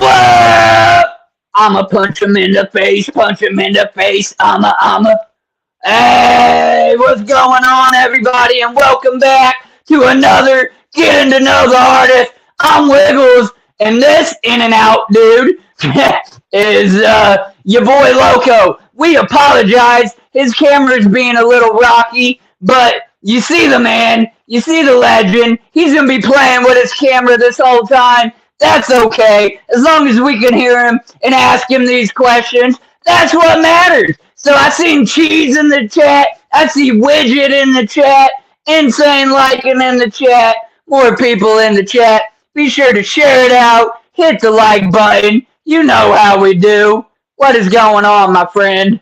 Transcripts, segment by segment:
What? I'ma punch him in the face, punch him in the face. I'ma. Hey, what's going on, everybody? And welcome back to another Getting to Know the Artist. I'm Wiggles, and this in and out dude is your boy Loco. We apologize. His camera's being a little rocky, but you see the man, you see the legend. He's gonna be playing with his camera this whole time. That's okay, as long as we can hear him and ask him these questions. That's what matters. So I seen Cheese in the chat. I see Widget in the chat. Insane Liking in the chat. More people in the chat. Be sure to share it out. Hit the like button. You know how we do. What is going on, my friend?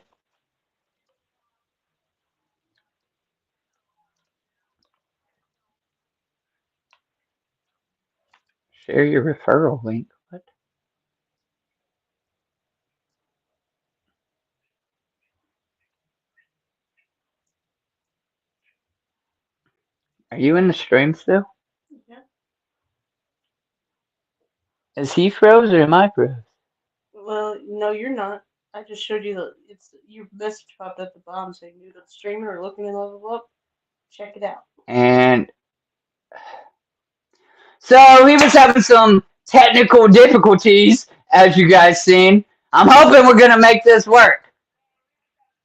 Share your referral link. What? Are you in the stream still? Yeah. Is he froze or am I froze? Well, no, you're not. I just showed you your message popped at the bottom saying you're streaming or looking to level up. Check it out. And so he was having some technical difficulties, as you guys seen. I'm hoping we're gonna make this work.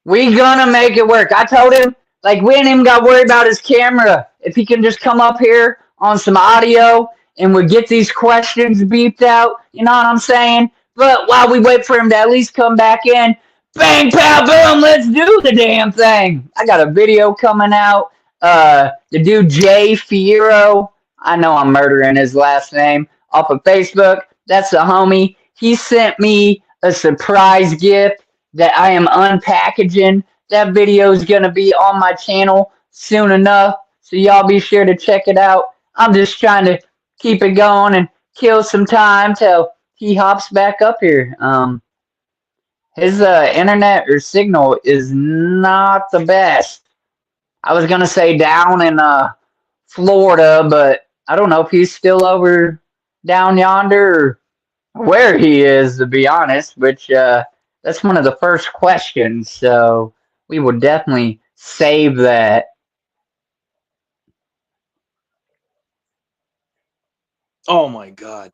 We gonna make it work. I told him, like, we ain't even got to worry about his camera. If he can just come up here on some audio and we get these questions beeped out, you know what I'm saying? But while we wait for him to at least come back in, bang, pow, boom, let's do the damn thing. I got a video coming out. The dude Jay Fiero, I know I'm murdering his last name, off of Facebook. That's the homie. He sent me a surprise gift that I am unpackaging. That video is going to be on my channel soon enough, so y'all be sure to check it out. I'm just trying to keep it going and kill some time till he hops back up here. His internet or signal is not the best. I was going to say down in Florida, but I don't know if he's still over down yonder or where he is, to be honest, which that's one of the first questions, so we will definitely save that. Oh my God.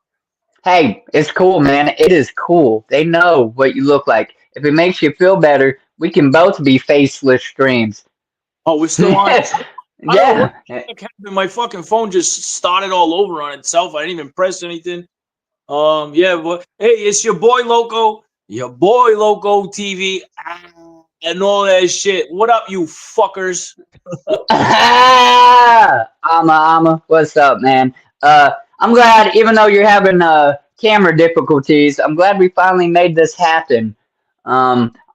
Hey, it's cool, man. It is cool. They know what you look like. If it makes you feel better, we can both be faceless streams. Oh, we're still on. Yeah. My fucking phone just started all over on itself. I didn't even press anything. Yeah, but hey, it's your boy Loco TV, and all that shit. What up, you fuckers? Ama, what's up, man? I'm glad, even though you're having camera difficulties, I'm glad we finally made this happen.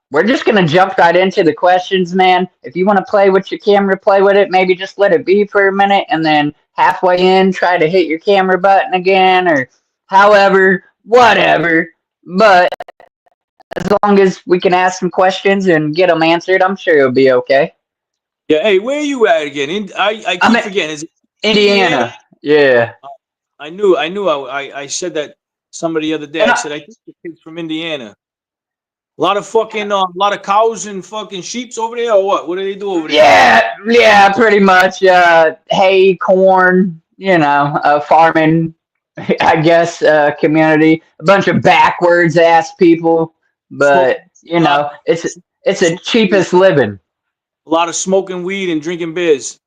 We're just gonna jump right into the questions, man. If you want to play with your camera, play with it. Maybe just let it be for a minute, and then halfway in, try to hit your camera button again, or however, whatever. But as long as we can ask some questions and get them answered, I'm sure it'll be okay. Yeah. Hey, where are you at again? I keep forgetting. Is it Indiana? Yeah. I knew. I said that somebody the other day. I said I think the kid's from Indiana. A lot of fucking, lot of cows and fucking sheeps over there, or what? What do they do over there? Yeah, pretty much. Hay, corn, farming, I guess, community. A bunch of backwards ass people, but it's the cheapest living. A lot of smoking weed and drinking beers.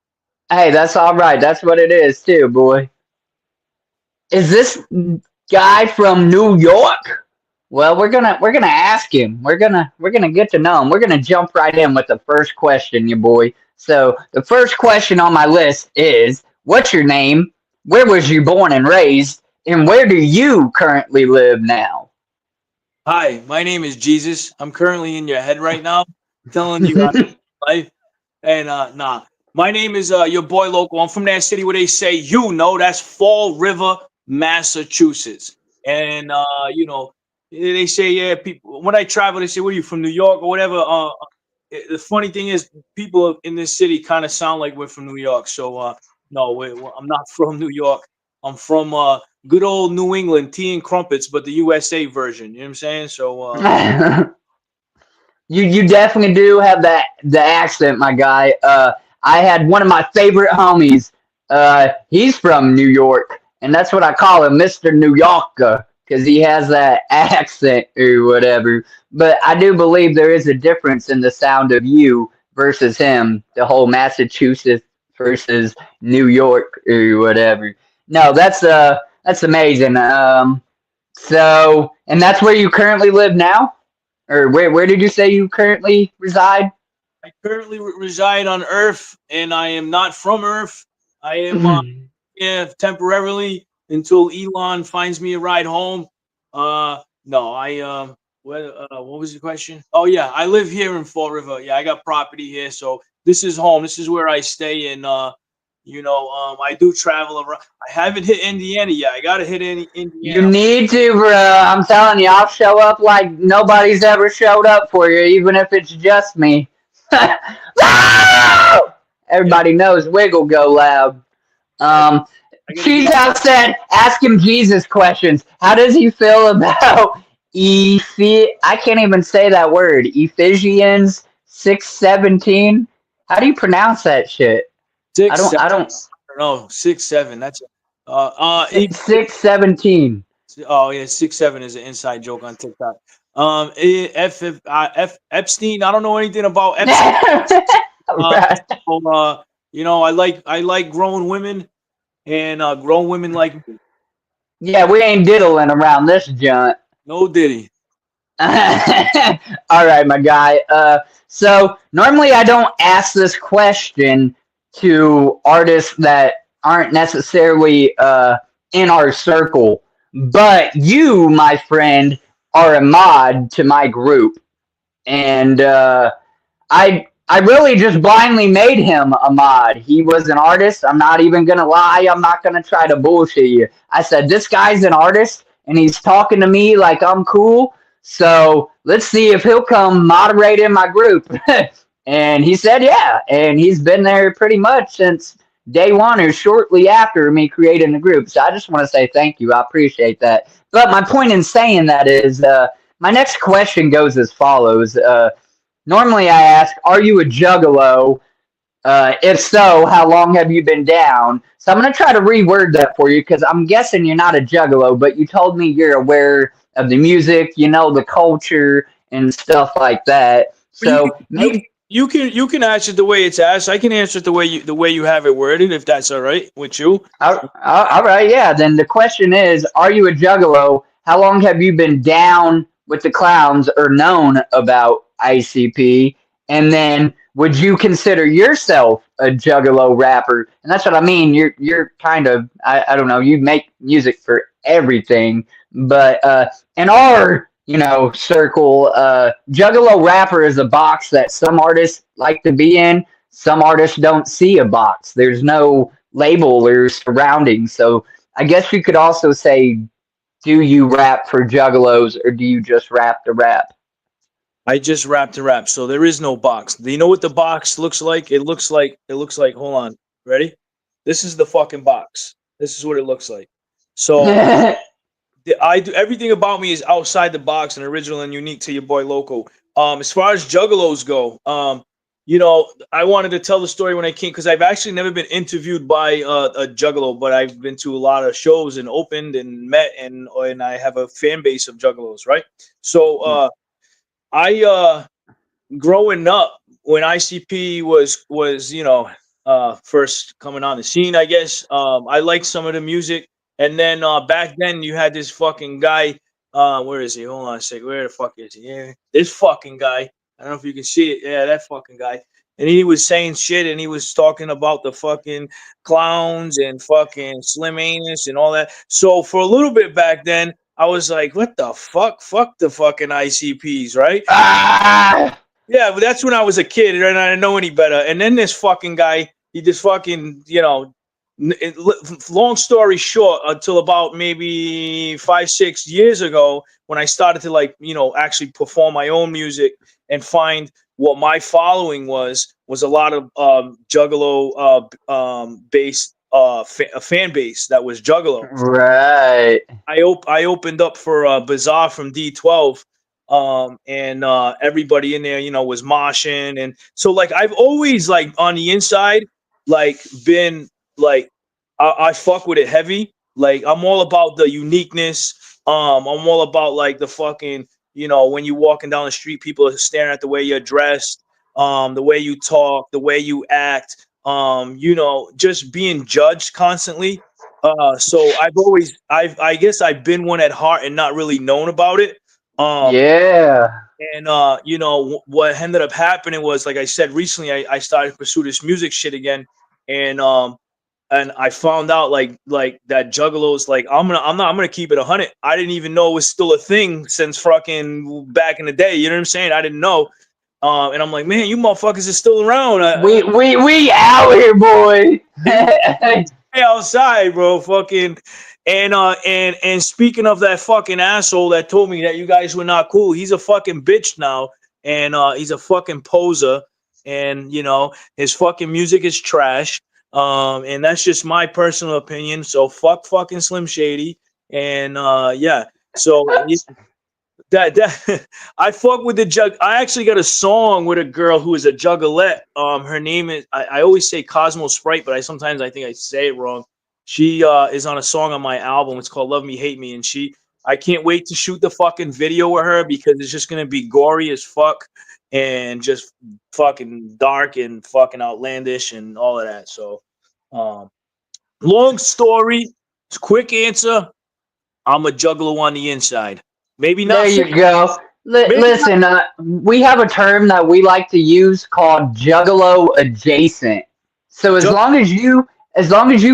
Hey, that's all right. That's what it is too, boy. Is this guy from New York? Well, we're gonna ask him. We're gonna get to know him. We're gonna jump right in with the first question, you boy. So the first question on my list is, what's your name? Where was you born and raised? And where do you currently live now? Hi, my name is Jesus. I'm currently in your head right now, telling you how to live life. And nah, my name is your boy Loco. I'm from that city where they say, that's Fall River, Massachusetts. And they say, yeah, people, when I travel, they say, where are you from, New York or whatever? The funny thing is, people in this city kind of sound like we're from New York. So, no, I'm not from New York. I'm from good old New England tea and crumpets, but the USA version. You know what I'm saying? So You definitely do have the accent, my guy. I had one of my favorite homies. He's from New York, and that's what I call him, Mister New Yorker, because he has that accent or whatever. But I do believe there is a difference in the sound of you versus him. The whole Massachusetts versus New York or whatever. No, that's amazing. So, and that's where you currently live now? Or where did you say you currently reside? I currently reside on Earth, and I am not from Earth. I am here temporarily until Elon finds me a ride home. No, I what was the question? Oh yeah, I live here in Fall River. Yeah, I got property here, so this is home. This is where I stay, and I do travel around. I haven't hit Indiana yet. I gotta hit You Indiana. need to, bro. I'm telling you, I'll show up like nobody's ever showed up for you, even if it's just me. Yeah, Everybody knows Wiggle go loud. I, Um, I gotta Cheese get. House said, ask him Jesus questions. How does he feel about I can't even say that word. Ephesians 6:17. How do you pronounce that shit? I Six, don't. seven, I don't. no, 6, 7. That's uh, 6:17. Oh yeah, 6, 7 is an inside joke on TikTok. Epstein. I don't know anything about Epstein. Uh, Right. I like grown women, and grown women like me. Yeah, we ain't diddling around this junk. No Diddy. All right, my guy. So normally I don't ask this question to artists that aren't necessarily in our circle, but you, my friend, are a mod to my group, and I really just blindly made him a mod. He was an artist. I'm not even gonna lie. I'm not gonna try to bullshit you. I said this guy's an artist and he's talking to me like I'm cool. So let's see if he'll come moderate in my group. And he said yeah. And he's been there pretty much since day one or shortly after me creating the group. So I just want to say thank you. I appreciate that. But my point in saying that is my next question goes as follows. Normally, I ask, "Are you a juggalo? If so, how long have you been down?" So I'm going to try to reword that for you because I'm guessing you're not a juggalo, but you told me you're aware of the music, the culture and stuff like that. But you can So you maybe, you can answer it the way it's asked. I can answer it the way you have it worded, if that's all right with you. all right, yeah. Then the question is, are you a juggalo? How long have you been down with the clowns or known about ICP? And then would you consider yourself a juggalo rapper? And that's what I mean. You're kind of I don't know. You make music for everything, but in our circle, juggalo rapper is a box that some artists like to be in. Some artists don't see a box. There's no label or surroundings. So I guess you could also say, do you rap for juggalos or do you just rap to rap? I just rap to rap, so there is no box. Do you know what the box looks like? It looks like. Hold on, ready? This is the fucking box. This is what it looks like. So I do everything about me is outside the box and original and unique to your boy Loco. As far as juggalos go, I wanted to tell the story when I came because I've actually never been interviewed by a juggalo, but I've been to a lot of shows and opened and met and I have a fan base of juggalos, right? So I growing up when ICP was first coming on the scene, I guess I liked some of the music, and then back then you had this fucking guy. Where is he? Hold on a second. Where the fuck is he? Yeah, this fucking guy. I don't know if you can see it. Yeah, that fucking guy. And he was saying shit, and he was talking about the fucking clowns and fucking Slim Anus and all that. So for a little bit back then, I was like, "What the fuck? Fuck the fucking ICPs, right?" Ah! Yeah, but that's when I was a kid and I didn't know any better. And then this fucking guy, he just fucking, long story short, until about maybe 5, 6 years ago, when I started to actually perform my own music and find what my following was a lot of juggalo based a fan base that was Juggalo. Right. I opened up for Bizarre from D12, and everybody in there, was moshing, and so like I've always like on the inside, like been like I fuck with it heavy. Like I'm all about the uniqueness. I'm all about like the fucking when you walking down the street, people are staring at the way you're dressed, the way you talk, the way you act, just being judged constantly. So I guess I've been one at heart and not really known about it. Um, Yeah. and what ended up happening was, like I said, recently I started to pursue this music shit again, and I found out like that Juggalos, like I'm gonna keep it 100. I didn't even know it was still a thing since fucking back in the day. You know what I'm saying? I didn't know. And I'm like, man, you motherfuckers are still around. We out here, boy. Outside, bro. Fucking and speaking of that fucking asshole that told me that you guys were not cool, he's a fucking bitch now, and he's a fucking poser, and his fucking music is trash. And that's just my personal opinion. So fuck fucking Slim Shady, and yeah. So that I fuck with the jug. I actually got a song with a girl who is a juggalette. Her name is I always say Cosmo Sprite, but I think I say it wrong. She is on a song on my album. It's called Love Me Hate Me, and I can't wait to shoot the fucking video with her because it's just gonna be gory as fuck and just fucking dark and fucking outlandish and all of that. So, long story, quick answer. I'm a juggalo on the inside. Maybe There not. you go. Maybe Listen, we have a term that we like to use called juggalo adjacent. So as long as you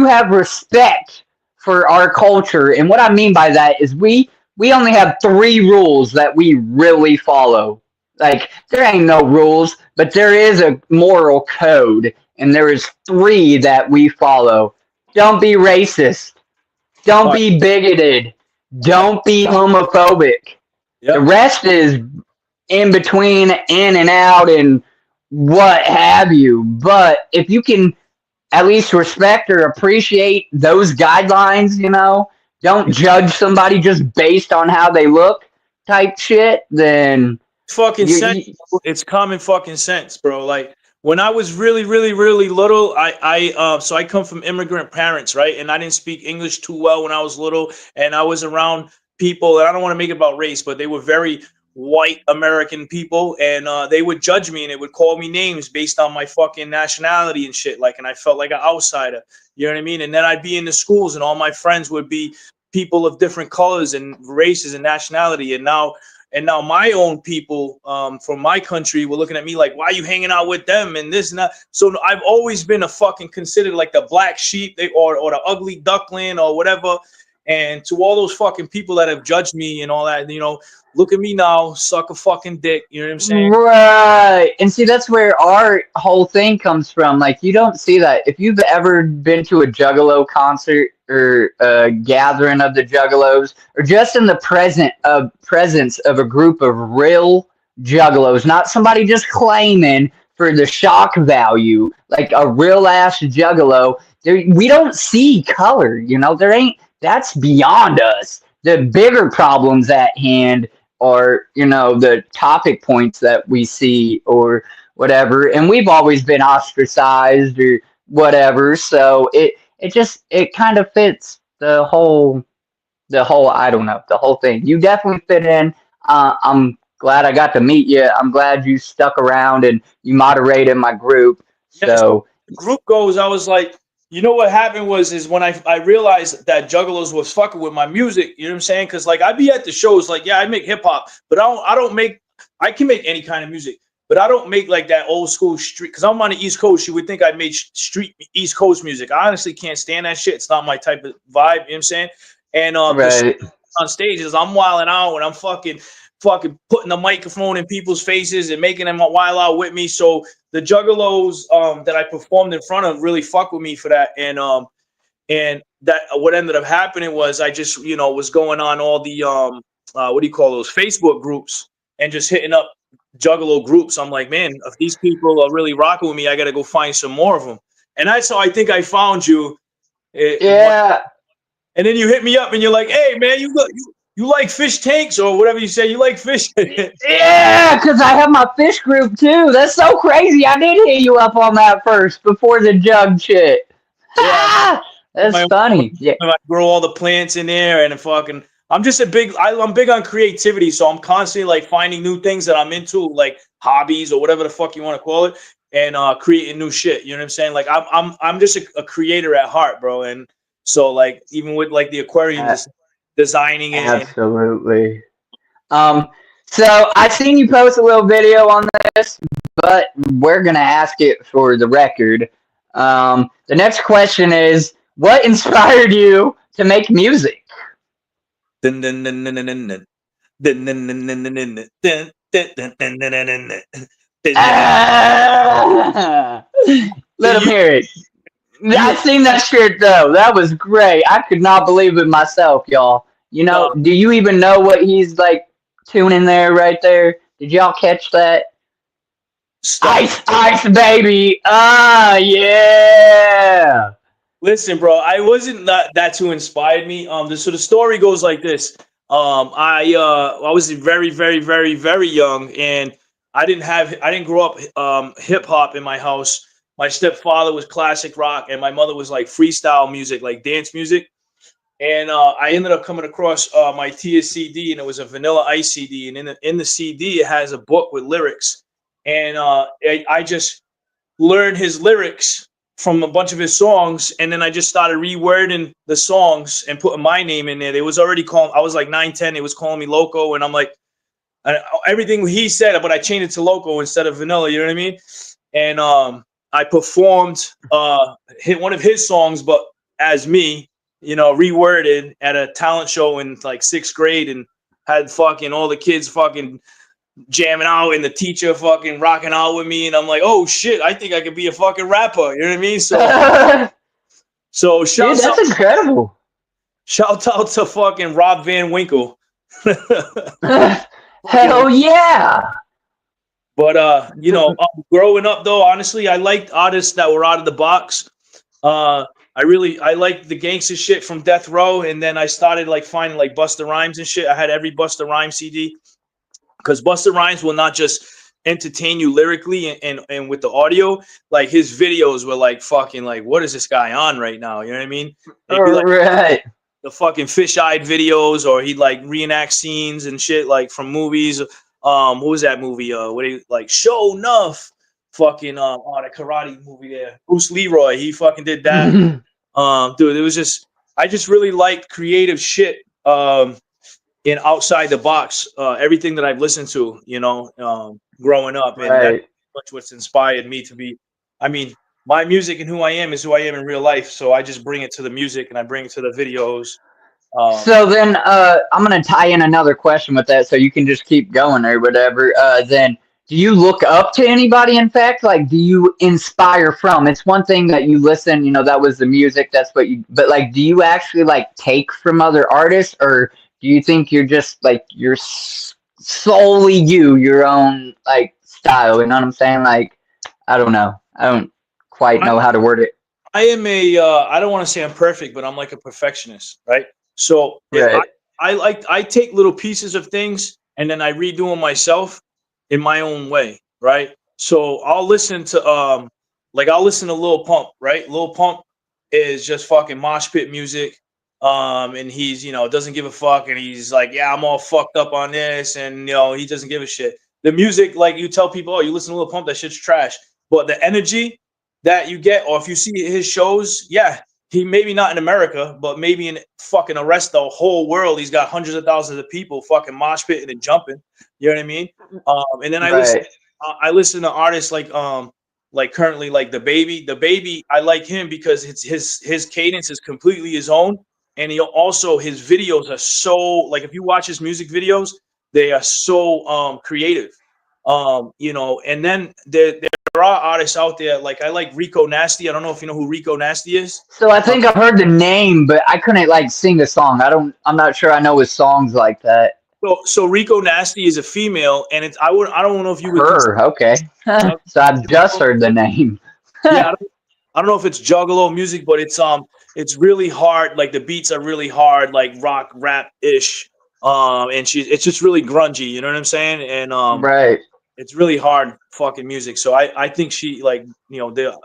have respect for our culture, and what I mean by that is we only have three rules that we really follow. Like there ain't no rules, but there is a moral code, and there is three that we follow. Don't be racist. Don't Right. be bigoted. Don't be homophobic. The Yep. rest is in between, in and out, and what have you. But if you can at least respect or appreciate those guidelines, don't judge somebody just based on how they look type shit, then Fucking you, sense. you It's common fucking sense, bro. Like when I was really, really, really little, so I come from immigrant parents, right? And I didn't speak English too well when I was little, and I was around people, and I don't want to make it about race, but they were very white American people, and they would judge me and they would call me names based on my fucking nationality and shit. Like, and I felt like an outsider. You know what I mean? And then I'd be in the schools, and all my friends would be people of different colors and races and nationality, and now my own people from my country were looking at me like, why are you hanging out with them and this and that? So I've always been a fucking considered like the black sheep or the ugly duckling or whatever. And to all those fucking people that have judged me and all that, look at me now, suck a fucking dick. You know what I'm saying? right. And see, that's where our whole thing comes from. Like, you don't see that. If you've ever been to a Juggalo concert or a gathering of the Juggalos, or just in the presence of a group of real Juggalos, not somebody just claiming for the shock value, like a real ass Juggalo, we don't see color. There ain't. That's beyond us. The bigger problems at hand or the topic points that we see or whatever, and we've always been ostracized or whatever, so it kind of fits the whole I don't know, the whole thing. You definitely fit in. I'm glad I got to meet you. I'm glad you stuck around and you moderated my group. Yeah, so So the group goes, I was like, what happened is when I realized that Juggalos was fucking with my music, you know what I'm saying? Because like I'd be at the shows, like, yeah, I make hip hop, but I can make any kind of music, but I don't make like that old school street, because I'm on the East Coast. You would think I made street East Coast music. I honestly can't stand that shit. It's not my type of vibe, you know what I'm saying? And right. on stages, I'm wilding out and I'm fucking putting the microphone in people's faces and making them wild out with me. So the Juggalos that I performed in front of really fuck with me for that. And that what ended up happening was I just was going on all the what do you call those, Facebook groups, and just hitting up Juggalo groups. I'm like, man, if these people are really rocking with me, I got to go find some more of them. And that's how I think I found you. Yeah. And then you hit me up and you're like, "Hey man, you like fish tanks or whatever you say? You like fish?" Yeah, because I have my fish group too. That's so crazy. I did hit you up on that first before the jug shit. Yeah, That's my funny. Yeah. I grow all the plants in there and fucking. I'm just I'm big on creativity, so I'm constantly like finding new things that I'm into, like hobbies or whatever the fuck you want to call it, and creating new shit. You know what I'm saying? Like I'm just a creator at heart, bro. And so like even with like the aquarium Uh, designing it, and Absolutely. Um, so I seen you post a little video on this, but we're gonna ask it for the record. The next question is, what inspired you to make music? dun, dun, dun, dun, dun, dun, dun. Dun, dun, dun, dun, dun, dun, dun, dun, dun, dun, dun, dun, dun, dun, dun. Ah! So Let him hear it. you I seen that shit though. That was great. I could not believe it myself, y'all. You know, no, do you even know what he's like tuning there right there? Did y'all catch that? stop. Ice, ice, baby. Ah, yeah. Listen, bro, I wasn't that's who inspired me. So the story goes like this. I was very, very, very, very young, and I didn't grow up hip hop in my house. My stepfather was classic rock, and my mother was like freestyle music, like dance music. And I ended up coming across my Tia CD, and it was a Vanilla Ice CD. And in the CD, it has a book with lyrics, and I just learned his lyrics from a bunch of his songs, and then I just started rewording the songs and putting my name in there. They was already calling. I was like 9, 10. It was calling me Loco, and I'm like everything he said, but I changed it to Loco instead of Vanilla. You know what I mean? And I performed hit one of his songs, but as me, reworded at a talent show in like 6th grade, and had fucking all the kids fucking jamming out and the teacher fucking rocking out with me, and I'm like, oh shit, I think I could be a fucking rapper. You know what I mean? So Dude, that's incredible. shout out to fucking Rob Van Winkle. Hell yeah. But growing up though, honestly, I liked artists that were out of the box. I liked the gangster shit from Death Row, and then I started like finding like Busta Rhymes and shit. I had every Busta Rhymes CD, because Busta Rhymes will not just entertain you lyrically and with the audio. Like his videos were like fucking like, what is this guy on right now? You know what I mean? It'd be like Right. the fucking fish-eyed videos, or he'd like reenact scenes and shit like from movies. What was that movie? What he like Show Enough? Fucking the karate movie there. Bruce Leroy, he fucking did that. Dude, it was just I just really liked creative shit. In outside the box, everything that I've listened to, growing up, and that's Right. what's inspired me to be. I mean, my music and who I am is who I am in real life. So I just bring it to the music, and I bring it to the videos. So then I'm gonna tie in another question with that so you can just keep going or whatever. Then do you look up to anybody, in fact? Like, do you inspire from? It's one thing that you listen, that was the music, that's what you, but like, do you actually like take from other artists, or do you think you're just like, you're solely your own like style? You know what I'm saying? Like, I don't know. I don't quite I, know how to word it. I am I don't want to say I'm perfect, but I'm like a perfectionist, right? So if Right. I take little pieces of things and then I redo them myself in my own way, right? So I'll listen to Lil Pump, right? Lil Pump is just fucking mosh pit music. And he's, doesn't give a fuck, and he's like, yeah, I'm all fucked up on this, and he doesn't give a shit. The music, like you tell people, oh, you listen to Lil Pump, that shit's trash. But the energy that you get, or if you see his shows, yeah, he maybe not in America, but maybe in fucking the rest of the whole world, he's got hundreds of thousands of people fucking mosh pitting and jumping. You know what I mean? And then Right. I listen to artists like currently like the baby. The baby, I like him because it's his cadence is completely his own, and he also his videos are so like if you watch his music videos, they are so creative. And then there are artists out there like I like Rico Nasty. I don't know if you know who Rico Nasty is. So I think I've heard the name, but I couldn't like sing a song. I'm not sure I know his songs like that. So Rico Nasty is a female, and I don't know if you would Her, okay. So I've just heard the name. yeah, I don't know if it's Juggalo music, but it's it's really hard. Like the beats are really hard, like rock rap ish. And it's just really grungy. You know what I'm saying? And Right. it's really hard fucking music. So I think she like the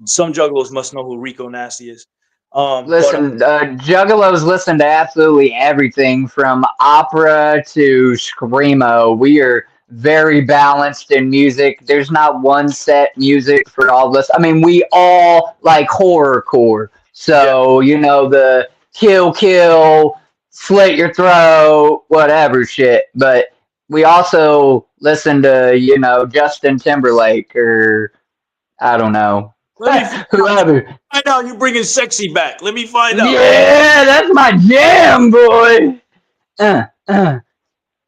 some juggalos must know who Rico Nasty is. But Listen, Juggalos listen to absolutely everything from opera to screamo. We are very balanced in music. There's not one set music for all of us. I mean, we all like horrorcore. yeah, So, the kill, slit your throat, whatever shit. But we also listen to, Justin Timberlake or I don't know, let me find whoever. out you bringing sexy back. Let me find out. Yeah, that's my jam, boy. Uh, uh.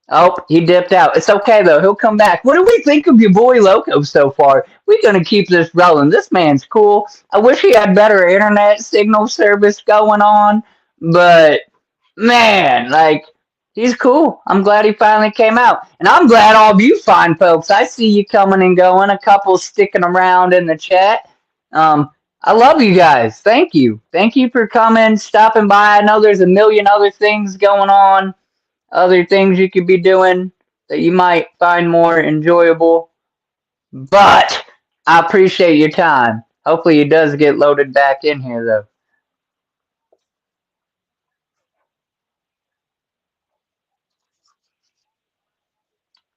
Oh, he dipped out. It's okay though. He'll come back. What do we think of your boy Loco so far? We're gonna keep this rolling. This man's cool. I wish he had better internet signal service going on, but man, like he's cool. I'm glad he finally came out, and I'm glad all of you fine folks. I see you coming and going. A couple sticking around in the chat. I love you guys. Thank you for coming, stopping by. I know there's a million other things going on, other things you could be doing that you might find more enjoyable, but I appreciate your time. Hopefully, it does get loaded back in here though.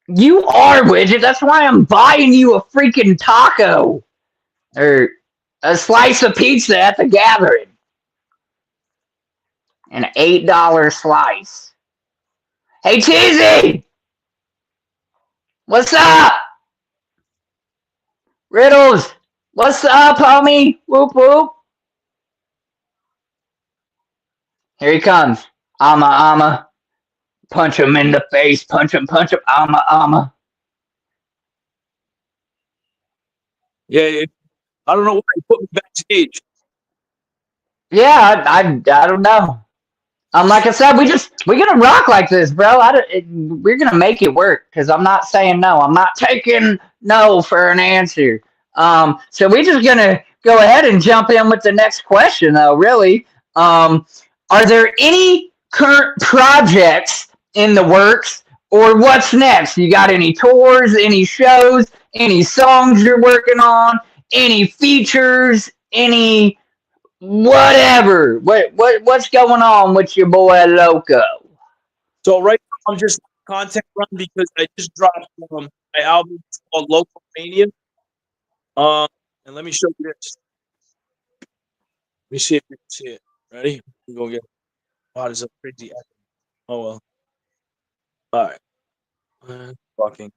You are, Widget. That's why I'm buying you a freaking taco or a slice of pizza at the gathering. An $8 slice. Hey, Cheesy! What's up? Riddles! What's up, homie? Whoop, whoop. Here he comes. Ama. Punch him in the face. Punch him. Ama. Yeah, I don't know why you put me backstage. Yeah, I don't know. Like I said, we're gonna rock like this, bro. We're gonna make it work because I'm not saying no. I'm not taking no for an answer. So we're just gonna go ahead and jump in with the next question, though. Really, are there any current projects in the works, or what's next? You got any tours, any shows, any songs you're working on, any features, any whatever. What's going on with your boy Loco? So right now I'm just content run because I just dropped my album. It's called Local Mania. And let me show you this. Let me see if you can see it. Ready? We go get. Wow, there's a crazy echo. Oh well. All right. Fucking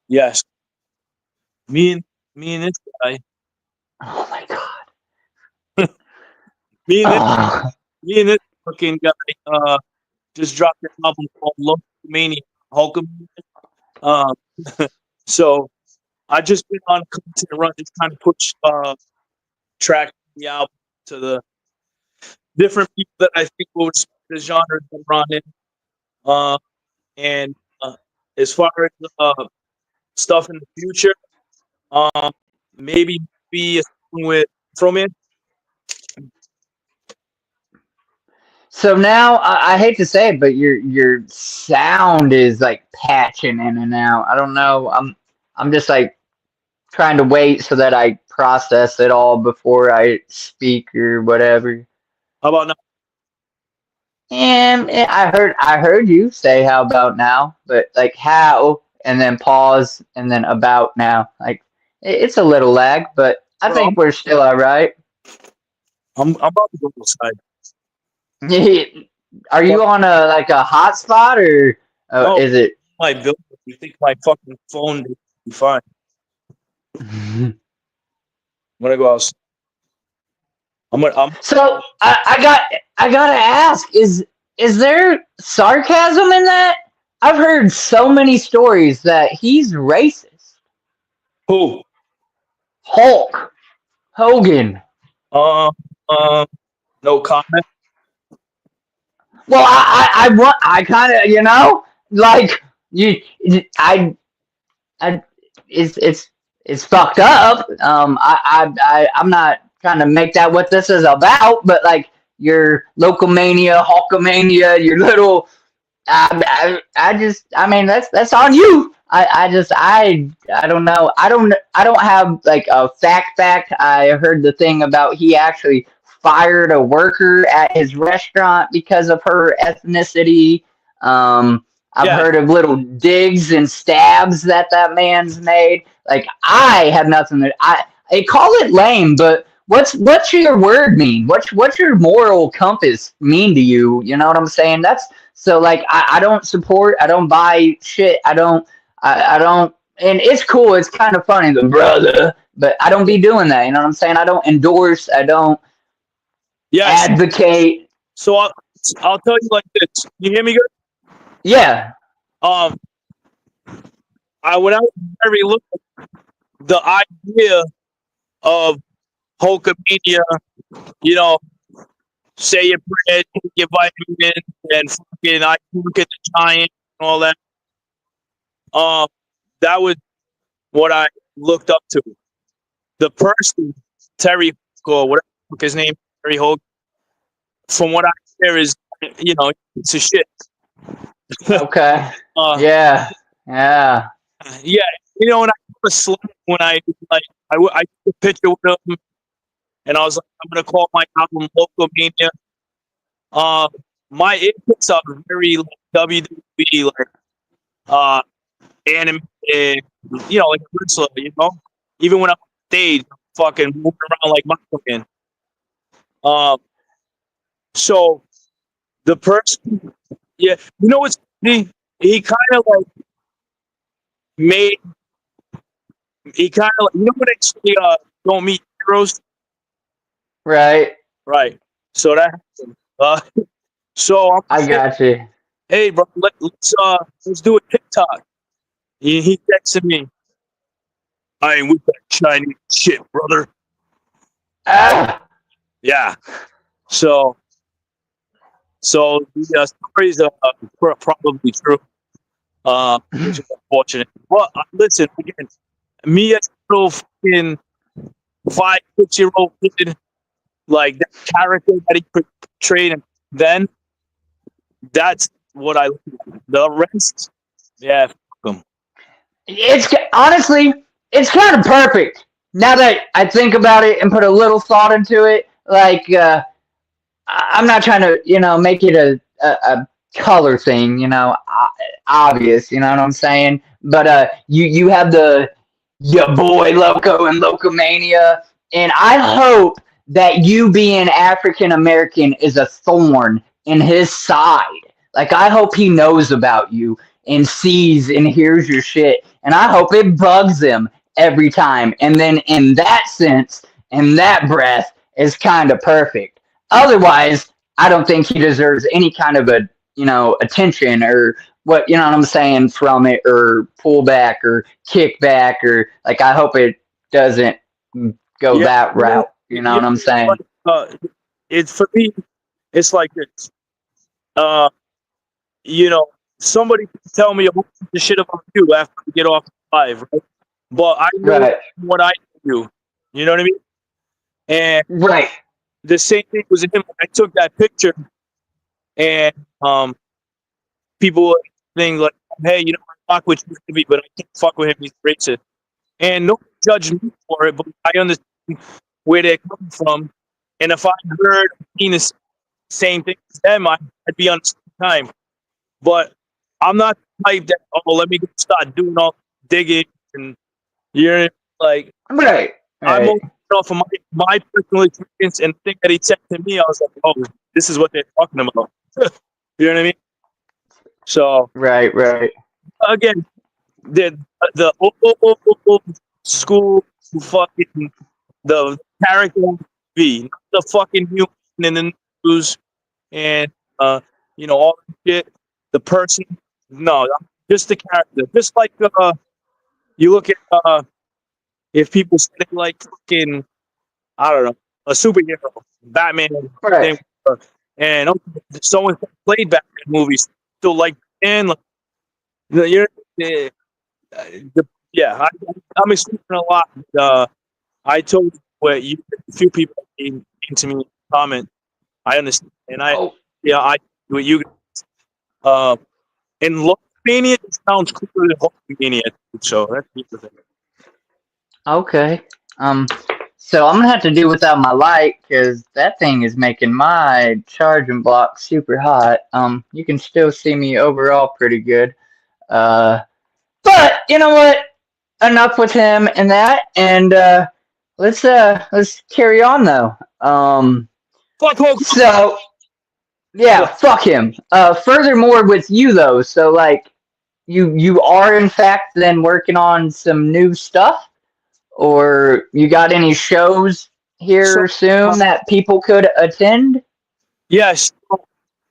yes. Me and this guy. Oh my god. Me and this Oh. me and this fucking guy just dropped an album called Local Mania. Um, so I just been on content run, just trying to push track the album to the different people that I think will respect the genre that I'm running. And as far as stuff in the future, um, maybe be a song with Froman. So now I hate to say it, but your sound is like patching in and out. I don't know. I'm just like trying to wait so that I process it all before I speak or whatever. How about now? And I heard you say how about now, but like how and then pause and then about now. Like it's a little lag, but I Bro, think we're still all right. I'm about to go outside. Are you on a hotspot or No, is it? my bill. You think my fucking phone will be fine? I'm gonna go outside. I'm So I gotta ask, is there sarcasm in that? I've heard so many stories that he's racist. who? Hulk Hogan. Um, no comment. Well, I kind of like you I it's fucked up. I'm not trying to make that what this is about, but like your Locomania, Hulkamania, your little I mean, that's on you. I don't know. I don't have like a fact. I heard the thing about he actually fired a worker at his restaurant because of her ethnicity. I've Yeah, heard of little digs and stabs that man's made. Like I have nothing to I call it lame, but what's your word mean? What's your moral compass mean to you? You know what I'm saying? That's so like I don't support, I don't buy shit, I don't, and it's cool, it's kind of funny, the brother, but I don't be doing that. You know what I'm saying? I don't endorse, I don't yes. advocate. So I'll tell you like this. You hear me good? Yeah, Um, when I was very little, the idea of Hulkamania, you know, say your prayer, take your vitamins, and fucking I look at the giant and all that. Um, that was what I looked up to. The person, Terry Hook, or whatever his name, Terry Hook, from what I hear is, it's a shit. okay, uh, yeah, yeah, yeah, and I was slim when I like I took a picture with him, and I was like, I'm gonna call my album Local Mania. Uh, my inputs are very like WWE, like anime, like a wrestler. Even when I'm on stage, I'm fucking moving around like Michael Man. Um, so the person, yeah, what's funny? He kind of like made, he kind of like, when they say, don't meet heroes, right. right? So that happened. So I'm I saying, got you. hey, bro, let's do a TikTok. He texted me, I ain't with that Chinese shit, brother. Ah, Yeah. So the stories are probably true, which is unfortunate. But listen, again, me as a little fucking 5, 6 year old kid, like that character that he portrayed, and then that's what I look at. The rest, yeah, fuck 'em. it's honestly, it's kind of perfect now that I think about it and put a little thought into it. Like, I'm not trying to, make it a color thing, obvious, you know what I'm saying? But you have the Yaboi Loco and Locomania, and I hope that you being African American is a thorn in his side. Like I hope he knows about you and sees and hears your shit, and I hope it bugs him every time. And then in that sense, in that breath, is kind of perfect. Otherwise, I don't think he deserves any kind of a attention or what what I'm saying from it or pullback or kickback or like I hope it doesn't go Yeah, that route. You know yeah. what I'm saying? It's for me. It's like this. Uh, you know, somebody can tell me a whole bunch of shit about you after we get off live, right? But I know Right. what I do. You know what I mean? And Right. the same thing was him. I took that picture, and people were saying like, "Hey, I fuck with you, but I can't fuck with him. He's racist." And no one judged me for it, but I understand where they're coming from. And if I heard seen the same thing as them, I'd be on the same time. But I'm not the type that, let me start doing all digging and you're like, Right. I'm Right. only off of my personal experience and the thing that he said to me, I was like, oh, this is what they're talking about. You know what I mean? So Right. Right. again, the old school fucking the character on TV, not the fucking human in the news and all the shit. The person, no, just the character. Just like you look at if people say like fucking, I don't know, a superhero, Batman, Right. same, and someone played Batman movies, still like, and like, you're, uh, yeah, I'm experiencing a lot. I told where you a few people came to me comment. I understand, and Oh, I with you. Uh, and Locomania sounds cooler than Hulkamania, so that's the other thing. okay. Um, so I'm gonna have to do without my light because that thing is making my charging block super hot. You can still see me overall pretty good. Uh, but you know what? Enough with him and that, and let's carry on though. Fuck Hulk. So yeah, fuck him. Furthermore, with you though, so like you are in fact then working on some new stuff, or you got any shows So here soon that people could attend? yes,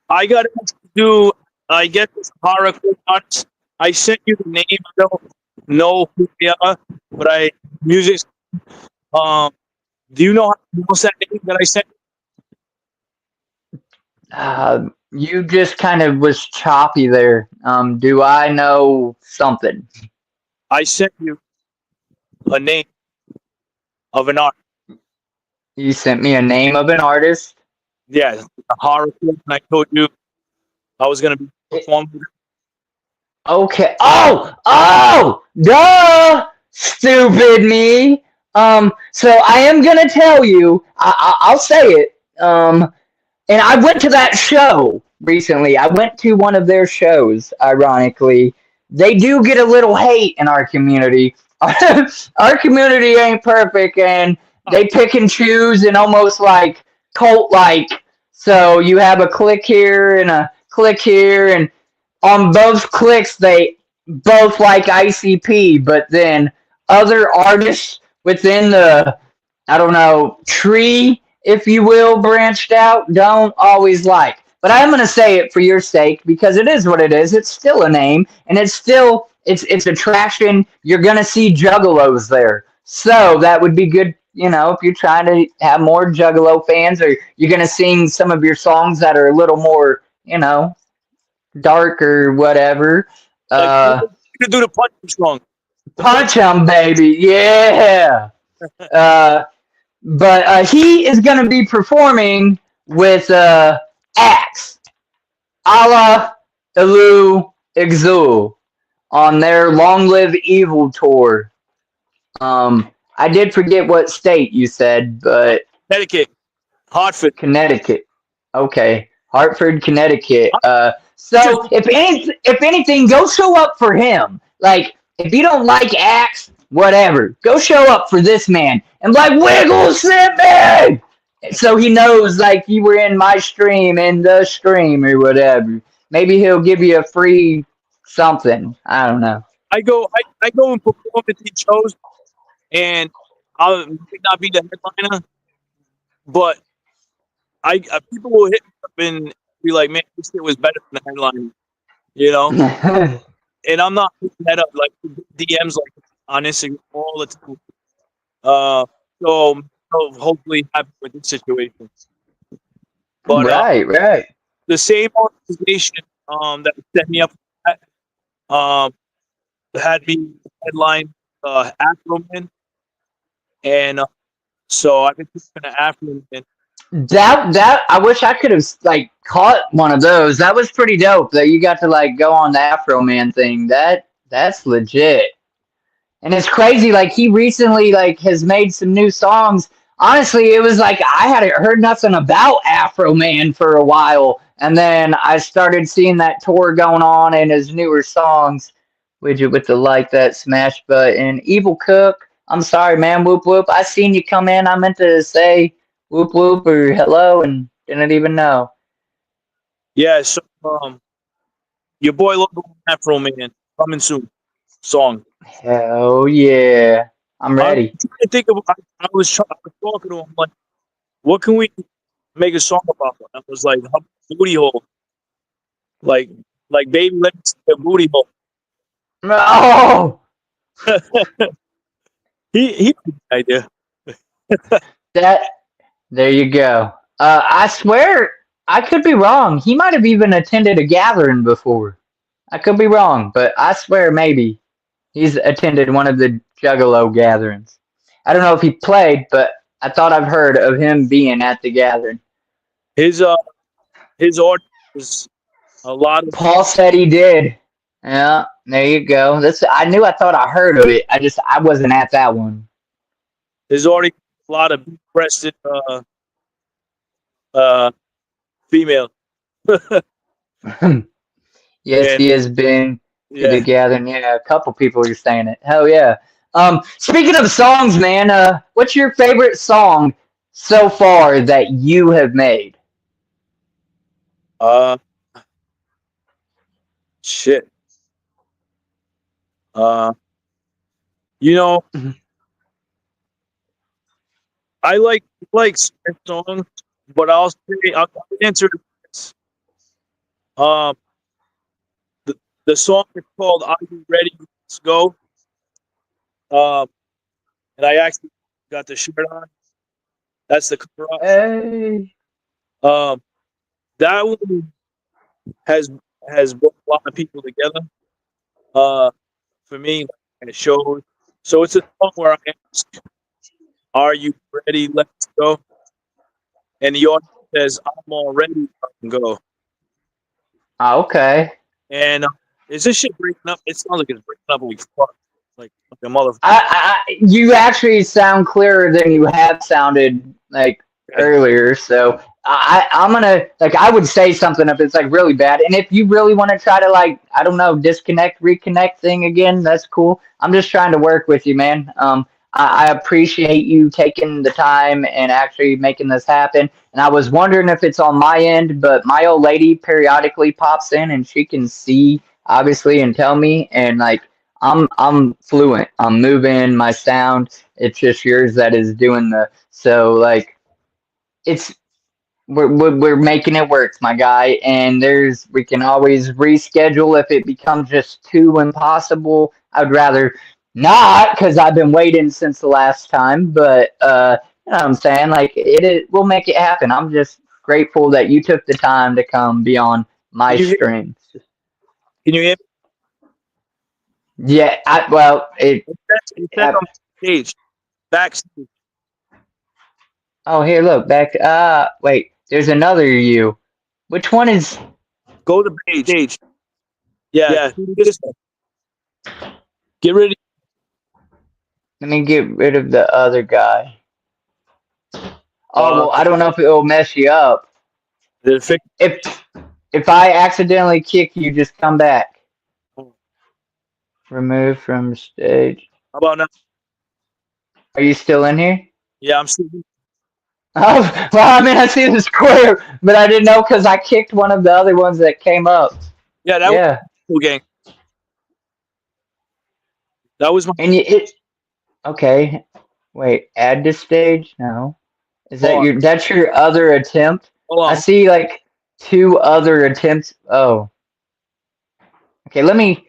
I got to do. I get this horror nuts. I sent you the name. I don't know who they are, but I music. Um, do you know how to pronounce that name that I sent? You just kind of was choppy there. Do I know something? I sent you a name of an art. You sent me a name of an artist. Yeah, a horror film, and I told you I was gonna be performing. Okay. Oh, duh, stupid me. So I am gonna tell you. I'll say it. And I went to that show recently. I went to one of their shows. Ironically, they do get a little hate in our community. Our community ain't perfect, and they pick and choose and almost like cult like. So you have a click here and a click here, and on both clicks they both like ICP, but then other artists within the, I don't know, tree, if you will, branched out, don't always like. But I'm gonna say it for your sake because it is what it is. It's still a name, and it's attraction. You're gonna see Juggalos there, so that would be good. You know, if you're trying to have more Juggalo fans, or you're gonna sing some of your songs that are a little more, dark or whatever. Like you Uh, could do the punch song. The punch. Punch 'em, baby, yeah. Uh, but he is going to be performing with Axe, a la Elu Exul, on their Long Live Evil tour. I did forget what state you said, but Connecticut, Hartford. Connecticut. Okay, Hartford, Connecticut. Just So if anything, go show up for him. Like if you don't like Axe, whatever, go show up for this man and like wiggle sent me. So he knows like you were in my stream, in the stream or whatever. Maybe he'll give you a free something. I don't know. I go and perform at these shows, and I'll may not be the headliner, but people will hit me up and be like, "Man, this shit was better than the headliner," you know. And I'm not picking that up like DMs like on Instagram all the time. Uh, so I'll hopefully happy with this situation. But Right. the same organization that set me up um had me headline Afro Man, and so I've been keeping an Afro Man. That I wish I could have like caught one of those. That was pretty dope that you got to like go on the Afro Man thing. That's legit. And it's crazy like he recently like has made some new songs. Honestly, it was like I hadn't heard nothing about Afro Man for a while, and then I started seeing that tour going on and his newer songs. Widget with the like that smash button. Evil Cook. I'm sorry, man. Whoop whoop. I seen you come in. I meant to say whoop whoop or hello and didn't even know. Yeah, so your boy local Afro Man coming soon. Song. Hell yeah. I'm I'm ready. trying to think of. I was talking to him like, what can we make a song about? I was like, how about booty hole, like baby, let me see the booty hole. Oh, He had an idea. that there you go. I swear I could be wrong. He might have even attended a gathering before. I could be wrong, but I swear maybe he's attended one of the Juggalo gatherings. I don't know if he played, but I thought I've heard of him being at the gathering. His his audience is a lot of Paul said he did. Yeah, there you go. This I knew. I thought I heard of it. I wasn't at that one. his audience, a lot of breasted uh female. Yes, And he has been to the yeah, gathering. Yeah, a couple people are saying it. Hell yeah. Speaking of songs, man, what's your favorite song so far that you have made? uh, shit. Uh, you know, I like certain songs, but I'll answer this. Um, the the song is called "Are You Ready? Let's Go." Um, and I actually got the shirt on. That's the cover art. Hey. Um, that one has has brought a lot of people together. Uh, for me, and it shows. So it's a song where I ask, "Are you ready? Let's go." And the audience says, "I'm all ready. I can go." Okay. And is this shit breaking up? It sounds like it's breaking up like fuck, like a motherfucker. You actually sound clearer than you have sounded like earlier. So I'm gonna like I would say something if it's like really bad, and if you really want to try to like I don't know disconnect reconnect thing again, that's cool. I'm just trying to work with you, man. I appreciate you taking the time and actually making this happen. And I was wondering if it's on my end, but my old lady periodically pops in and she can see obviously and tell me and like I'm fluent. I'm moving my sound. It's just yours that is doing the so like it's we're making it work, my guy. And there's we can always reschedule if it becomes just too impossible. I'd rather not because I've been waiting since the last time. But you know what I'm saying? Like we'll make it happen. I'm just grateful that you took the time to come be on Can my you hear? stream. Can you hear? Yeah, well it. It says on stage, backstage. Oh, here, look, back. Wait, there's another you. Which one is. Go to stage. Yeah, do this one. Get ready. Let me get rid of the other guy. Oh, Uh, well, I don't know if it will mess you up. the fix. If if I accidentally kick you, just come back. Remove from stage. How about now? Are you still in here? Yeah, I'm still. Oh, well, I mean, I see the square, but I didn't know because I kicked one of the other ones that came up. Yeah, that was Yeah. cool gang. That was my. And okay. Wait, add to stage? No. Is Hold that on. that's your other attempt? Hold I on. see like two other attempts. Oh. Okay, let me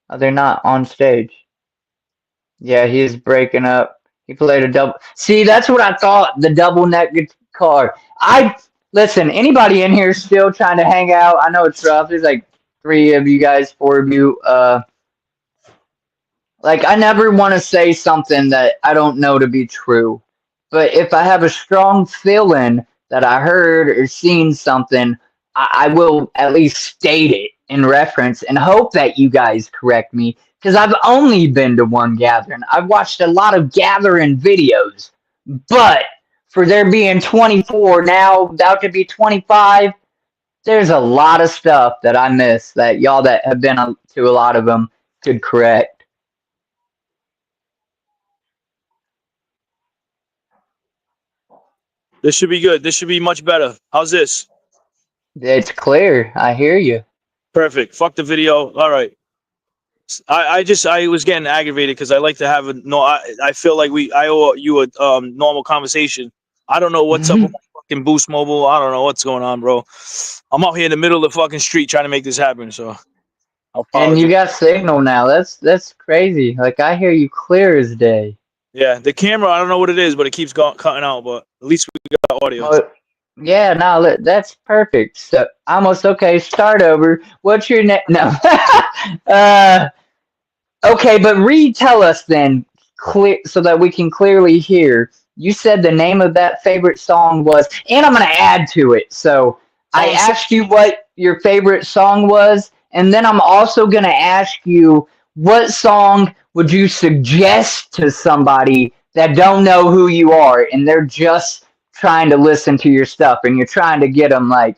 oh, they're not on stage. Yeah, he's breaking up. He played a double. See, that's what I thought, the double neck guitar. I listen, anybody in here still trying to hang out? I know it's rough. There's like 3 of you guys, 4 of you. Like I never want to say something that I don't know to be true. But if I have a strong feeling that I heard or seen something, I will at least state it in reference and hope that you guys correct me. Because I've only been to one gathering. I've watched a lot of gathering videos. But for there being 24 now, about to be 25, there's a lot of stuff that I miss that y'all that have been to a lot of them could correct. This should be good. This should be much better. How's this? It's clear. I hear you. Perfect. Fuck the video. All right. I was getting aggravated because I like to have a no. I feel like I owe you a normal conversation. I don't know what's up with my fucking Boost Mobile. I don't know what's going on, bro. I'm out here in the middle of the fucking street trying to make this happen. So I And you apologize. got signal now. That's crazy. Like I hear you clear as day. Yeah, the camera. I don't know what it is, but it keeps cutting out. But at least we got audio. Well, yeah, no, that's perfect. So almost okay. Start over. What's your name? No. Okay, but retell us then, clear so that we can clearly hear you said the name of that favorite song was, and I'm going to add to it. So I So asked you what your favorite song was, and then I'm also going to ask you what song would you suggest to somebody that don't know who you are and they're just trying to listen to your stuff and you're trying to get them like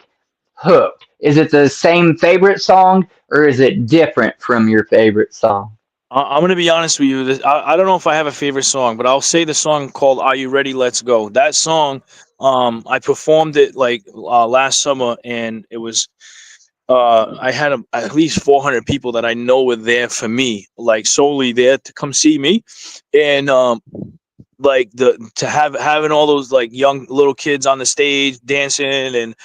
hooked. Is it the same favorite song or is it different from your favorite song? I'm gonna be honest with you. I don't know if I have a favorite song, but I'll say the song called "Are You Ready? Let's Go." That song, I performed it like last summer, and it was I had at least 400 people that I know were there for me, like solely there to come see me, and like the to have having all those like young little kids on the stage dancing and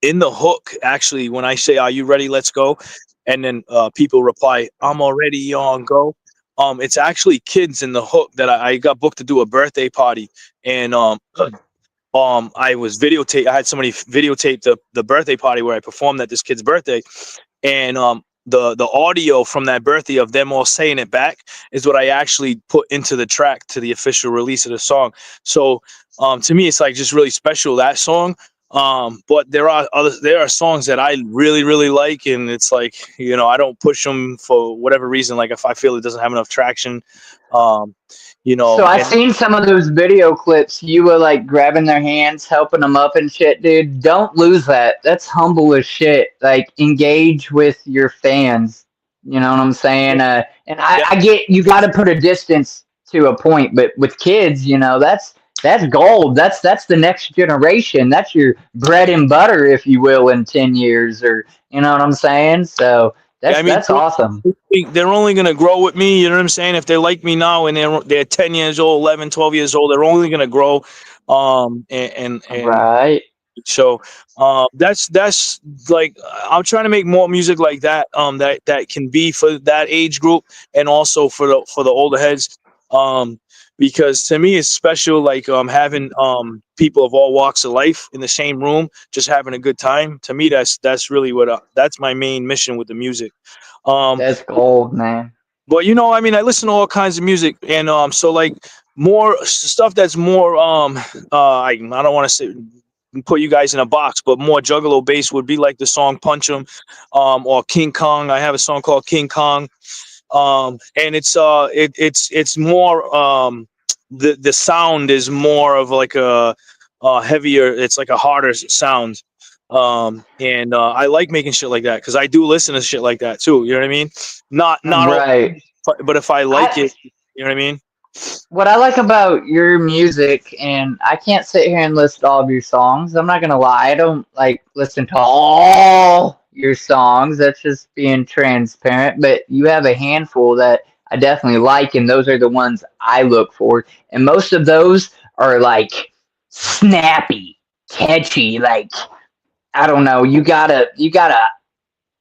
in the hook actually when I say are you ready let's go and then people reply I'm already on go. It's actually kids in the hook that I got booked to do a birthday party and I was videotape. I had somebody videotape the birthday party where I performed at this kid's birthday, and the audio from that birthday of them all saying it back is what I actually put into the track to the official release of the song. So to me, it's like just really special that song. But there are songs that I really like, and it's like I don't push them for whatever reason. Like if I feel it doesn't have enough traction, um, So I and seen some of those video clips. You were like grabbing their hands, helping them up and shit, dude. Don't lose that. That's humble as shit. Like engage with your fans. You know what I'm saying? And yeah, I get you got to put a distance to a point, but with kids, that's gold. That's the next generation. That's your bread and butter, if you will, in 10 years, or you know what I'm saying. So I mean, that's awesome. they're only going to grow with me. You know what I'm saying? If they like me now and they're 10 years old, 11, 12 years old, they're only going to grow. And Right. so that's like I'm trying to make more music like that. That can be for that age group and also for the older heads. Um, because to me it's special. Like having people of all walks of life in the same room, just having a good time. To me, that's really what that's my main mission with the music. Um, That's gold, man. but I mean, I listen to all kinds of music, and so like more stuff that's more I don't want to say put you guys in a box, but more Juggalo based would be like the song Punch 'em, or King Kong. I have a song called King Kong, and it's more the sound is more of like a heavier. It's like a harder sound. And I like making shit like that because I do listen to shit like that too. You know what I mean? Not all, Right. but if I like I it, you know what I mean? what I like about your music, and I can't sit here and list all of your songs. I'm not gonna lie, I don't like listen to all your songs. That's just being transparent. But you have a handful that I definitely like, and those are the ones I look for. And most of those are like snappy, catchy. Like I don't know, you gotta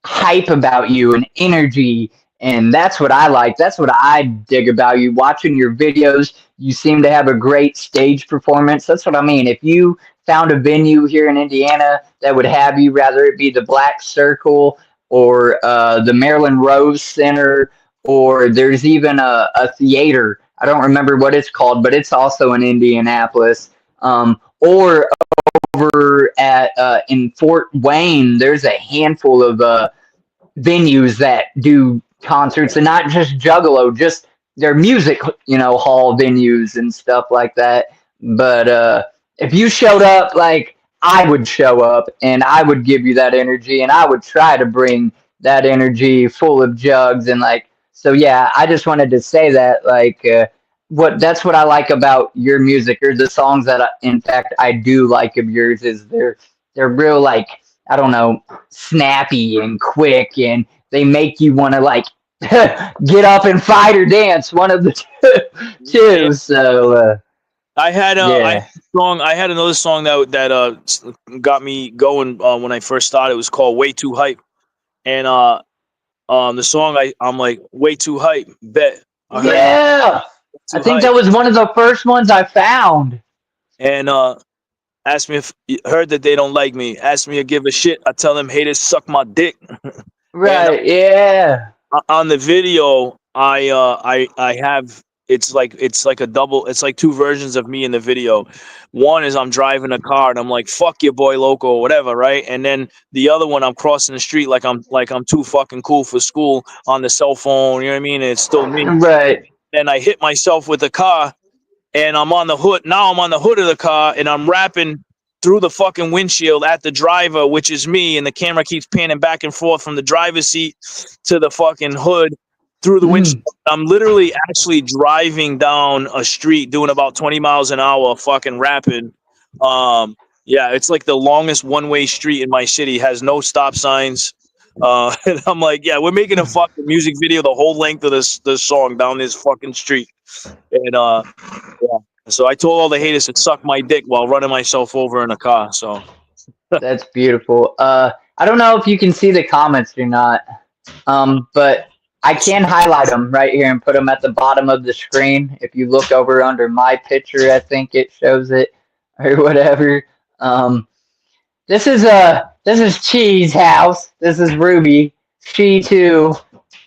hype about you and energy, and that's what I like. That's what I dig about you. Watching your videos, you seem to have a great stage performance. That's what I mean. If you found a venue here in Indiana that would have you, rather it be the Black Circle or the Maryland Rose Center, or there's even a theater. I don't remember what it's called, but it's also in Indianapolis. Or over at in Fort Wayne, there's a handful of venues that do concerts, and not just Juggalo, just their music, hall venues and stuff like that. But if you showed up, like I would show up, and I would give you that energy, and I would try to bring that energy full of jugs and like. So yeah, I just wanted to say that like. What that's what I like about your music, or the songs that in fact I do like of yours, is they're real, like I don't know, snappy and quick, and they make you want to like get up and fight or dance, one of the Yeah. two. So I had yeah, a song. I had another song that got me going when I first started. It was called "Way Too Hype," and the song I'm like way too hype. Bet I heard you yeah. I too think hype, that was one of the first ones I found. and asked me if you heard that they don't like me. Asked me to give a shit. I tell them haters suck my dick. And Right? Yeah. on the video, I have it's like a double. It's like two versions of me in the video. One is I'm driving a car and I'm like fuck your boy loco or whatever, right? And then the other one I'm crossing the street like I'm too fucking cool for school on the cell phone. You know what I mean? And it's still me. Right. And I hit myself with the car and I'm on the hood. Now I'm on the hood of the car and I'm rapping through the fucking windshield at the driver, which is me, and the camera keeps panning back and forth from the driver's seat to the fucking hood through the windshield. I'm literally actually driving down a street doing about 20 miles an hour, fucking rapping. Yeah, it's like the longest one-way street in my city, has no stop signs. And I'm like, yeah, we're making a fucking music video the whole length of this song down this fucking street. And yeah. So I told all the haters to suck my dick while running myself over in a car. So That's beautiful. I don't know if you can see the comments or not, but I can highlight them right here and put them at the bottom of the screen. If you look over under my picture, I think it shows it or whatever. This is Cheese House. This is Ruby. She too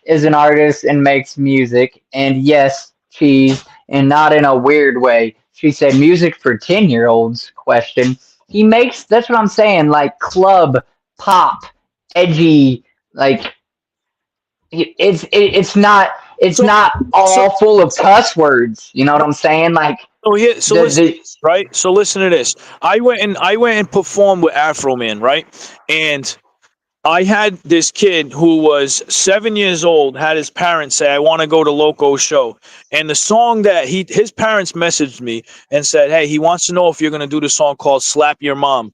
is an artist and makes music. And yes, Cheese, and not in a weird way. She said music for 10-year-olds question. He makes, that's what I'm saying, like club, pop, edgy, like it's not all full of cuss words. You know what I'm saying? Like listen, right? So listen to this. I went and performed with Afro Man, right? And I had this kid who was 7 years old, had his parents say, I want to go to Loco's show. And the song that his parents messaged me and said, hey, he wants to know if you're going to do the song called Slap Your Mom.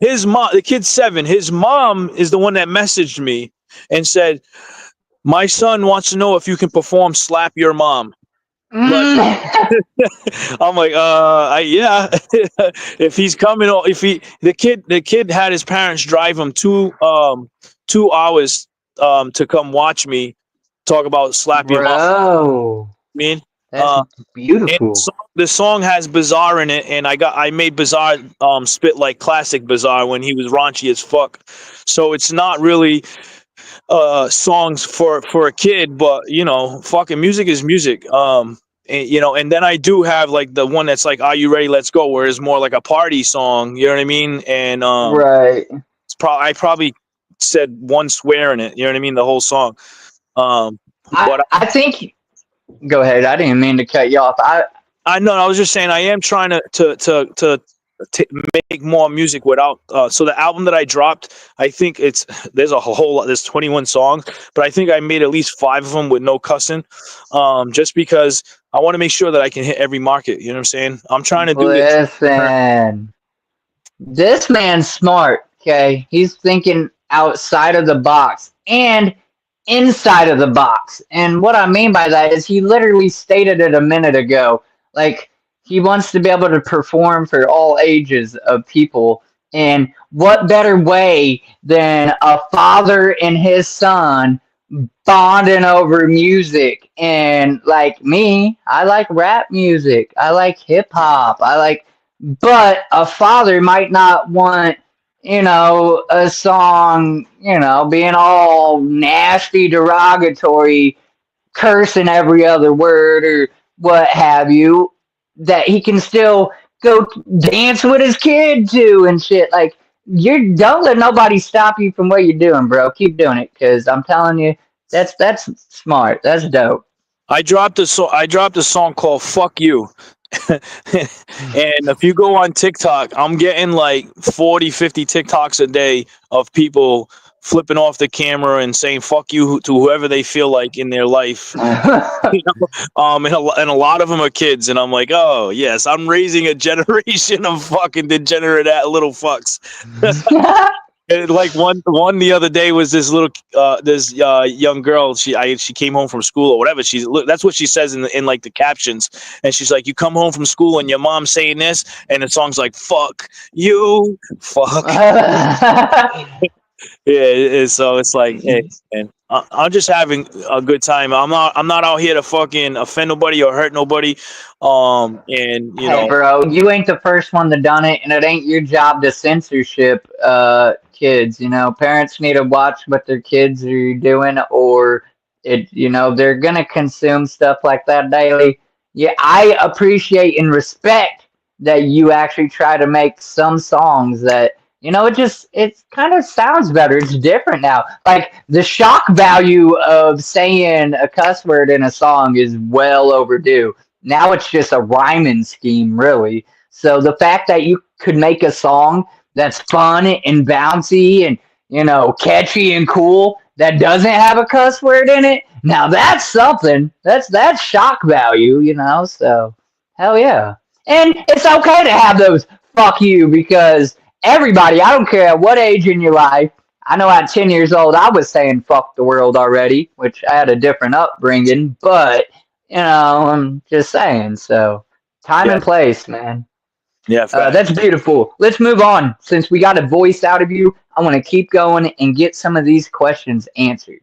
His mom, the kid's 7, his mom is the one that messaged me and said, my son wants to know if you can perform Slap Your Mom. I'm like, yeah. If he's coming, the kid had his parents drive him 2 hours to come watch me talk about Slap Your Mom. Bro, I mean, that's beautiful. The song has Bizarre in it, and I made Bizarre spit like classic Bizarre when he was raunchy as fuck. So it's not really songs for a kid, but you know, fucking music is music. And, you know, and then I do have like the one that's like, Are You Ready? Let's Go, where it's more like a party song. You know what I mean? And right. I probably said one swear in it. You know what I mean? The whole song. But I think. Go ahead. I didn't mean to cut you off. I know. I was just saying. I am trying to make more music without. So the album that I dropped, I think there's a whole lot. There's 21 songs, but I think I made at least 5 of them with no cussing, just because I want to make sure that I can hit every market. You know what I'm saying? I'm trying to do this. Listen, this man's smart. Okay, he's thinking outside of the box and inside of the box. And what I mean by that is he literally stated it a minute ago. Like, he wants to be able to perform for all ages of people. And what better way than a father and his son bonding over music? And like me, I like rap music. I like hip hop. But a father might not want, a song, being all nasty, derogatory, cursing every other word or what have you, that he can still go dance with his kid to and shit. Like, don't let nobody stop you from what you're doing, bro. Keep doing it, because I'm telling you, that's smart. That's dope. I dropped a song called "Fuck You." And if you go on TikTok, I'm getting like 40, 50 TikToks a day of people flipping off the camera and saying "fuck you" to whoever they feel like in their life. And a lot of them are kids, and I'm like, oh yes, I'm raising a generation of fucking degenerate little fucks. And like one the other day was this little young girl. She came home from school or whatever. That's what she says in like the captions. And she's like, you come home from school and your mom's saying this, and the song's like, fuck you, fuck. Yeah, so it's like, hey, man, I'm just having a good time. I'm not out here to fucking offend nobody or hurt nobody. And you know, bro, you ain't the first one to done it, and it ain't your job to censorship kids. Parents need to watch what their kids are doing, or They're gonna consume stuff like that daily. Yeah, I appreciate and respect that you actually try to make some songs that it kind of sounds better. It's different now. Like the shock value of saying a cuss word in a song is well overdue. Now it's just a rhyming scheme, really. So the fact that you could make a song that's fun and bouncy and catchy and cool that doesn't have a cuss word in it. Now that's something. That's shock value. So hell yeah. And it's okay to have those fuck you because everybody, I don't care at what age in your life. I know at 10 years old I was saying fuck the world already, which I had a different upbringing, but I'm just saying. So time Yeah, and place, man. yeah, fact. That's beautiful. Let's move on. Since we got a voice out of you, I want to keep going and get some of these questions answered.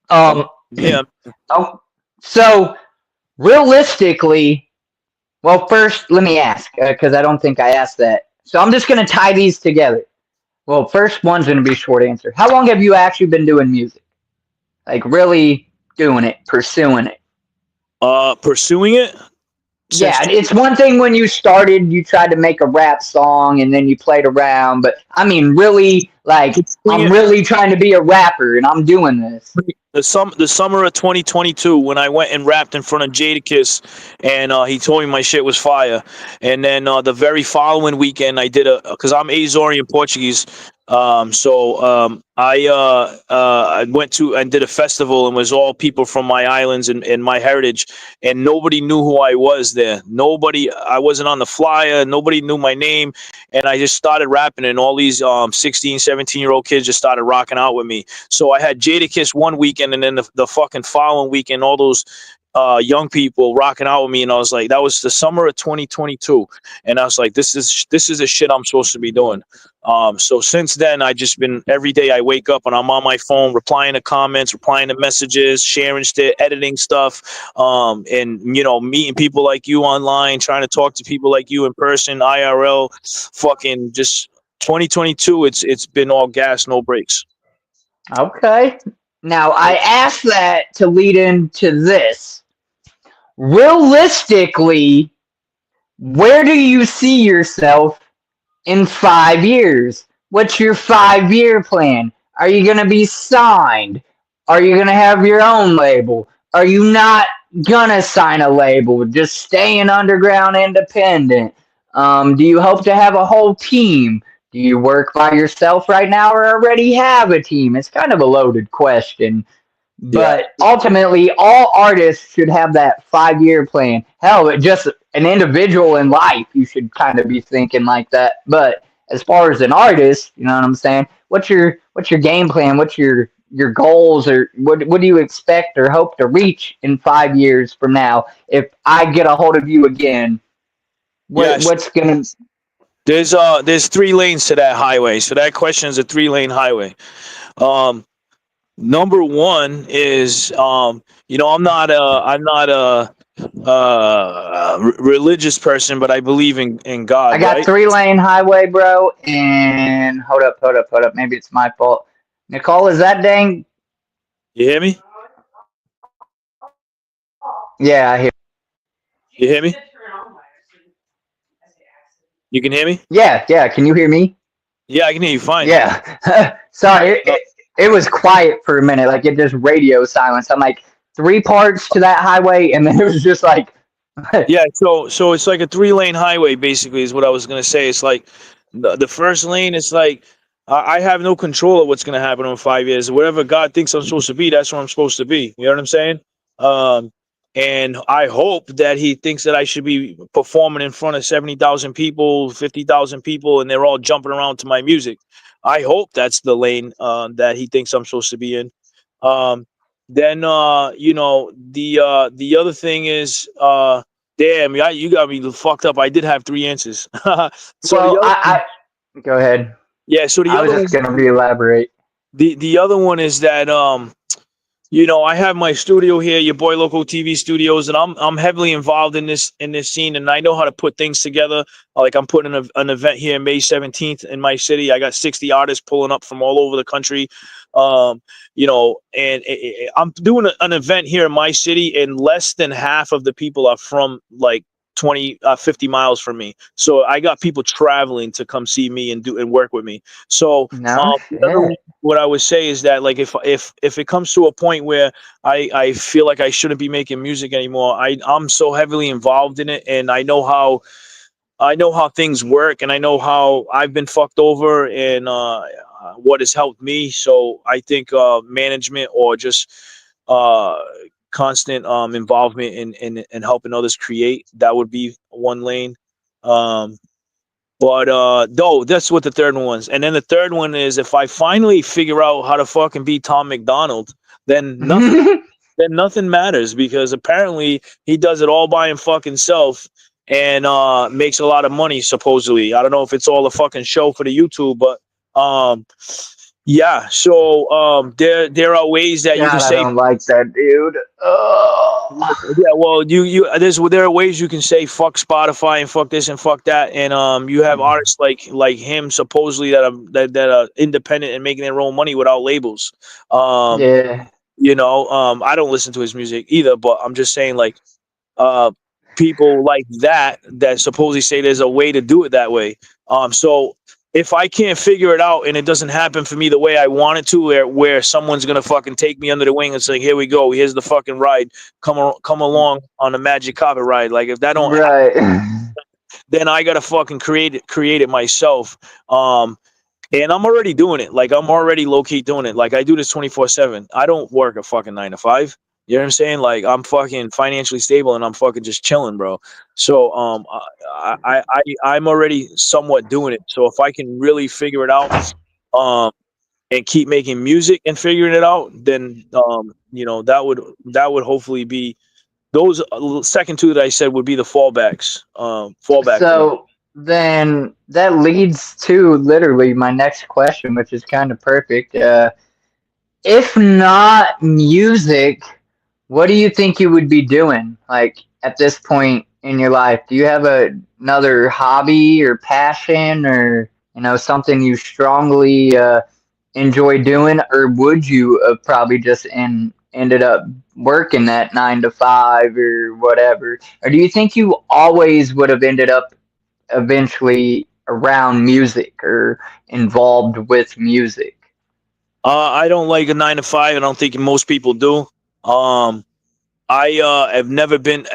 Oh, Um, yeah. oh, so realistically, well, first let me ask because I don't think I asked that. So I'm just gonna tie these together. Well, first one's gonna be short answer. How long have you actually been doing music? Like really doing it, pursuing it? Pursuing it since Yeah, it's one thing when you started, you tried to make a rap song and then you played around, but I mean, really, like, pursuing I'm it really trying to be a rapper and I'm doing this. the summer of 2022 when I went and rapped in front of Jadakiss and he told me my shit was fire. And then the very following weekend I did because I'm Azorian Portuguese. I went to and did a festival and was all people from my islands and my heritage, and nobody knew who I was there. I wasn't on the flyer. Nobody knew my name, and I just started rapping, and all these 16, 17-year-old kids just started rocking out with me. So I had Jadakiss one weekend, and then the fucking following weekend, all those young people rocking out with me, and I was like, that was the summer of 2022, and I was like, this is the shit I'm supposed to be doing. So since then, I just been every day I wake up and I'm on my phone, replying to comments, replying to messages, sharing shit, editing stuff, and meeting people like you online, trying to talk to people like you in person, IRL, fucking just 2022. It's been all gas, no brakes. Okay. Now, I asked that to lead into this. Realistically, where do you see yourself in 5 years? What's your 5 year plan? Are you going to be signed? Are you going to have your own label? Are you not going to sign a label? Just staying underground independent? Do you hope to have a whole team? Do you work by yourself right now or already have a team? It's kind of a loaded question. Yeah. But ultimately, all artists should have that 5 year plan. Hell, just an individual in life, you should kind of be thinking like that. But as far as an artist, you know what I'm saying? What's your game plan? What's your goals, or what do you expect or hope to reach in 5 years from now? If I get a hold of you again, Yes. what's gonna? There's 3 lanes to that highway. So that question is a 3-lane highway. Number one is I'm not a religious person, but I believe in I God, got right? 3 lane highway, bro. And hold up. Maybe it's my fault. Nicole, is that dang? You hear me? Yeah, I hear. You hear me? You can hear me? Yeah. Can you hear me? Yeah, I can hear you fine. Yeah. Sorry, it was quiet for a minute. Like it just radio silence. I'm like 3 parts to that highway, and then it was just like, Yeah, so it's like a 3-lane highway, basically, is what I was gonna say. It's like the first lane is like I have no control of what's gonna happen in 5 years. Whatever God thinks I'm supposed to be, that's what I'm supposed to be. You know what I'm saying? Um, and I hope that He thinks that I should be performing in front of 70,000 people, 50,000 people, and they're all jumping around to my music. I hope that's the lane that He thinks I'm supposed to be in. Um, then the other thing is damn, you got me fucked up. I did have 3 answers. So the well, other, I go ahead. yeah. So the I was other just one, gonna re-elaborate. the other one is that I have my studio here, your boy Loco TV Studios, and I'm heavily involved in this scene, and I know how to put things together. Like I'm putting an event here May 17th in my city. I got 60 artists pulling up from all over the country. And I'm doing an event here in my city, and less than half of the people are from like 50 miles from me. So I got people traveling to come see me and do and work with me. So No the other shit. what I would say is that like if it comes to a point where I feel like I shouldn't be making music anymore, I'm so heavily involved in it, and I know how things work, and I know how I've been fucked over, and what has helped me. So I think management or just uh, constant involvement in helping others create, that would be one lane. Um, but no, that's what the third one was. And then the third one is if I finally figure out how to fucking be Tom McDonald, then nothing matters, because apparently he does it all by him fucking self, and makes a lot of money supposedly. I don't know if it's all a fucking show for the YouTube, but um yeah, so there are ways that you can God, I say. don't like that dude. Oh. Yeah, well, there are ways you can say fuck Spotify and fuck this and fuck that, and you have artists like him supposedly that are independent and making their own money without labels. Um, Yeah. I don't listen to his music either, but I'm just saying like uh people like that supposedly say there's a way to do it that way. So if I can't figure it out and it doesn't happen for me the way I want it to, where someone's gonna fucking take me under the wing and say, "Here we go, here's the fucking ride, come along on the magic carpet ride." Like if that don't happen, Right. then I gotta fucking create it myself. And I'm already doing it. Like I'm already low key doing it. Like I do this 24/7. I don't work a fucking 9 to 5. You know what I'm saying? Like I'm fucking financially stable and I'm fucking just chilling, bro. So I'm already somewhat doing it. So if I can really figure it out, um, and keep making music and figuring it out, then that would hopefully be those second two that I said would be the fallback for me. So then that leads to literally my next question, which is kind of perfect. If not music, what do you think you would be doing? Like at this point in your life, do you have another hobby or passion, or something you strongly enjoy doing, or would you have probably just ended up working that 9 to 5 or whatever? Or do you think you always would have ended up eventually around music or involved with music? I don't like a 9 to 5. I don't think most people do. Um, I have never been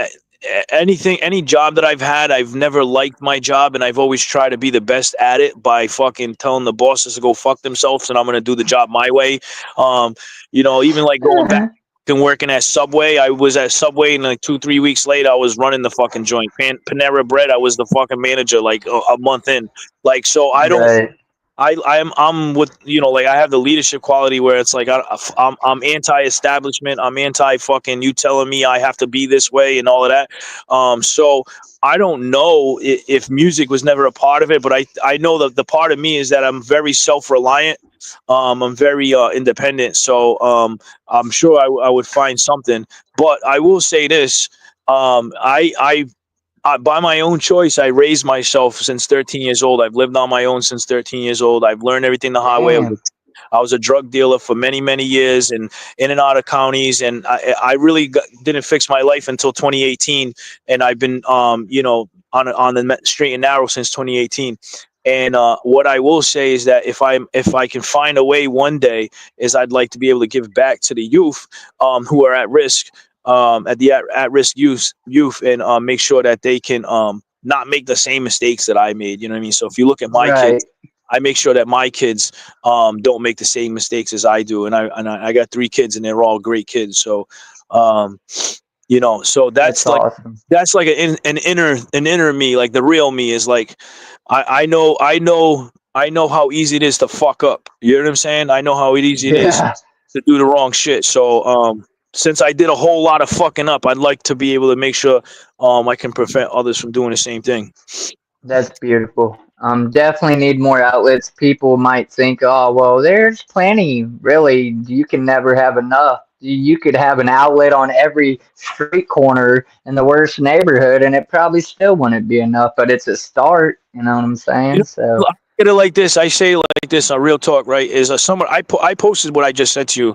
any job that I've had. I've never liked my job, and I've always tried to be the best at it by fucking telling the bosses to go fuck themselves, and I'm gonna do the job my way. Um, even like going back and working at Subway. I was at Subway, and like 2 3 weeks later, I was running the fucking joint. Panera Bread. I was the fucking manager like a month in. Like so, I don't. Right. I'm with like I have the leadership quality where it's like I'm anti-establishment. I'm anti fucking you telling me I have to be this way and all of that. So I don't know if music was never a part of it, but I know that the part of me is that I'm very self-reliant. I'm very independent, so I'm sure I would find something. But I will say this: by my own choice, I raised myself since 13 years old. I've lived on my own since 13 years old. I've learned everything the hard way. Damn. I was a drug dealer for many, many years and in and out of counties. And I really didn't fix my life until 2018. And I've been, on the straight and narrow since 2018. And what I will say is that if I can find a way one day, is I'd like to be able to give back to the youth who are at risk, at risk youth, and make sure that they can not make the same mistakes that I made. You know what I mean? So if you look at my Right. kids, I make sure that my kids don't make the same mistakes as I do, and I got 3 kids, and they're all great kids. So, so That's awesome. that's like an inner me, like the real me is like, I know how easy it is to fuck up. You know what I'm saying? I know how easy it is Yeah. to do the wrong shit. So, since I did a whole lot of fucking up, I'd like to be able to make sure I can prevent others from doing the same thing. That's beautiful. Definitely need more outlets. People might think, oh, well, there's plenty. Really, you can never have enough. you could have an outlet on every street corner in the worst neighborhood, and it probably still wouldn't be enough. But it's a start. You know what I'm You saying? know, So I get it like this. I say it like this on Real Talk, right? Is someone I posted what I just said to you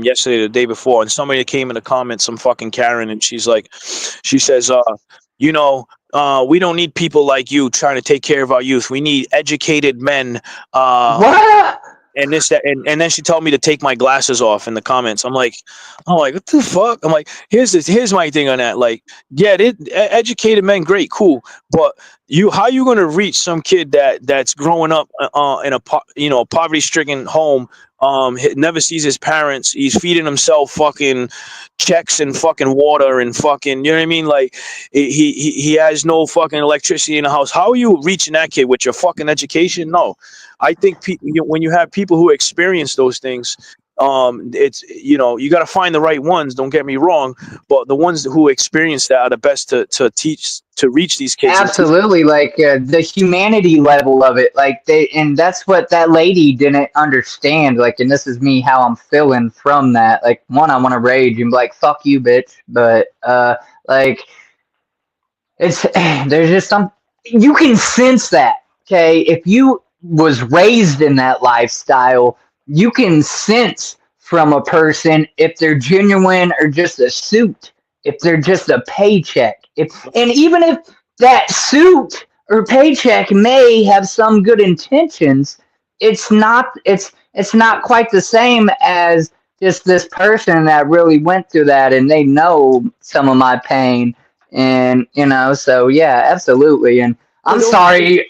yesterday, the day before, and somebody came in the comments, some fucking Karen, and she says, you know, we don't need people like you trying to take care of our youth. We need educated men. what? And this, that, and then she told me to take my glasses off in the comments. I'm like, what the fuck? I'm like, here's my thing on that. Like, yeah, educated men, great, cool, but how you gonna reach some kid that's growing up in a poverty stricken home, never sees his parents, he's feeding himself fucking checks and fucking water and fucking, you know what I mean? Like, he has no fucking electricity in the house. How are you reaching that kid with your fucking education? No. I think when you have people who experience those things, it's, you got to find the right ones. Don't get me wrong, but the ones who experience that are the best to reach these kids and teach. Absolutely, like the humanity level of it, and that's what that lady didn't understand. Like, and this is me how I'm feeling from that. Like, one, I want to rage and be like, "Fuck you, bitch," but like it's there's just some you can sense that. Okay, if you was raised in that lifestyle, you can sense from a person if they're genuine or just a suit, if they're just a paycheck. If and even if that suit or paycheck may have some good intentions, it's not quite the same as just this person that really went through that and they know some of my pain. And so yeah, absolutely. And Well, I'm sorry.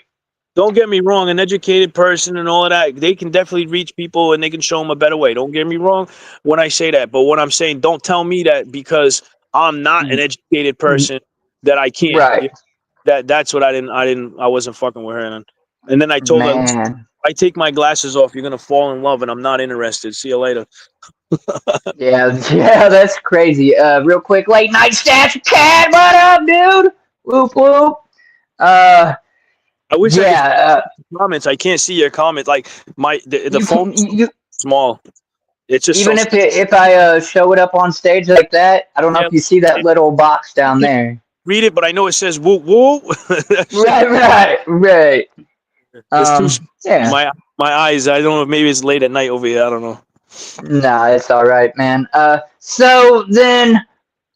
don't get me wrong, an educated person and all of that, they can definitely reach people and they can show them a better way. Don't get me wrong when I say that. But what I'm saying, don't tell me that because I'm not an educated person that I can't. Right. That's what I wasn't fucking with her. And then I told her, Man. I take my glasses off, you're going to fall in love and I'm not interested. See you later. Yeah, yeah, that's crazy. Real quick, late night stats cat, what up, dude? Whoop whoop. Uh I wish I could see yeah, comments. I can't see your comments. Like the you phone you small. It's just so even if I show it up on stage like that, I don't know yeah, if you see that little box down there. read it, but I know it says woo woo. Right. It's too Yeah. my eyes. I don't know. Maybe it's late at night over here. I don't know. Nah, it's all right, man. So then,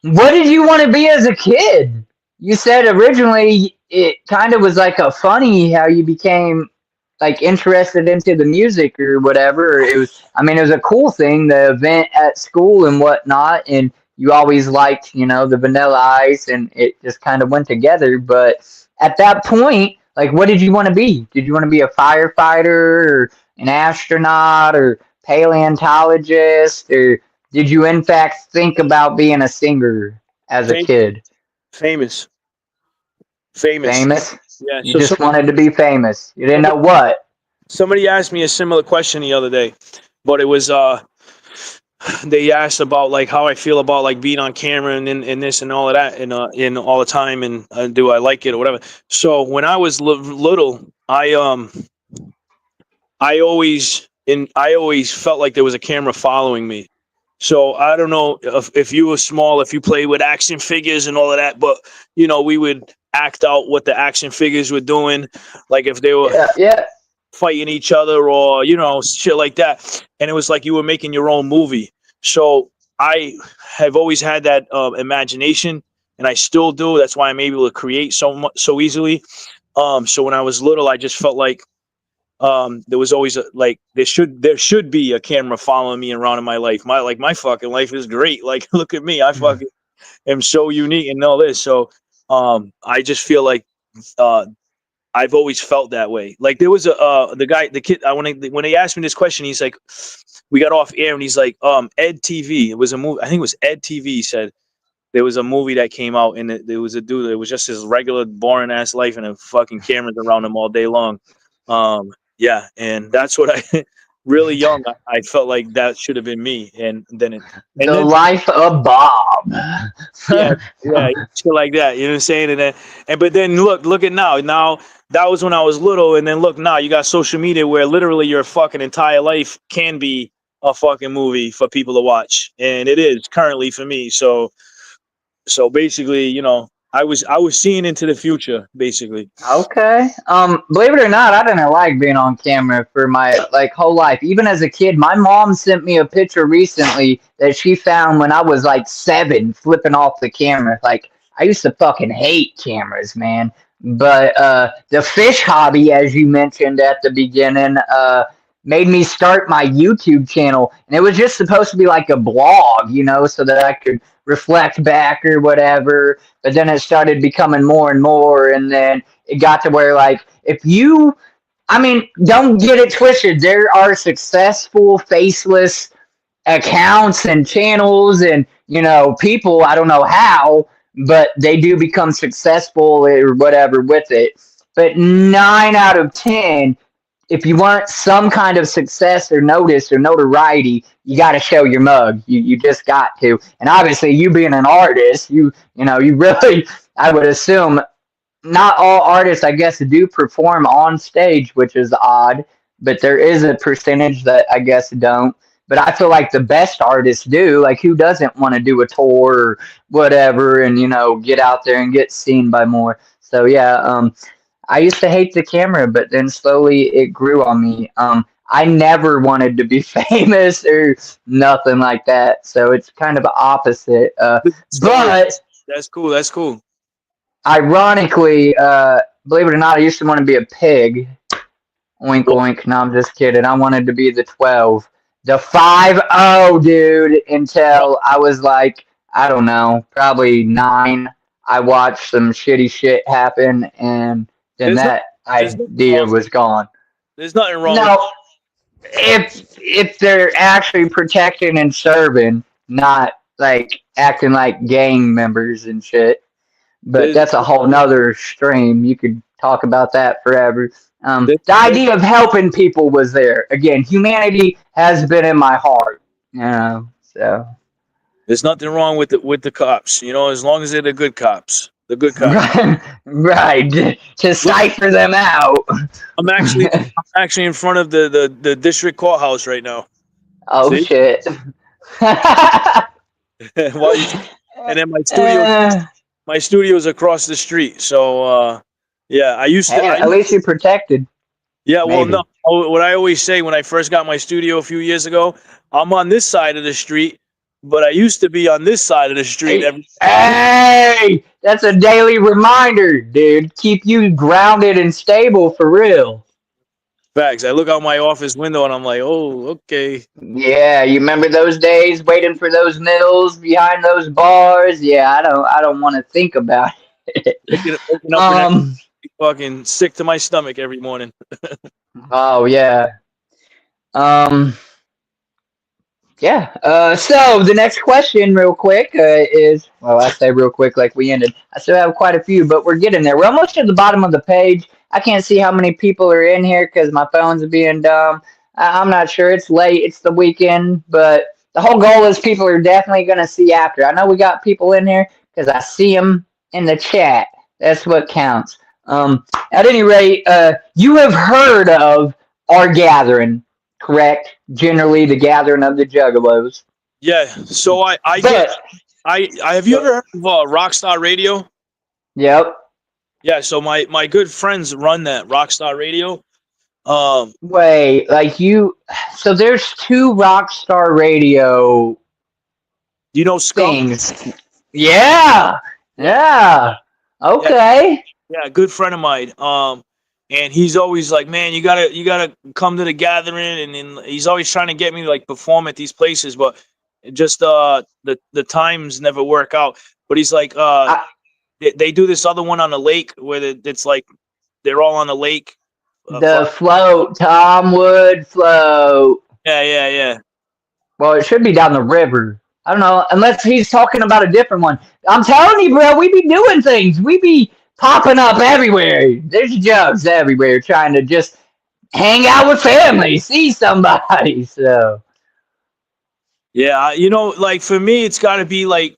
what did you want to be as a kid? You said originally it kind of was like a funny how you became like interested into the music or whatever. It was, I mean, it was a cool thing, the event at school and whatnot, and you always liked, the Vanilla Ice, and it just kind of went together. But at that point, like, what did you want to be? Did you want to be a firefighter or an astronaut or paleontologist, or did you in fact think about being a singer as a Fam- kid? famous, famous. Famous? Yeah. You So just wanted to be famous. You didn't know what. somebody asked me a similar question the other day, but it was they asked about like how I feel about like being on camera and this and all of that and all the time and do I like it or whatever. So when I was little, I always felt like there was a camera following me. So I don't know if you were small, if you played with action figures and all of that, but we would act out what the action figures were doing, like if they were Yeah. fighting each other or shit like that, and it was like you were making your own movie. So I have always had that imagination, and I still do. That's why I'm able to create so easily. So when I was little, I just felt like there was always like there should be a camera following me around in my life. My fucking life is great. Like look at me, I fucking am so unique and all this. So I just feel like I've always felt that way. Like there was the kid. When they asked me this question, he's like, we got off air and he's like, Ed TV. It was a movie. I think it was Ed TV. He said there was a movie that came out and there was a dude. It was just his regular boring ass life and a fucking cameras around him all day long. Yeah, and that's what I really young. I felt like that should have been me, and then The life of Bob. yeah, shit like that. You know what I'm saying? But then look at now. Now that was when I was little, and then look now, you got social media where literally your fucking entire life can be a fucking movie for people to watch, and it is currently for me. So basically, I was seeing into the future, basically. Okay. Believe it or not, I didn't like being on camera for my like whole life. Even as a kid, my mom sent me a picture recently that she found when I was like 7, flipping off the camera. Like I used to fucking hate cameras, man. But the fish hobby, as you mentioned at the beginning, made me start my YouTube channel, and it was just supposed to be like a blog, so that I could reflect back or whatever. But then it started becoming more and more, and then it got to where like if you I mean, don't get it twisted. There are successful faceless accounts and channels and people, I don't know how, but they do become successful or whatever with it. But 9 out of 10, if you want some kind of success or notice or notoriety, you got to show your mug. You just got to. And obviously, you being an artist, you really, I would assume, not all artists, I guess, do perform on stage, which is odd. But there is a percentage that I guess don't. But I feel like the best artists do. Like, who doesn't want to do a tour or whatever, and get out there and get seen by more? So yeah, I used to hate the camera, but then slowly it grew on me. I never wanted to be famous or nothing like that, so it's kind of the opposite. But That's cool. That's cool. ironically, believe it or not, I used to want to be a pig. Oink oink. No, I'm just kidding. I wanted to be the 12, the 5-0, dude. Until I was like, I don't know, probably 9. I watched some shitty shit happen, and then that idea was gone. There's nothing wrong. No, if they're actually protecting and serving, not like acting like gang members and shit. But that's a whole nother stream. You could talk about that forever. The idea of helping people was there. Again, humanity has been in my heart. So there's nothing wrong with the cops. As long as they're the good cops. The good cops. Right. To cipher them out. I'm actually in front of the district courthouse right now. Oh, see? Shit. And then my studio's across the street. So yeah, I used to. At least you're protected. Yeah, well, maybe. No. What I always say when I first got my studio a few years ago, I'm on this side of the street, but I used to be on this side of the street. Hey, that's a daily reminder, dude. Keep you grounded and stable for real. Facts. I look out my office window and I'm like, oh, okay. Yeah, you remember those days waiting for those meals behind those bars? Yeah, I don't want to think about it. Fucking sick to my stomach every morning. Oh yeah. Yeah. So the next question, real quick, is, well, I say real quick like we ended. I still have quite a few, but we're getting there. We're almost at the bottom of the page. I can't see how many people are in here because my phone's being dumb. I'm not sure. It's late. It's the weekend, but the whole goal is people are definitely going to see after. I know we got people in here because I see them in the chat. That's what counts. At any rate, you have heard of our gathering, correct? Generally, the gathering of the Juggalos. Yeah. So I have you ever heard of Rockstar Radio? Yep. Yeah. So my good friends run that Rockstar Radio. Wait, like you? So there's 2 Rockstar Radio. Things. Yeah. Yeah. Okay. Yeah, a good friend of mine. And he's always like, man, you gotta come to the gathering, and he's always trying to get me to like perform at these places, but just the times never work out. But he's like, they do this other one on the lake where it's like they're all on the lake. The float, Tom Wood float. Yeah. Well, it should be down the river. I don't know, unless he's talking about a different one. I'm telling you, bro, we be doing things. We be popping up everywhere. There's jugs everywhere trying to just hang out with family, see somebody. So yeah, like for me, it's got to be like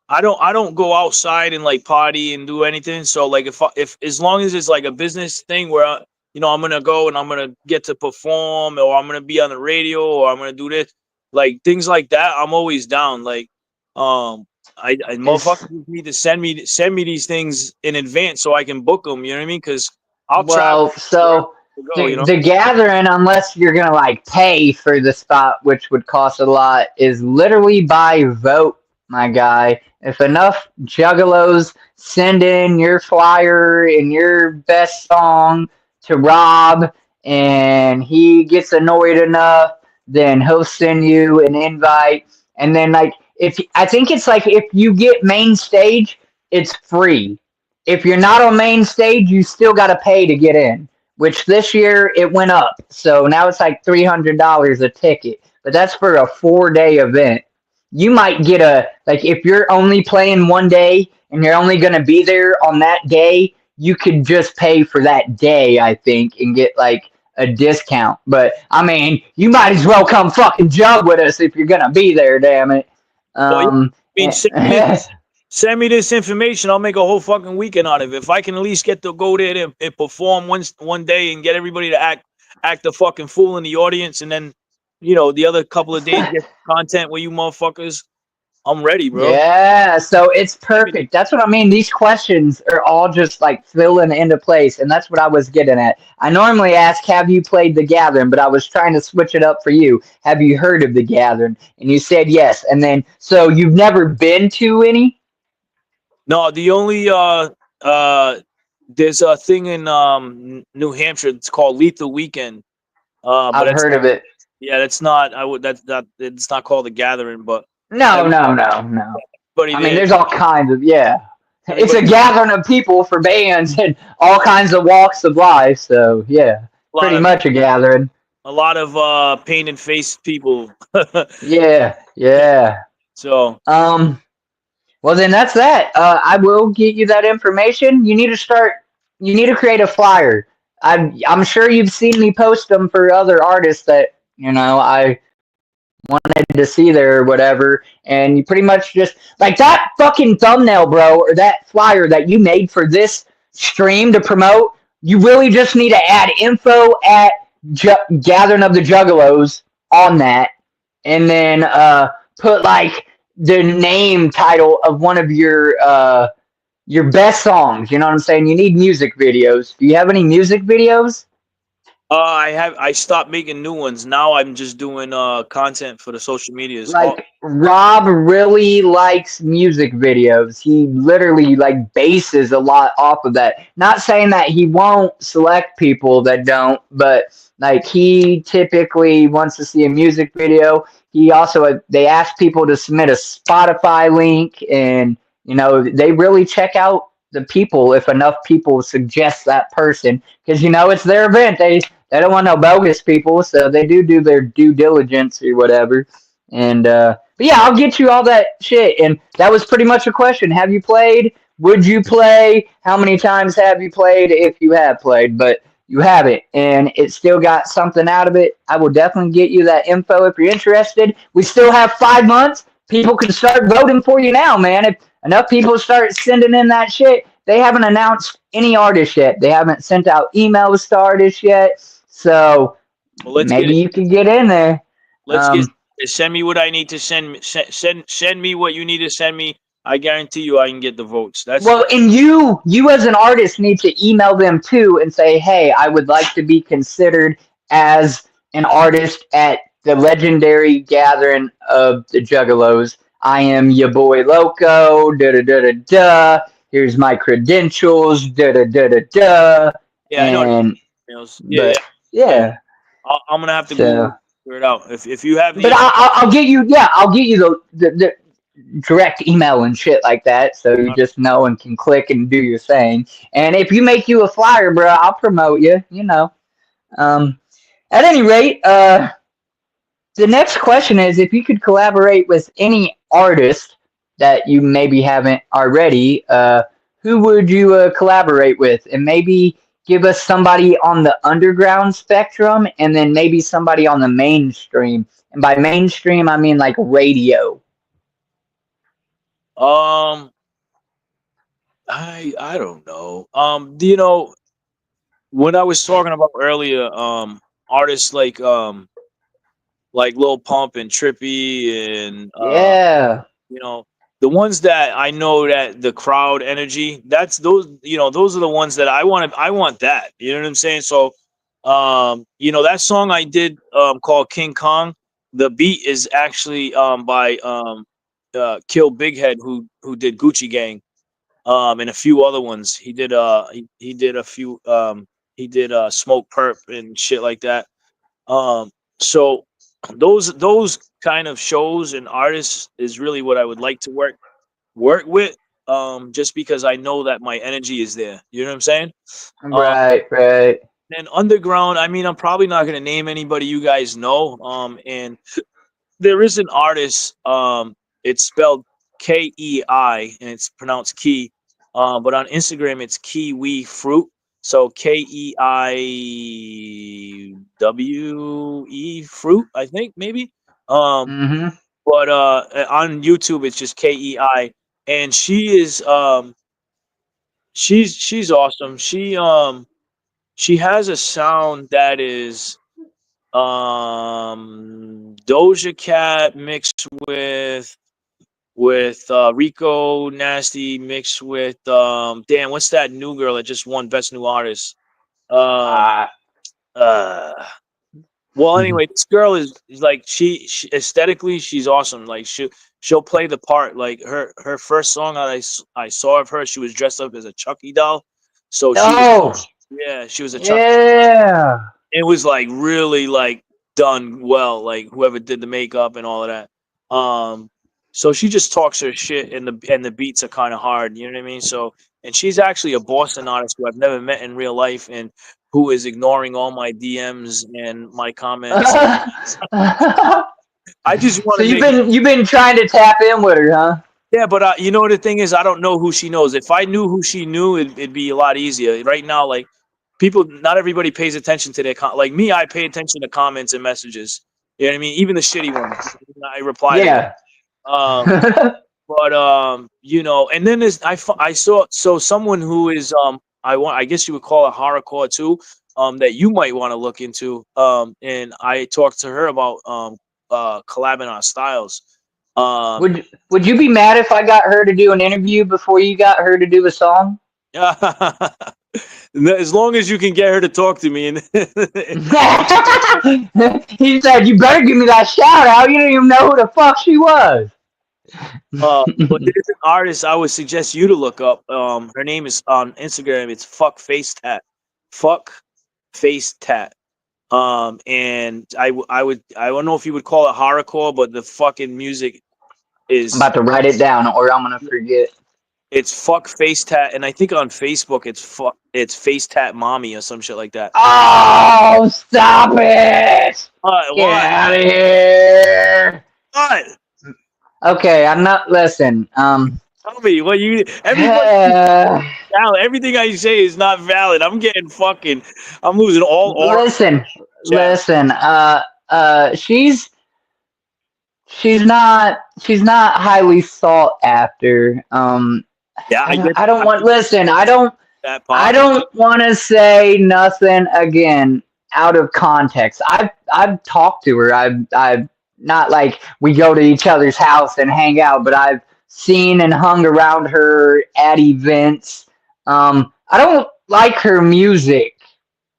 I don't go outside and like party and do anything. So like if as long as it's like a business thing where I'm gonna go and I'm gonna get to perform, or I'm gonna be on the radio, or I'm gonna do this, like things like that, I'm always down. Like, I It's motherfuckers need to send me these things in advance so I can book them. You know what I mean? Because I'll travel Well, wherever so to go. You know? the gathering, unless you're gonna like pay for the spot, which would cost a lot, is literally by vote, my guy. If enough juggalos send in your flyer and your best song to Rob, and he gets annoyed enough, then he'll send you an invite. And then like if I think it's like if you get main stage, it's free. If you're not on main stage, you still got to pay to get in. Which this year it went up, so now it's like $300 a ticket. But that's for a 4-day event. You might get a like if you're only playing one day and you're only going to be there on that day, you could just pay for that day, I think, and get like a discount. But I mean, you might as well come fucking jug with us if you're going to be there. Damn it. Well, yeah, Um, I mean, send me this information. I'll make a whole fucking weekend out of it. If I can at least get to go there and perform one day and get everybody to act a fucking fool in the audience, and then the other couple of days get content where you motherfuckers. I'm ready, bro. Yeah, so it's Send me perfect. That's what I mean. These questions are all just like filling into place, and that's what I was getting at. I normally ask, "Have you played The Gathering?" But I was trying to switch it up for you. Have you heard of The Gathering? And you said yes. And then, so you've never been to any? No, the only there's a thing in New Hampshire. It's called Lethal Weekend. But I've it's heard of it. yeah, that's not. I would that it's not called the Gathering, but No, everybody no, no, no. I mean, there, there's all kinds of yeah. It's a everybody, gathering of people for bands and all kinds of walks of life. So yeah, a lot pretty of much a gathering. painted face people. Yeah, yeah. So Um. Well, then that's that. I will get you that information. You need to start. You need to create a flyer. I'm sure you've seen me post them for other artists that I wanted to see there or whatever. And you pretty much just like that fucking thumbnail, bro, or that flyer that you made for this stream to promote. You really just need to add info at Gathering of the Juggalos on that, and then put like the name title of one of your best songs. You know what I'm saying? You need music videos. Do you have any music videos? I stopped making new ones. Now I'm just doing content for the social medias. Like Rob really likes music videos. He literally like bases a lot off of that. Not saying that he won't select people that don't, but like he typically wants to see a music video. He also they ask people to submit a Spotify link, and they really check out the people if enough people suggest that person because it's their event. They don't want no bogus people, so they do their due diligence or whatever. And but yeah, I'll get you all that shit. And that was pretty much a question. Have you played? Would you play? How many times have you played if you have played? But you haven't, and it still got something out of it. I will definitely get you that info if you're interested. We still have 5 months. People can start voting for you now, man. If enough people start sending in that shit, they haven't announced any artists yet. They haven't sent out emails to artists yet. So well, let's get maybe it. you can get in there. Let's get send me what I need to send. Send me what you need to send me. I guarantee you, I can get the votes. That's Well, and you as an artist need to email them too and say, "Hey, I would like to be considered as an artist at the legendary gathering of the Juggalos. I am Yaboi Loco. Da da da da da. Here's my credentials. Da da da da da." yeah. I know And the emails. Yeah. but Yeah. yeah, I'm gonna have to so. Google figure it out. If you have But the I'll get you. Yeah, I'll get you the direct email and shit like that, so you just know and can click and do your thing. And if you make you a flyer, bro, I'll promote you. Um, at any rate, the next question is if you could collaborate with any artist that you maybe haven't already, who would you collaborate with? And maybe give us somebody on the underground spectrum and then maybe somebody on the mainstream. And by mainstream, I mean like radio. um, I don't know. When I was talking about earlier, artists like like Lil Pump and Trippy and Yeah. you know, the ones that I know that the crowd energy, that's those, those are the ones that I want that. You know what I'm saying? So that song I did called King Kong, the beat is actually by Kill Big Head who did Gucci Gang and a few other ones. He did a few he did Smoke Perp and shit like that. So those kind of shows and artists is really what I would like to work with. Just because I know that my energy is there. You know what I'm saying? Um, Right, right. and underground, I mean, I'm probably not gonna name anybody you guys know. And there is an artist. It's spelled Kei, and it's pronounced Key. But on Instagram, it's Kiwi Fruit. So Keiwe Fruit, I think maybe. Um, Mm-hmm. but on YouTube, it's just Kei, and she's awesome. She has a sound that is Doja Cat mixed with Rico Nasty mixed with damn, what's that new girl that just won Best New Artist? Um Uh, uh well, anyway, this girl is like she aesthetically she's awesome. Like she'll play the part. Like her first song that I saw of her, she was dressed up as a Chucky doll. So she was, oh, yeah, she was a Chucky. yeah. It was like really like done well, like whoever did the makeup and all of that. So she just talks her shit, and the beats are kind of hard. You know what I mean? So, and she's actually a Boston artist who I've never met in real life, and who is ignoring all my DMs and my comments. And I just want So to make, you've been trying to tap in with her, huh? yeah, but the thing is, I don't know who she knows. If I knew who she knew, it'd be a lot easier. Right now, like people, not everybody pays attention to their like me. I pay attention to comments and messages. You know what I mean? Even the shitty ones, I reply to them. Yeah. Um, but and then I saw someone who is I guess you would call it horrorcore too. That you might want to look into. And I talked to her about collabing on styles. Um, Would you be mad if I got her to do an interview before you got her to do a song? as long as you can get her to talk to me, and He said, "You better give me that shout out. You don't even know who the fuck she was." but there's an artist I would suggest you to look up. Her name is on Instagram. It's Fuck Face Tat. Fuck Face Tat. And I don't know if you would call it horrorcore, but the fucking music I'm is about to write it down, or I'm gonna forget. it's Fuck Face Tat, and I think on Facebook it's Face Tat Mommy or some shit like that. Oh, stop it! Get Why? out of here! What? Okay, I'm not. Listen. Tell me what you. Everybody valid. Everything I say is not valid. I'm getting fucking. I'm losing all aura. Listen. Chat. Listen. She's not highly sought after. Yeah, I don't want. Listen. I don't want to say nothing again out of context. I've talked to her. I've not like we go to each other's house and hang out, but I've seen and hung around her at events. I don't like her music.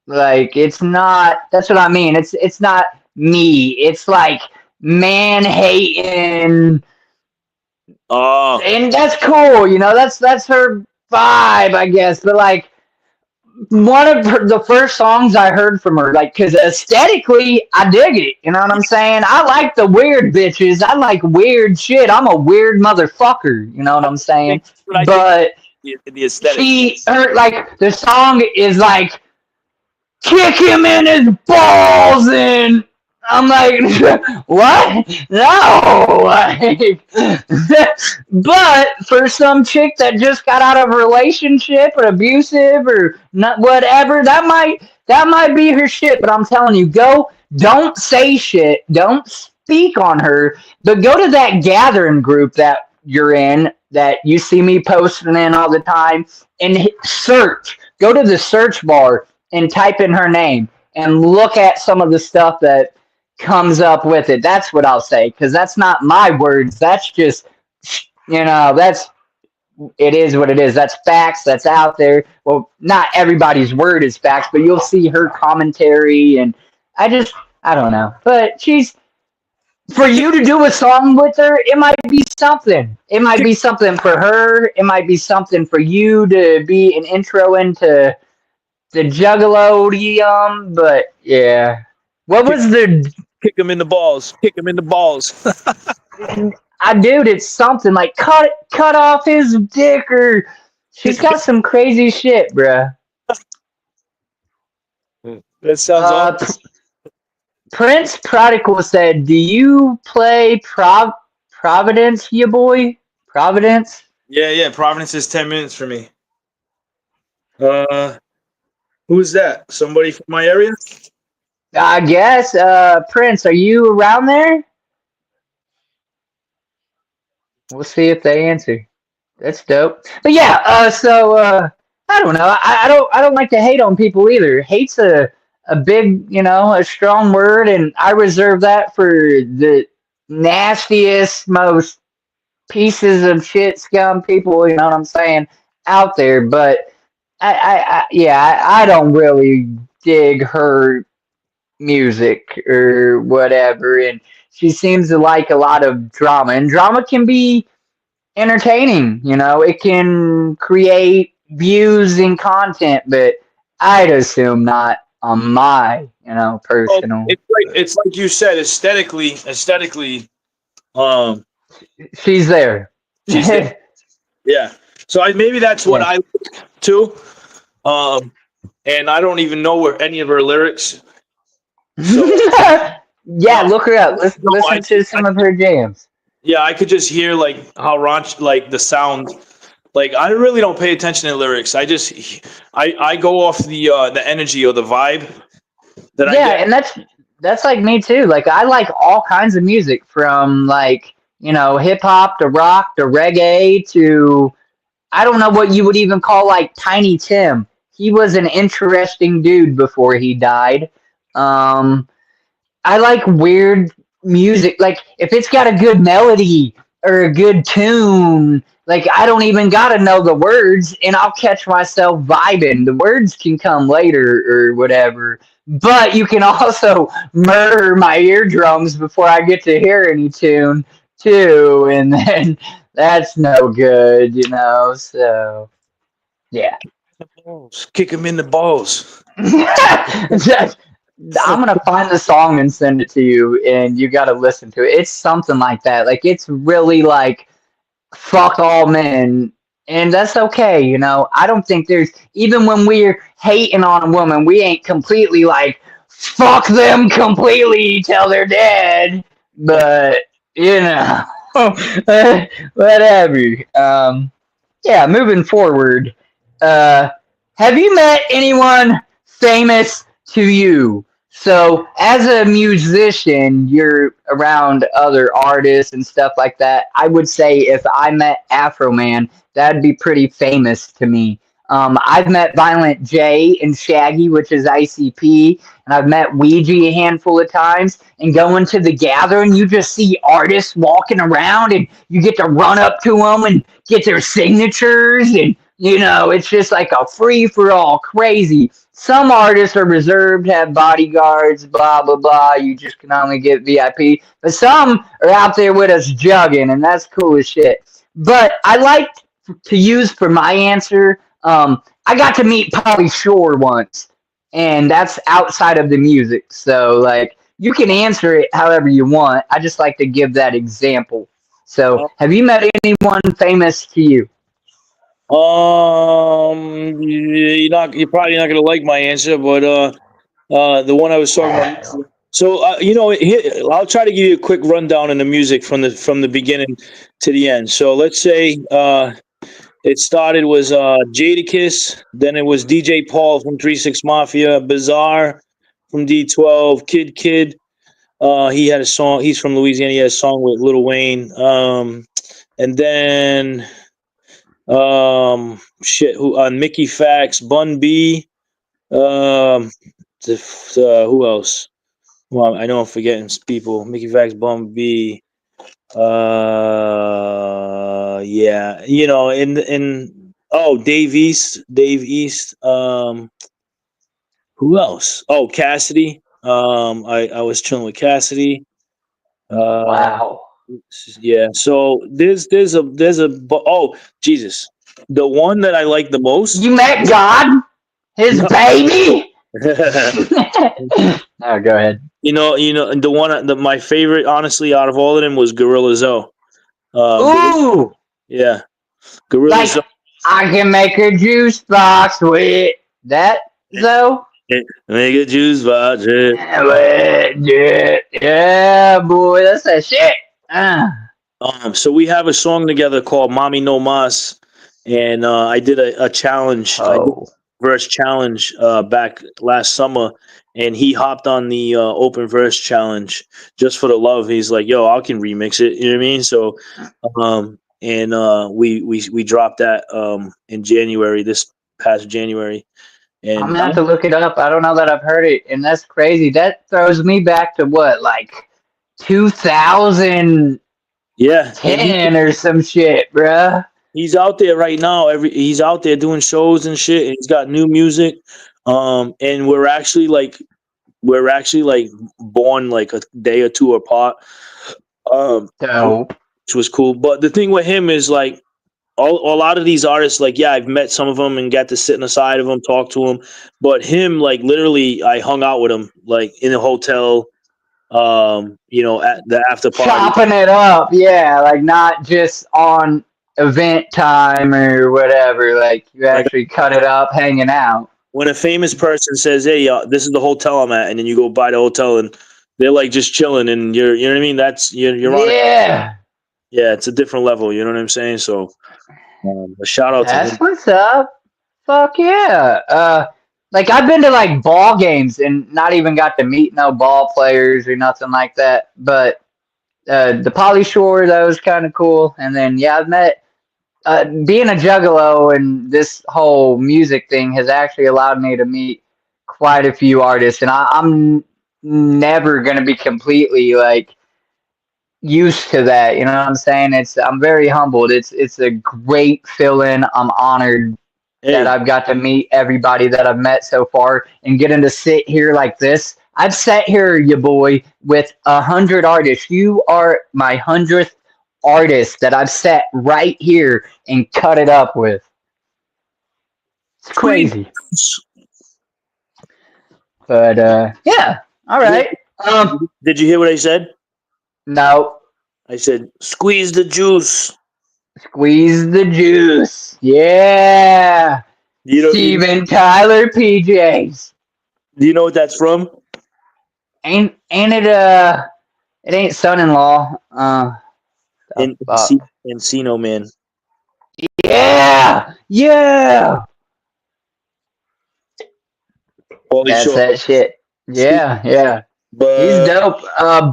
Like it's not. That's what I mean. It's not me. It's like man hating, Oh, and that's cool. That's her vibe, I guess. But like one of the first songs I heard from her, like, because aesthetically, I dig it. You know what I'm saying? I like the weird bitches. I like weird shit. I'm a weird motherfucker. You know what I'm saying? But the aesthetic. like, the song is like, kick him in his balls, and I'm like, what? No. Like, but for some chick that just got out of a relationship or abusive or not, whatever, that might be her shit. But I'm telling you, don't say shit, don't speak on her, but go to that gathering group that you're in, that you see me posting in all the time, and search. Go to the search bar and type in her name and look at some of the stuff that comes up with it. That's what I'll say, because that's not my words. That's just, that's it is what it is. That's facts. That's out there. Well, not everybody's word is facts, but you'll see her commentary, and I don't know. But for you to do a song with her, it might be something. It might be something for her. It might be something for you to be an intro into the Juggalo. But yeah, what Kick, was the kick him in the balls. Kick him in the balls. dude, it's something like cut off his dick, or she's got some crazy shit, bruh. That sounds Uh, awesome. Prince Prodigal said, "Do you play Providence, ya boy? Providence?" Yeah. Providence is 10 minutes for me. Who's that? Somebody from my area? I guess. Prince, are you around there? We'll see if they answer. That's dope. But yeah, I don't know. I don't like to hate on people either. Hate's a big, a strong word, and I reserve that for the nastiest, most pieces of shit scum people, you know what I'm saying, out there. But I don't really dig her music or whatever, and she seems to like a lot of drama, and drama can be entertaining. It can create views and content, but I'd assume not on my, Well, personal. it's like you said, aesthetically, um, She's there. she's there. Yeah. So maybe that's what Yeah. I like too. And I don't even know where any of her lyrics. So Yeah, no, look her up. no, Listen to some of her jams. yeah, I could just hear like how raunch, like the sound. Like I really don't pay attention to lyrics. I go off the energy or the vibe that I Yeah, get. and that's like me too. Like I like all kinds of music, from like, hip hop to rock to reggae to, I don't know what you would even call like Tiny Tim. He was an interesting dude before he died. Um I like weird music. Like if it's got a good melody or a good tune, like I don't even gotta know the words, and I'll catch myself vibing. The words can come later or whatever. But you can also murder my eardrums before I get to hear any tune too, and then that's no good. So yeah. Kick him in the balls. I'm gonna find the song and send it to you, and you gotta listen to it. It's something like that. Like it's really like fuck all men, and that's okay. I don't think there's, even when we're hating on a woman, we ain't completely like fuck them completely till they're dead. But you know, whatever. Yeah, moving forward. Uh, have you met anyone famous to you? So, as a musician, you're around other artists and stuff like that. I would say if I met Afro Man, that'd be pretty famous to me. I've met Violent J and Shaggy, which is ICP, and I've met Ouija a handful of times. And going to the gathering, you just see artists walking around, and you get to run up to them and get their signatures, and it's just like a free for all, crazy. Some artists are reserved, have bodyguards, blah blah blah. You just can only get VIP, but some are out there with us jugging, and that's cool as shit. But I like to use for my answer. I got to meet Pauly Shore once, and that's outside of the music. So like, you can answer it however you want. I just like to give that example. So, have you met anyone famous to you? You're probably not gonna like my answer, but the one I was talking about. So here, I'll try to give you a quick rundown in the music from the beginning to the end. So let's say it started was Jadakiss, then it was DJ Paul from 36 Mafia, Bizarre from D12, Kid. He had a song. He's from Louisiana. He had a song with Lil Wayne. And then who Mickey Fax, Bun B, who else? Well, I know I'm forgetting people. Mickey Vax, Bumblebee. Yeah, Dave East. Who else? Oh, Cassidy. I was chilling with Cassidy. Uh, Wow. yeah. So oh, Jesus, the one that I like the most. You met God? His No. baby? Oh, go ahead. The one my favorite, honestly, out of all of them was Gorilla Zoe. Gorilla, Ooh, yeah, Gorilla like Zoe. I can make a juice box with that, though. Make a juice box. Yeah. Yeah, yeah, boy, that's that shit. Uh, So we have a song together called "Mommy No Mas," and I did a challenge. I did oh, a verse challenge back last summer, and he hopped on the open verse challenge just for the love. He's like, "Yo, I can remix it." You know what I mean? So, and we dropped that in January, this past January, I'm and gonna have to look it up. I don't know that I've heard it, and that's crazy. That throws me back to what, like 2010 yeah, and or some shit, bruh. he's out there right now. He's out there doing shows and shit, and he's got new music. And we're actually like born like a day or two apart. Dope. Which was cool. But the thing with him is like a lot of these artists, like yeah, I've met some of them and got to sit in the side of them, talk to him. But him, like literally, I hung out with him like in a hotel. At the after party. Chopping it up, yeah, like not just on event time or whatever. Like you Like actually cut it up, hanging out. when a famous person says, "Hey, this is the hotel I'm at," and then you go by the hotel and they're like just chilling, and you know what I mean? That's you're on it. Yeah, Yeah, it's a different level. You know what I'm saying? So a shout out to that's him. what's up. Fuck yeah. Like I've been to like ball games and not even got to meet no ball players or nothing like that. But the Polly Shore, that was kind of cool. And then yeah, I've met being a juggalo and this whole music thing has actually allowed me to meet quite a few artists, and I'm never gonna be completely like used to that. You know what I'm saying? I'm very humbled. It's a great feeling. I'm honored that Hey, I've got to meet everybody that I've met so far and getting to sit here like this. I've sat here, you boy, with 100 artists. You are my 100th artist that I've sat right here and cut it up with. It's squeeze. crazy. But yeah. All right. Did you hear what I said? No. I said squeeze the juice. Squeeze the juice. Yeah. You know, Steven Tyler PJs. do you know what that's from? Ain't it it ain't son in law. The In fuck. Encino Man. Yeah. Yeah. Holy That's shit. that shit. Yeah, yeah. He's But dope.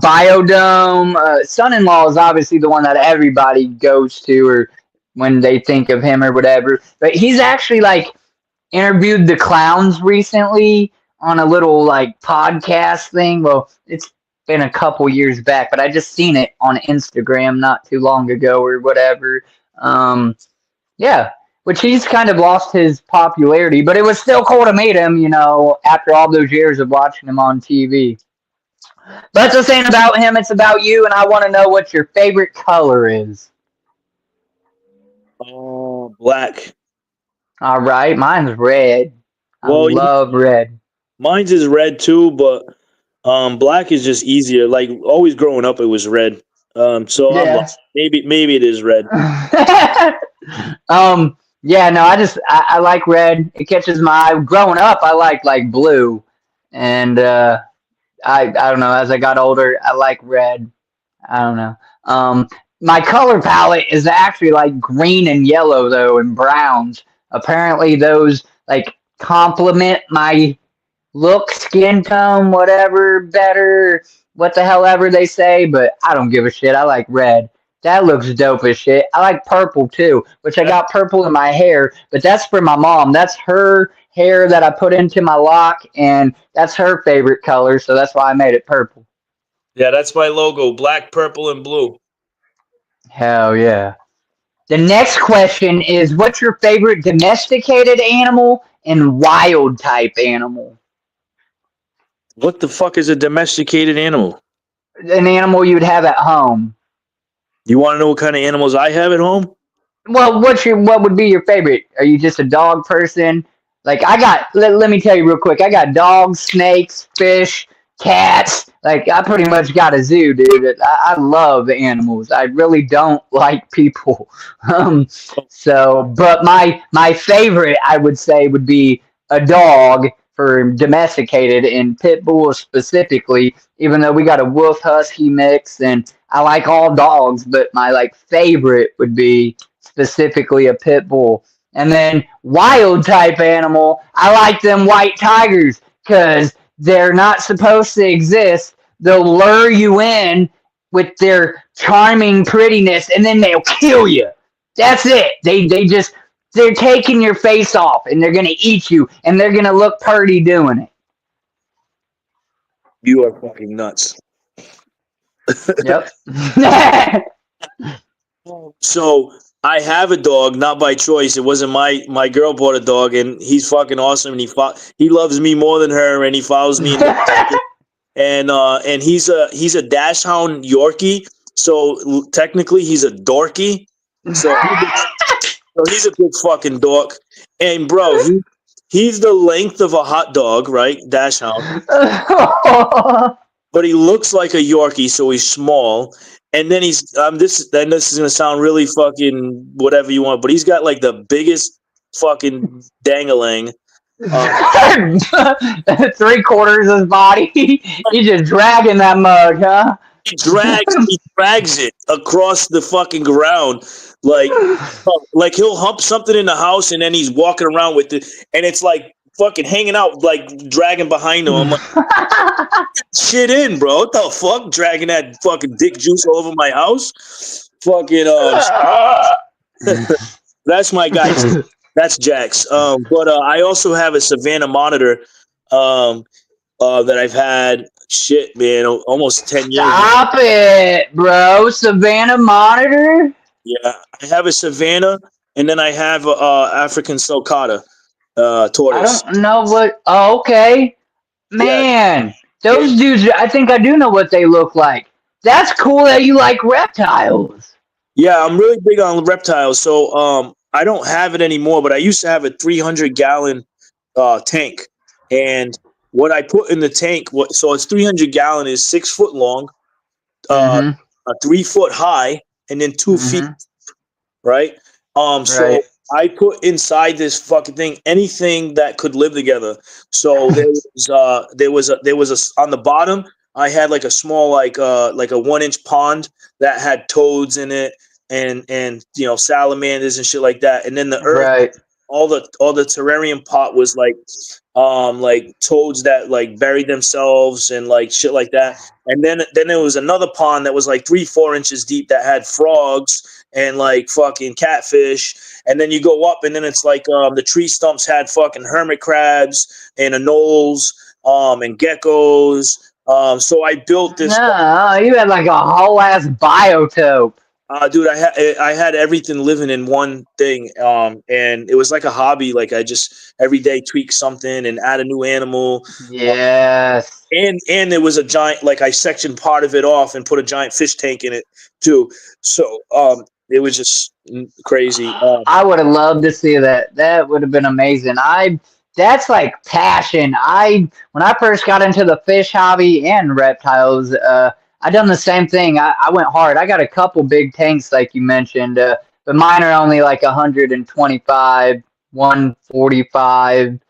Biodome. Son in law is obviously the one that everybody goes to or when they think of him or whatever. But he's actually like interviewed the clowns recently on a little like podcast thing. Well, it's been a couple years back, but I just seen it on Instagram not too long ago or whatever. Yeah, which he's kind of lost his popularity, but it was still cool to meet him, after all those years of watching him on TV. But this ain't about him, it's about you, and I want to know what your favorite color is. black. All right, mine's red. I Well, love red. mine's is red too, but black is just easier. Like always growing up, it was red. So I'm like, Yeah. maybe it is red. Yeah, no, I like red. It catches my eye. Growing up, I like blue, and I don't know. As I got older, I like red. I don't know. My color palette is actually like green and yellow though, and browns. Apparently, those like complement my look, skin tone, whatever better, what the hell ever they say, but I don't give a shit. I like red. That looks dope as shit. I like purple too, which I got purple in my hair, but that's for my mom. That's her hair that I put into my lock, and that's her favorite color, so that's why I made it purple. Yeah, that's my logo: black, purple, and blue. Hell yeah. The next question is, what's your favorite domesticated animal and wild type animal? What the fuck is a domesticated animal? An animal you'd have at home. You want to know what kind of animals I have at home? Well, what would be your favorite? Are you just a dog person? Like I got let me tell you real quick. I got dogs, snakes, fish, cats. Like I pretty much got a zoo, dude. I love animals. I really don't like people. Um, but my favorite I would say would be a dog for domesticated and pit bulls specifically. Even though we got a wolf husky mix, and I like all dogs, but my like favorite would be specifically a pit bull. And then wild type animal, I like them white tigers because they're not supposed to exist. They'll lure you in with their charming prettiness, and then they'll kill you. That's it. They're taking your face off, and they're gonna eat you, and they're gonna look pretty doing it. You are fucking nuts. Yep. So I have a dog, not by choice. It wasn't my girl bought a dog, and he's fucking awesome. And he loves me more than her, and he follows me. And he's a dashhound Yorkie. So technically, he's a dorky. So he's a big fucking dork. And bro, he's the length of a hot dog, right? Dashhound. But he looks like a Yorkie, so he's small. And then this is gonna sound really fucking whatever you want, but he's got like the biggest fucking dangalang. 3/4 of his body. He's just dragging that mug, huh? He drags it across the fucking ground, like he'll hump something in the house, and then he's walking around with it, and it's like fucking hanging out, like dragging behind him. I'm like, shit in, bro. What the fuck? Dragging that fucking dick juice all over my house? Fucking that's my guy. That's Jax. But I also have a Savannah monitor that I've had. Shit, man, almost 10 years. Stop it, bro. Savannah monitor? Yeah, I have a Savannah, and then I have a African sulcata tortoise. I don't know what. Oh, okay. Man, those dudes, I think I do know what they look like. That's cool that you like reptiles. Yeah, I'm really big on reptiles. So I don't have it anymore, but I used to have a 300-gallon tank. And what I put in the tank, so it's 300-gallon, is 6 foot long, 3 foot high, and then 2 feet, right? So I put inside this fucking thing anything that could live together. So there was on the bottom, I had like a small like a 1-inch pond that had toads in it, and salamanders and shit like that. And then the earth, all the terrarium pot was like toads that like buried themselves and like shit like that. And then there was another pond that was like 3-4 inches deep that had frogs and like fucking catfish. And then you go up, and then it's like the tree stumps had fucking hermit crabs and anoles and geckos. So I built this. No, you had like a whole ass biotope. Dude, I had everything living in one thing, and it was like a hobby. Like I just every day tweak something and add a new animal. Yes. And there was a giant, like I sectioned part of it off and put a giant fish tank in it too. So it was just crazy. I would have loved to see that. That would have been amazing. That's like passion. When I first got into the fish hobby and reptiles, I done the same thing. I went hard. I got a couple big tanks like you mentioned, but mine are only like 125, 145,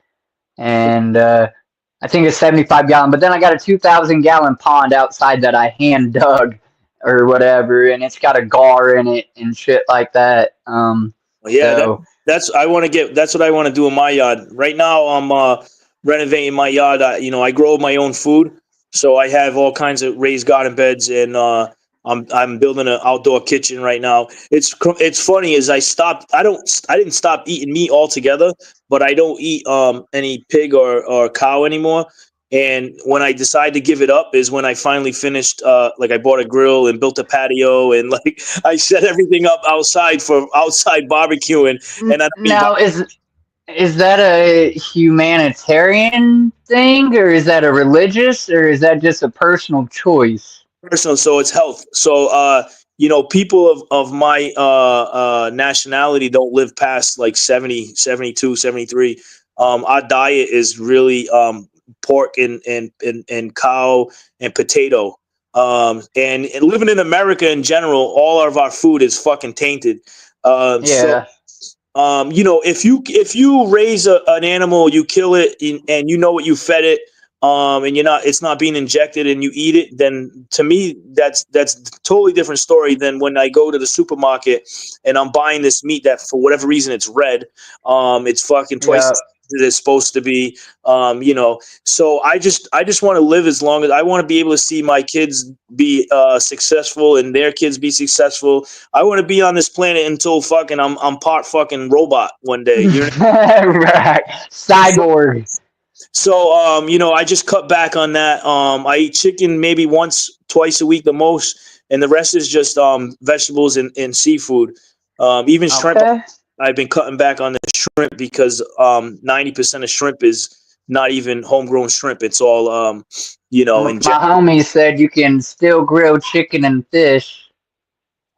and I think it's 75-gallon. But then I got a 2,000-gallon pond outside that I hand dug or whatever, and it's got a gar in it and shit like that. That's what I want to do in my yard. Right now, I'm renovating my yard. I grow my own food, so I have all kinds of raised garden beds, and I'm building an outdoor kitchen right now. It's funny is I didn't stop eating meat altogether, but I don't eat any pig or cow anymore. And when I decided to give it up is when I finally finished. Like I bought a grill and built a patio, and like I set everything up outside for outside barbecuing. And I mean, Now, is that a humanitarian thing, or is that a religious, or is that just a personal choice? personal, so it's health. So people of my nationality don't live past like 70, 72, 73. Our diet is really pork and cow and potato. And living in America in general, all of our food is fucking tainted. So Yeah. if you raise an animal, you kill it, and you know what you fed it, and it's not being injected, and you eat it, then to me that's a totally different story than when I go to the supermarket and I'm buying this meat that for whatever reason it's red, it's fucking twice Yeah. as it's supposed to be, so I just want to live as long as I want to be able to see my kids be successful and their kids be successful. I want to be on this planet until fucking I'm part fucking robot one day. Right. So, Cyborg. I just cut back on that. I eat chicken maybe once, twice a week the most, and the rest is just vegetables and seafood. Even shrimp. Okay. I've been cutting back on the shrimp because 90% of shrimp is not even homegrown shrimp. It's all My homie said you can still grill chicken and fish.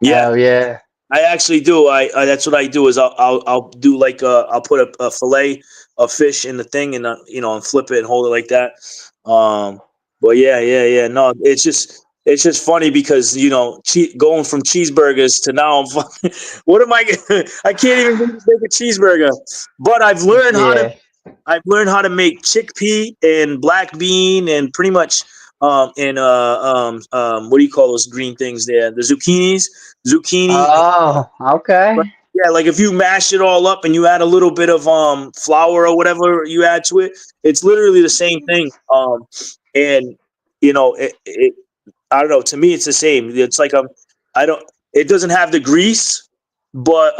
yeah. Oh yeah. I actually do. I that's what I do is I'll do like I'll put a fillet of fish in the thing and and flip it and hold it like that. Um, but yeah. No, it's just funny because going from cheeseburgers to now I'm fucking, what am I? I can't even make a cheeseburger. But Yeah. I've learned how to make chickpea and black bean and pretty much what do you call those green things there? The zucchini. Oh, But okay. yeah, like if you mash it all up and you add a little bit of flour or whatever you add to it, it's literally the same thing. And I don't know. To me, it's the same. It's like I don't. It doesn't have the grease, but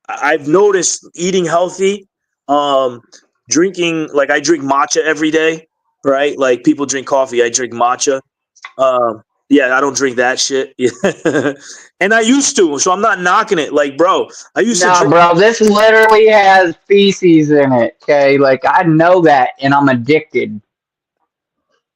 I've noticed eating healthy, um, drinking like I drink matcha every day, right? Like people drink coffee, I drink matcha. Yeah, I don't drink that shit. Yeah. And I used to, so I'm not knocking it. Like, bro, I used to No, drink. bro, this literally has feces in it. Okay, like I know that, and I'm addicted.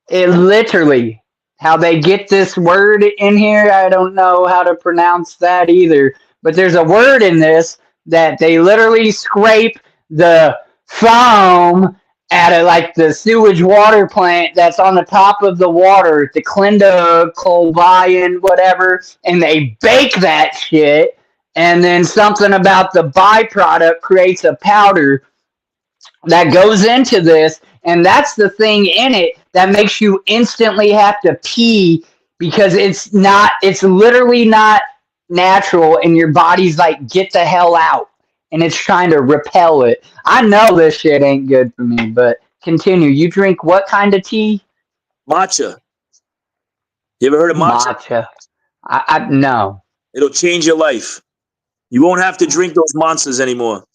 It literally, how they get this word in here, I don't know how to pronounce that either. But there's a word in this that they literally scrape the foam out of like the sewage water plant that's on the top of the water, the Clinda whatever, and they bake that shit. And then something about the byproduct creates a powder that goes into this, and that's the thing in it that makes you instantly have to pee because it's literally not natural, and your body's like, get the hell out, and it's trying to repel it. I know this shit ain't good for me, but continue. You drink what kind of tea? Matcha. You ever heard of matcha? Matcha. I no. It'll change your life. You won't have to drink those monsters anymore.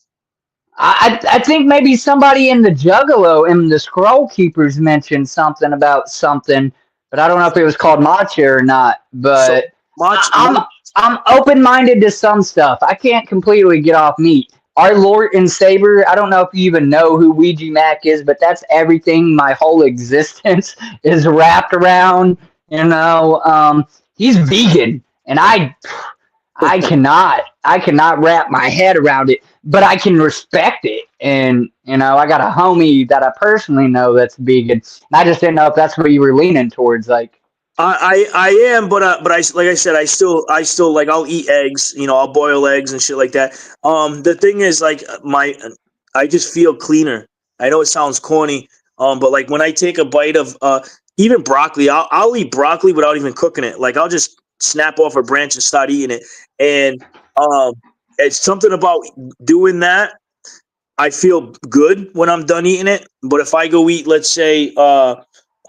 I think maybe somebody in the Juggalo in the Scroll Keepers mentioned something about something, but I don't know if it was called matcha or not. So But matcha. I'm open minded to some stuff. I can't completely get off meat. Our Lord and Savior, I don't know if you even know who Ouija Mac is, but that's everything my whole existence is wrapped around. He's vegan, and I cannot wrap my head around it, but I can respect it. And I got a homie that I personally know that's vegan. And I just didn't know if that's what you were leaning towards. Like, I am, but I like I said, I still like I'll eat eggs. I'll boil eggs and shit like that. The thing is, like I just feel cleaner. I know it sounds corny, but like when I take a bite of even broccoli, I'll eat broccoli without even cooking it. Like I'll just snap off a branch and start eating it, and um, it's something about doing that. I feel good when I'm done eating it. But if I go eat, let's say, I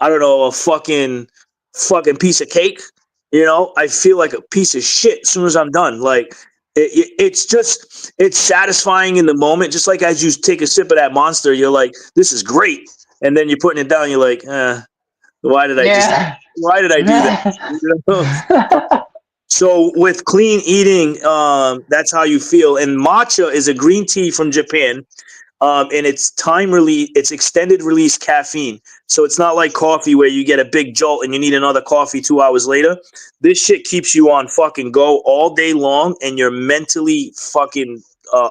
don't know, a fucking piece of cake, You know, I feel like a piece of shit as soon as I'm done. Like it's satisfying in the moment. Just like as you take a sip of that Monster, you're like, this is great, and then you're putting it down. You're like, why did I just? Yeah. Why did I do that? You know? So with clean eating, that's how you feel. And matcha is a green tea from Japan. And it's extended release caffeine. So it's not like coffee where you get a big jolt and you need another coffee 2 hours later. This shit keeps you on fucking go all day long, and you're mentally fucking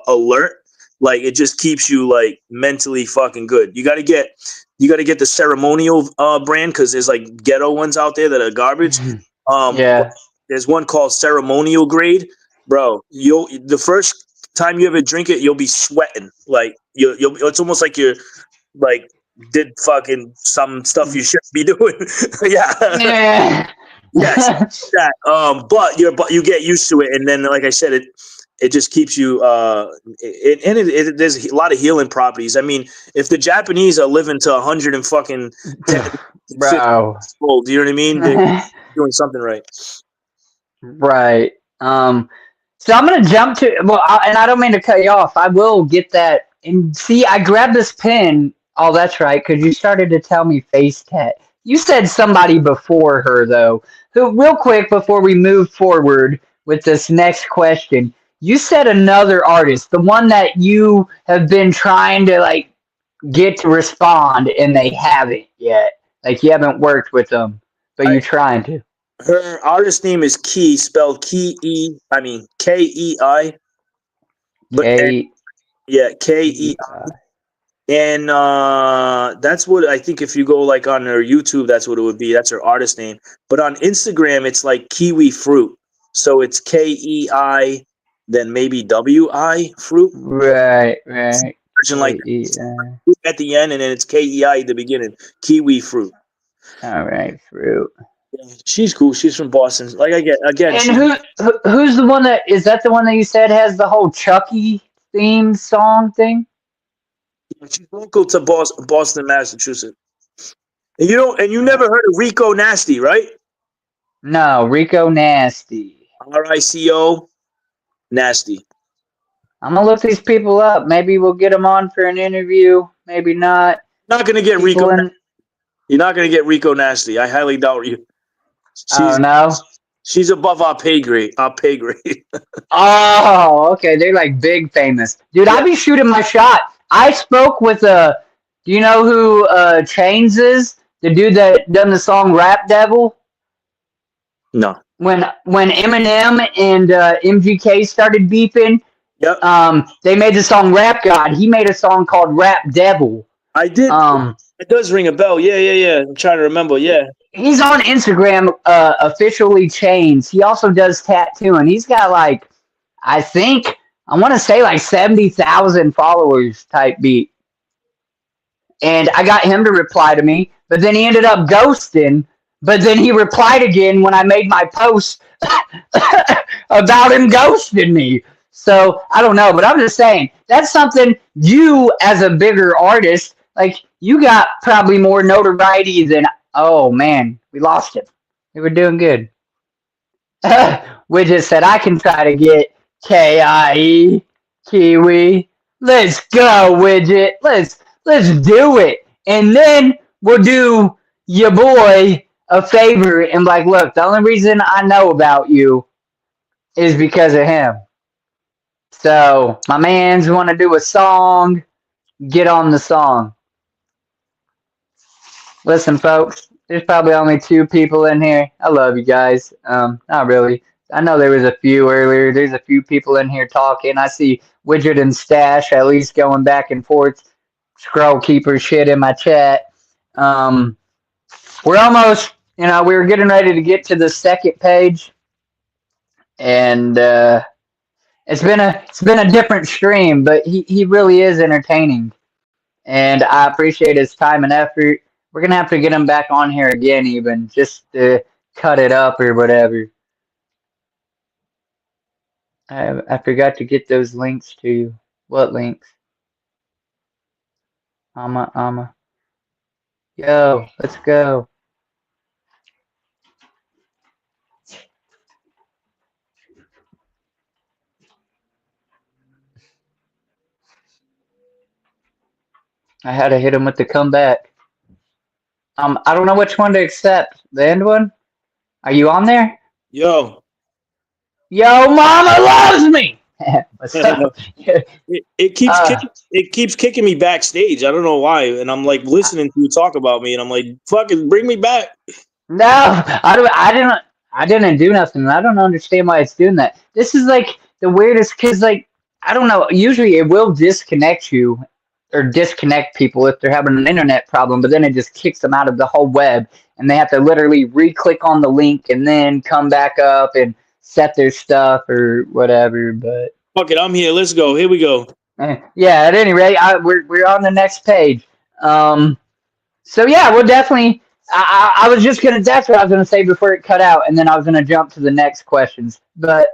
alert. Like it just keeps you like mentally fucking good. You got to get the ceremonial brand, because there's like ghetto ones out there that are garbage. But Yeah. there's one called ceremonial grade, bro. The first time you ever drink it, you'll be sweating. Like you'll it's almost like you're like did fucking some stuff you shouldn't be doing. Yeah. Yeah. Yes. That. But you get used to it, and then like I said, it just keeps you there's a lot of healing properties. I mean, if the Japanese are living to 100 and fucking 10, 50 Bro. years old, do you know what I mean? They're doing something right. Right. So I'm gonna jump to and I don't mean to cut you off. I will get that. And see, I grabbed this pen. Oh, that's right, because you started to tell me face tat. You said somebody before her though. Who, real quick, before we move forward with this next question, you said another artist, the one that you have been trying to like get to respond, and they haven't yet. Like you haven't worked with them, but I you're trying to. Her artist name is Key, spelled Kei, but and K yeah, Kei, E I. and that's what I think. If you go like on her YouTube, that's what it would be. That's her artist name. But on Instagram, it's like kiwi fruit, so it's Kei, then maybe Wi fruit, Right, right. version like K-E-I. at the end, and then it's Kei at the beginning. Kiwi fruit. All right, fruit. Yeah, she's cool. She's from Boston. Like I get again, And she's who's the one that is that the one that you said has the whole Chucky theme song thing? she's local to Boston, Massachusetts. And you never heard of Rico Nasty, right? No, Rico Nasty. RICO Nasty. I'm gonna look these people up. Maybe we'll get them on for an interview. Maybe not. Not gonna get Rico. People in. You're not gonna get Rico Nasty. I highly doubt you. Oh She's no. she's above our pay grade. Our pay grade. Oh, okay. They're like big famous. Dude, Yeah. I be shooting my shot. I spoke with do you know who Chains is? The dude that done the song Rap Devil? No. When Eminem and MGK started beefing, Yep. they made the song Rap God. He made a song called Rap Devil. I did. Um It does ring a bell. Yeah, yeah, yeah. I'm trying to remember. Yeah. he's on Instagram officially Chains. He also does tattooing. He's got like I think I want to say like 70,000 followers type beat. And I got him to reply to me, but then he ended up ghosting. But then he replied again when I made my post about him ghosting me. So I don't know, but I'm just saying that's something you, as a bigger artist, like you got probably more notoriety than. Oh man, we lost him. We were doing good. Widget said I can try to get KIE Kiwi. Let's go, Widget. Let's do it. And then we'll do your boy a favor and like, look, the only reason I know about you is because of him. So my man's want to do a song. Get on the song. Listen, folks, there's probably only two people in here. I love you guys. Not really. I know there was a few earlier. There's a few people in here talking. I see Widget and Stash at least going back and forth. Scroll keeper shit in my chat. We're almost, we were getting ready to get to the second page, and it's been a different stream, but he really is entertaining, and I appreciate his time and effort. We're gonna have to get him back on here again, even just to cut it up or whatever. I forgot to get those links to you. What links? Ama. Yo, let's go. I had to hit him with the comeback. I don't know which one to accept. The end one? Are you on there? Yo. Yo, mama loves me. What's up? uh, It keeps kicking me backstage. I don't know why, and I'm like listening to you talk about me, and I'm like, fucking bring me back. no, I don't. I didn't. I didn't do nothing. I don't understand why it's doing that. This is like the weirdest because, like, I don't know. Usually, it will disconnect you or disconnect people if they're having an internet problem, but then it just kicks them out of the whole web, and they have to literally re-click on the link and then come back up and set their stuff or whatever. But Fuck it, I'm here. Let's go. Here we go. yeah, at any rate, we're on the next page. So yeah, we'll definitely. I was just gonna. That's what I was gonna say before it cut out, and then I was gonna jump to the next questions. But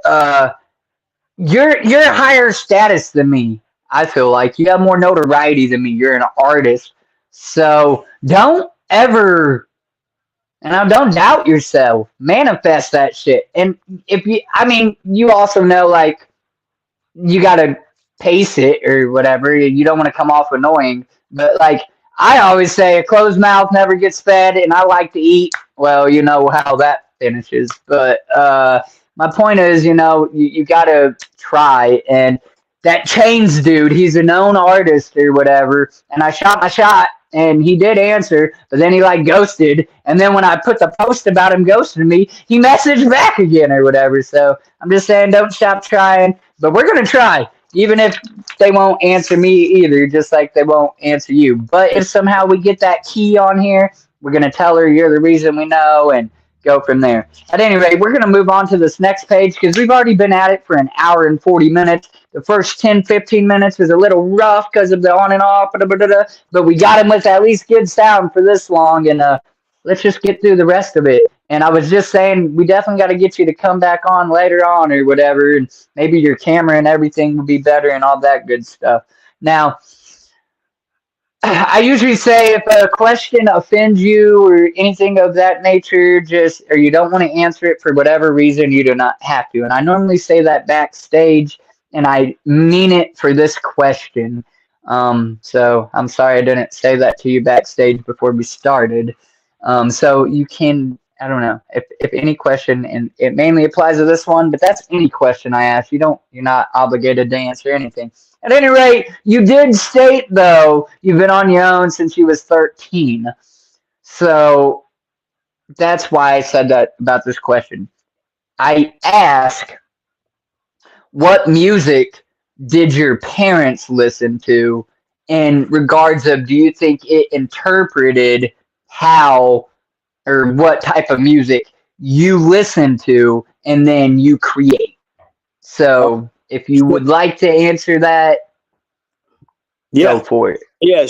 you're higher status than me. I feel like you have more notoriety than me. You're an artist, so don't ever. And I don't doubt yourself. Manifest that shit. And if you, I mean, you also know like you got to pace it or whatever. You don't want to come off annoying, but like I always say, a closed mouth never gets fed, and I like to eat. Well, you know how that finishes. But my point is, you got to try. And that Chains dude, he's a known artist or whatever, and I shot my shot. And he did answer, but then he like ghosted. And then when I put the post about him ghosting me, he messaged back again or whatever. So I'm just saying, don't stop trying. But we're gonna try, even if they won't answer me either, just like they won't answer you. But if somehow we get that key on here, we're gonna tell her you're the reason we know and go from there. At any rate, we're gonna move on to this next page because we've already been at it for an hour and 40 minutes. The first 10, 15 minutes was a little rough because of the on and off, but we got him with at least good sound for this long, and let's just get through the rest of it. And I was just saying, we definitely got to get you to come back on later on or whatever, and maybe your camera and everything will be better and all that good stuff. Now, I usually say if a question offends you or anything of that nature, just or you don't want to answer it for whatever reason, you do not have to. And I normally say that backstage, and I mean it for this question. So I'm sorry I didn't say that to you backstage before we started. So you can, I don't know, if any question, and it mainly applies to this one, but that's any question I ask. You're not obligated to answer anything. At any rate, you did state, though, you've been on your own since you was 13. So that's why I said that about this question. I ask, what music did your parents listen to in regards of do you think it interpreted how or what type of music you listen to and then you create? So if you would like to answer that, go Yeah, for it. yeah.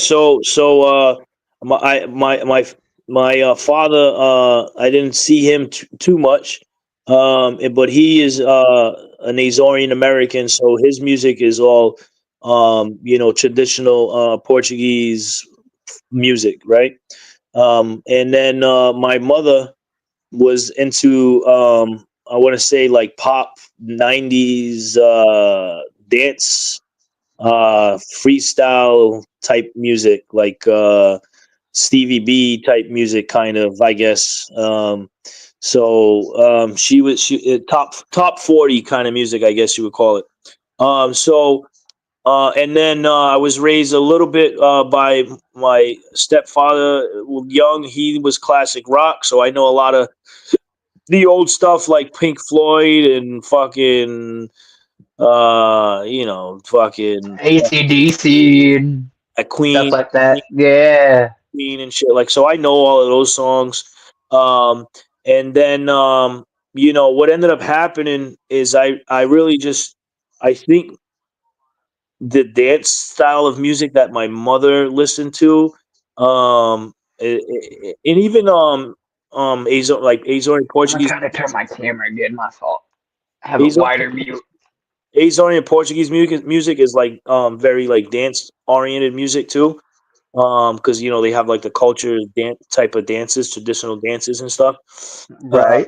My father, I didn't see him too much, but he is an Azorian American, so his music is all traditional Portuguese music, right? And then my mother was into I want to say like pop '90s dance freestyle type music, like Stevie B type music, kind of, I guess. She top 40 kind of music, I guess you would call it. And then I was raised a little bit by my stepfather. Young, he was classic rock, so I know a lot of the old stuff like Pink Floyd and fucking fucking AC/DC and a stuff Queen, like that. Yeah. Queen and shit. Like, so I know all of those songs. Um, and then what ended up happening is I really just I think the dance style of music that my mother listened to, and even like Azorian I'm gonna Portuguese, try to turn my camera again. My fault. I have a Azor- wider view. Azorian Portuguese music is like very like dance oriented music too. Because they have like the culture dance type of dances, traditional dances and stuff. Uh, Right.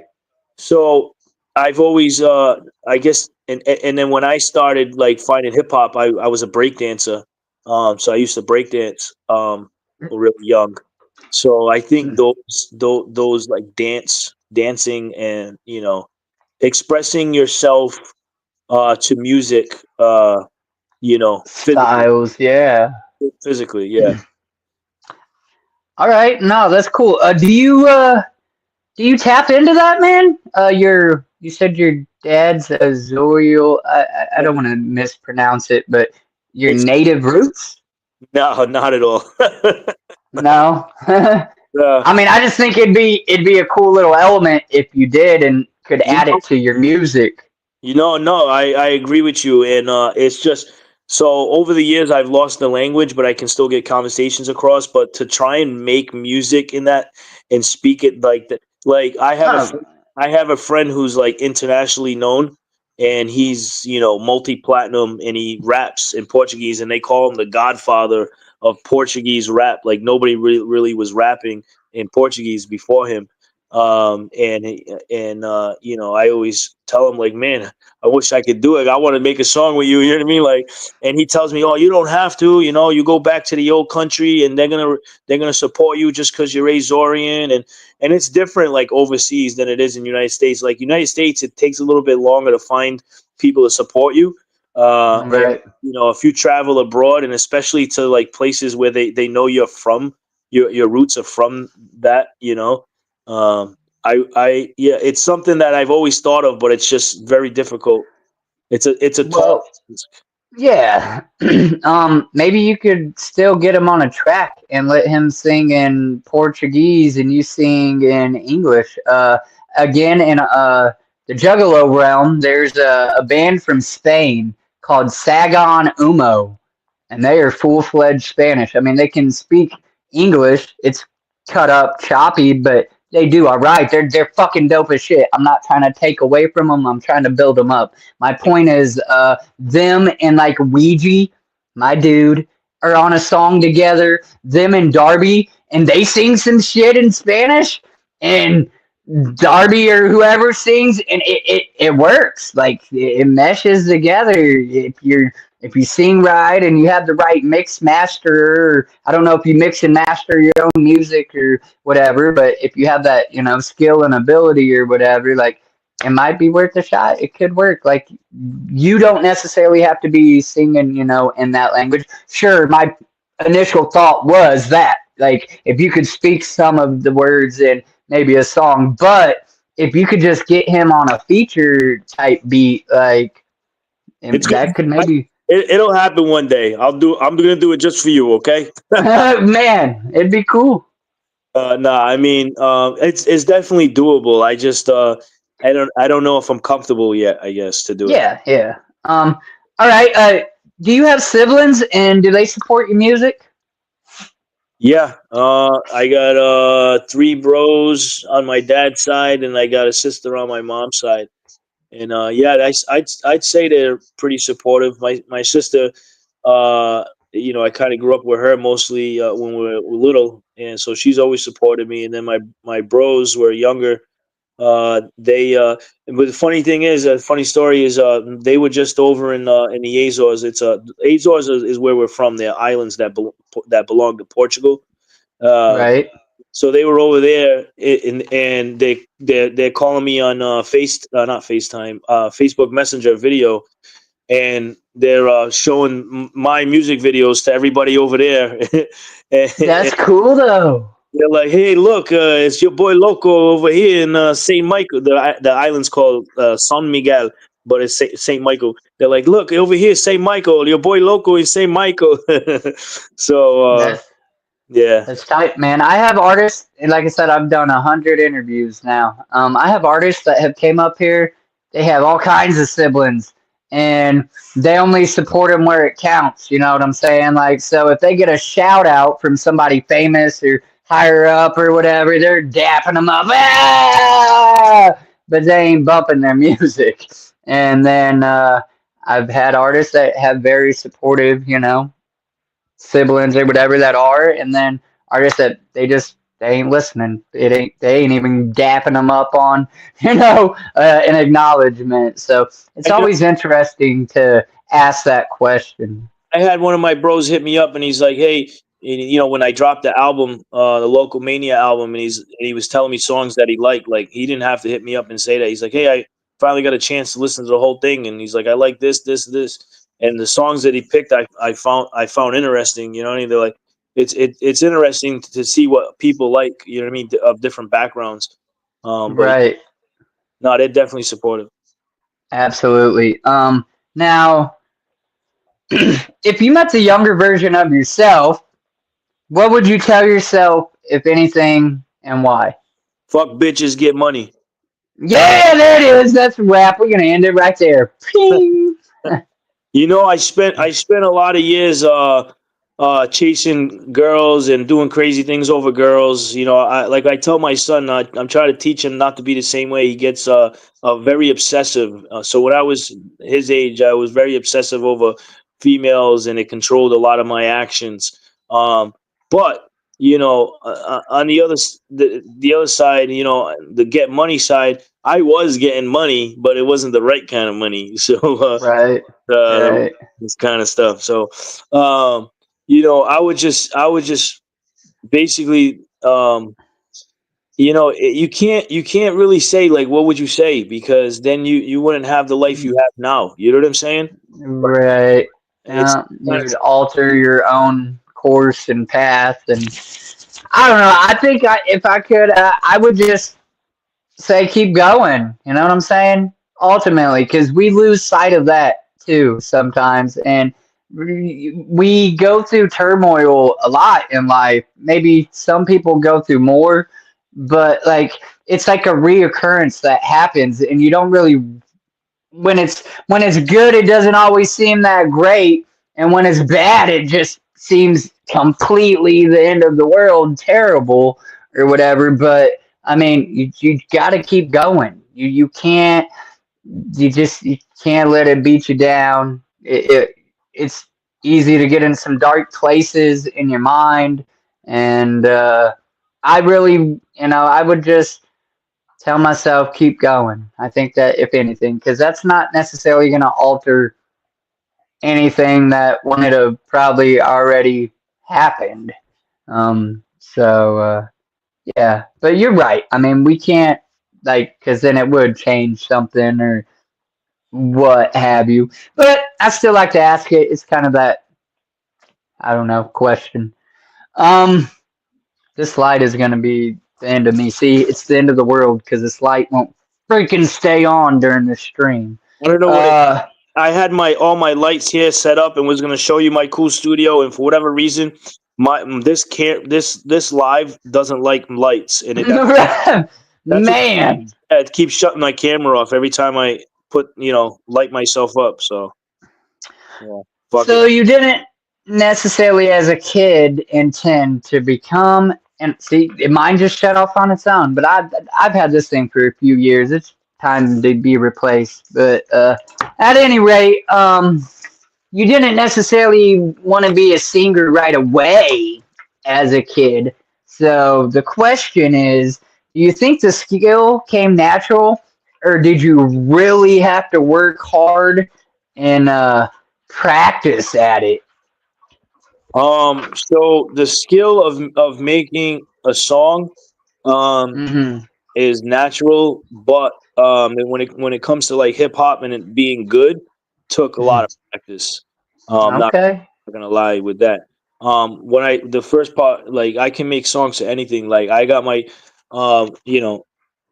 so I've always, I guess, and then when I started like finding hip hop, I was a break dancer. So I used to break dance really young. So I think those like dancing and expressing yourself to music, Styles, yeah. physically, yeah. All right, no, that's cool. Do you tap into that, man? You said your dad's Azorial. I don't want to mispronounce it, but your It's native roots? no, not at all. No. uh, I mean, I just think it'd be a cool little element if you did and could you add know, it to your music. no, I agree with you, and it's just so over the years I've lost the language, but I can still get conversations across. But to try and make music in that and speak it like that, like Oh, I have a friend who's like internationally known, and he's multi platinum, and he raps in Portuguese, and they call him the Godfather of Portuguese rap. Like nobody really was rapping in Portuguese before him. I always tell him like, man, I wish I could do it. I want to make a song with you. You know what I mean? Like, and he tells me, oh, you don't have to. You go back to the old country, and they're gonna support you just because you're Azorian, and it's different like overseas than it is in the United States. Like United States, it takes a little bit longer to find people to support you. And right. if you travel abroad, and especially to like places where they know you're from, your roots are from that. Yeah, it's something that I've always thought of, but it's just very difficult. It's a tall. Well, yeah. Maybe you could still get him on a track and let him sing in Portuguese and you sing in English. Again, in the Juggalo realm, there's a band from Spain called Sagon Umo, and they are full-fledged Spanish. I mean, they can speak English. It's cut up, choppy, but they do all right. They're fucking dope as shit. I'm not trying to take away from them. I'm trying to build them up. My point is, them and like Ouija, my dude, are on a song together. Them and Darby, and they sing some shit in Spanish, and Darby or whoever sings, and it works. Like it meshes together. If you sing right and you have the right mix master, or I don't know if you mix and master your own music or whatever, but if you have that, skill and ability or whatever, like it might be worth a shot. It could work. Like you don't necessarily have to be singing, in that language. Sure, my initial thought was that, like, if you could speak some of the words in maybe a song, but if you could just get him on a feature type beat, like It's good. that could maybe It'll happen one day. I'm gonna do it just for you. Okay. man, it'd be cool. Nah, I mean, it's definitely doable. I don't know if I'm comfortable yet. I guess to do it. Yeah, yeah. All right. Do you have siblings and do they support your music? Yeah. I got three bros on my dad's side, and I got a sister on my mom's side. And yeah, I'd say they're pretty supportive. My sister, I kind of grew up with her mostly when we were little, and so she's always supported me. And then my bros were younger. They but the funny thing is, a funny story is, they were just over in the Azores. Azores is where we're from. They're islands that belong to Portugal. Uh, Right. so they were over there, and they're calling me on not FaceTime, Facebook Messenger video, and they're showing my music videos to everybody over there. That's And cool though. they're like, "Hey, look, it's your boy Loco over here in Saint Michael. The island's called San Miguel, but it's Saint Michael." They're like, "Look over here, Saint Michael. Your boy Loco is Saint Michael." So That's yeah. That's tight, man. I have artists, and like I said, I've done 100 interviews now. I have artists that have came up here. They have all kinds of siblings, and they only support them where it counts. You know what I'm saying? Like, so if they get a shout out from somebody famous or higher up or whatever, they're dapping them up, ah! But they ain't bumping their music. And then I've had artists that have very supportive, siblings or whatever that are, and then artists that they ain't listening. They ain't even dapping them up on an acknowledgement. So it's I just always interesting to ask that question. I had one of my bros hit me up and he's like, "Hey, when I dropped the album, the Local Mania album, and he was telling me songs that he liked. Like he didn't have to hit me up and say that. He's like, "Hey, I finally got a chance to listen to the whole thing," and he's like, "I like this, this, this," and the songs that he picked, I found interesting. You know what I mean? They're like, it's interesting to see what people like. You know what I mean, of different backgrounds. But Right. no, they're definitely supportive. Absolutely. Now, if you met the younger version of yourself, what would you tell yourself, if anything, and why? Fuck bitches, get money. Yeah, there it is. That's a wrap. We're gonna end it right there. Ping. I spent a lot of years chasing girls and doing crazy things over girls. I tell my son, I'm trying to teach him not to be the same way. He gets very obsessive. So when I was his age, I was very obsessive over females, and it controlled a lot of my actions. But on the other side, the get money side, I was getting money, but it wasn't the right kind of money. So Right. the Right. this kind of stuff. So, I would just basically, you can't really say like what would you say, because then you wouldn't have the life you have now. You know what I'm saying? But Right. it's You would alter your own course and path, and I don't know. I think if I could, I would just say keep going. You know what I'm saying? Ultimately, because we lose sight of that too sometimes, and we go through turmoil a lot in life. Maybe some people go through more, but like it's like a reoccurrence that happens, and you don't really when it's good, it doesn't always seem that great, and when it's bad, it just seems completely the end of the world, terrible or whatever. But I mean, you got to keep going. You can't let it beat you down. It's easy to get in some dark places in your mind, and I really, I would just tell myself keep going. I think that if anything, because that's not necessarily going to alter anything that would have probably already happened. So yeah, but you're right. I mean, we can't like because then it would change something or what have you. But I still like to ask it. It's kind of that I don't know question. Um, this light is going to be the end of me. See, it's the end of the world because this light won't freaking stay on during the stream. I don't know what it. Uh, I had my all my lights here set up and was gonna show you my cool studio, and for whatever reason, this live doesn't like lights, and that's what man. it keeps shutting my camera off every time I light myself up. So yeah, fuck it. So you didn't necessarily, as a kid, intend to become. And see, mine just shut off on its own. But I've had this thing for a few years. It's time to be replaced. But at any rate, you didn't necessarily want to be a singer right away as a kid. So the question is, do you think the skill came natural, or did you really have to work hard and practice at it? So the skill of making a song, um, Hmm. is natural, but and when it comes to like hip hop and it being good, took a lot of practice. Not Okay. gonna lie with that. When I the first part, like I can make songs to anything. Like I got my, you know,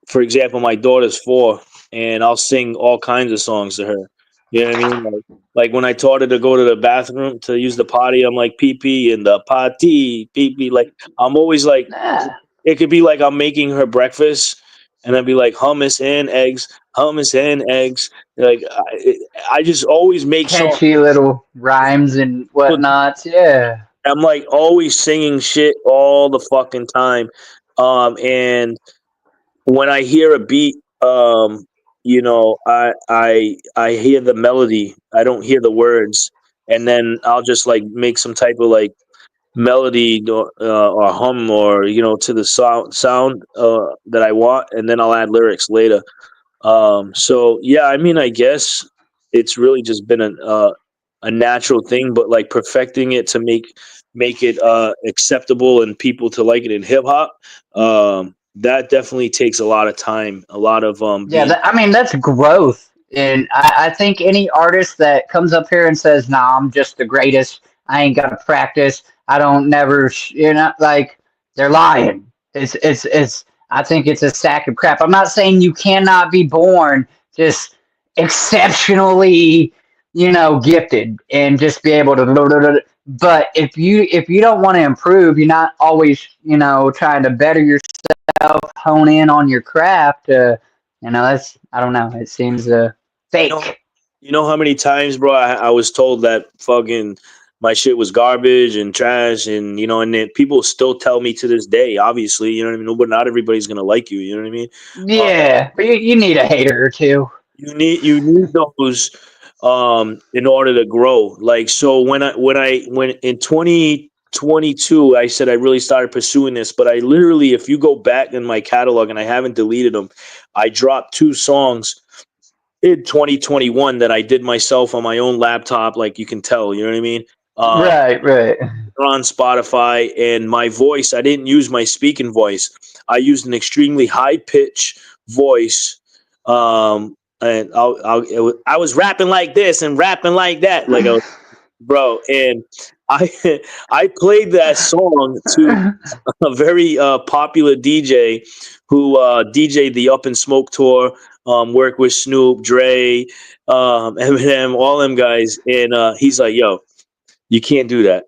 for example, my daughter's 4, and I'll sing all kinds of songs to her. You know what I mean? Like when I taught her to go to the bathroom to use the potty, I'm like pee pee in the potty, pee pee. Like I'm always like, Ah, it could be like I'm making her breakfast, and I'd be like hummus and eggs. Like I just always make songs. catchy little rhymes and whatnots. Yeah. I'm like always singing shit all the fucking time. And when I hear a beat, I hear the melody. I don't hear the words, and then I'll just like make some type of like melody or hum or to the sound that I want, and then I'll add lyrics later. So yeah, I mean, I guess it's really just been a natural thing, but like perfecting it to make it acceptable and people to like it in hip hop, that definitely takes a lot of time, a lot of Yeah, being. I mean that's growth, and I think any artist that comes up here and says, "Nah, I'm just the greatest. I ain't got to practice. I don't never," like they're lying. It's. I think it's a sack of crap. I'm not saying you cannot be born just exceptionally, gifted and just be able to. But if you don't want to improve, you're not always, trying to better yourself, hone in on your craft. That's I don't know. It seems You know, fake. you know how many times, bro, I was told that fucking my shit was garbage and trash, and and then people still tell me to this day. Obviously, you know what I mean. But not everybody's gonna like you. You know what I mean. Uh, Yeah, but you need a hater or two. you need those in order to grow. Like, so when in 2022 I said I really started pursuing this, but I literally, if you go back in my catalog, and I haven't deleted them, I dropped 2 songs in 2021 that I did myself on my own laptop. Like, you can tell, you know what I mean. Right, right. On Spotify, and my voice, I didn't use my speaking voice. I used an extremely high pitch voice. And I was rapping like this and rapping like that, like bro. And I I played that song to a very popular DJ who DJ'd the Up and Smoke tour, worked with Snoop, Dre, Eminem, all them guys, and he's like, "Yo, you can't do that."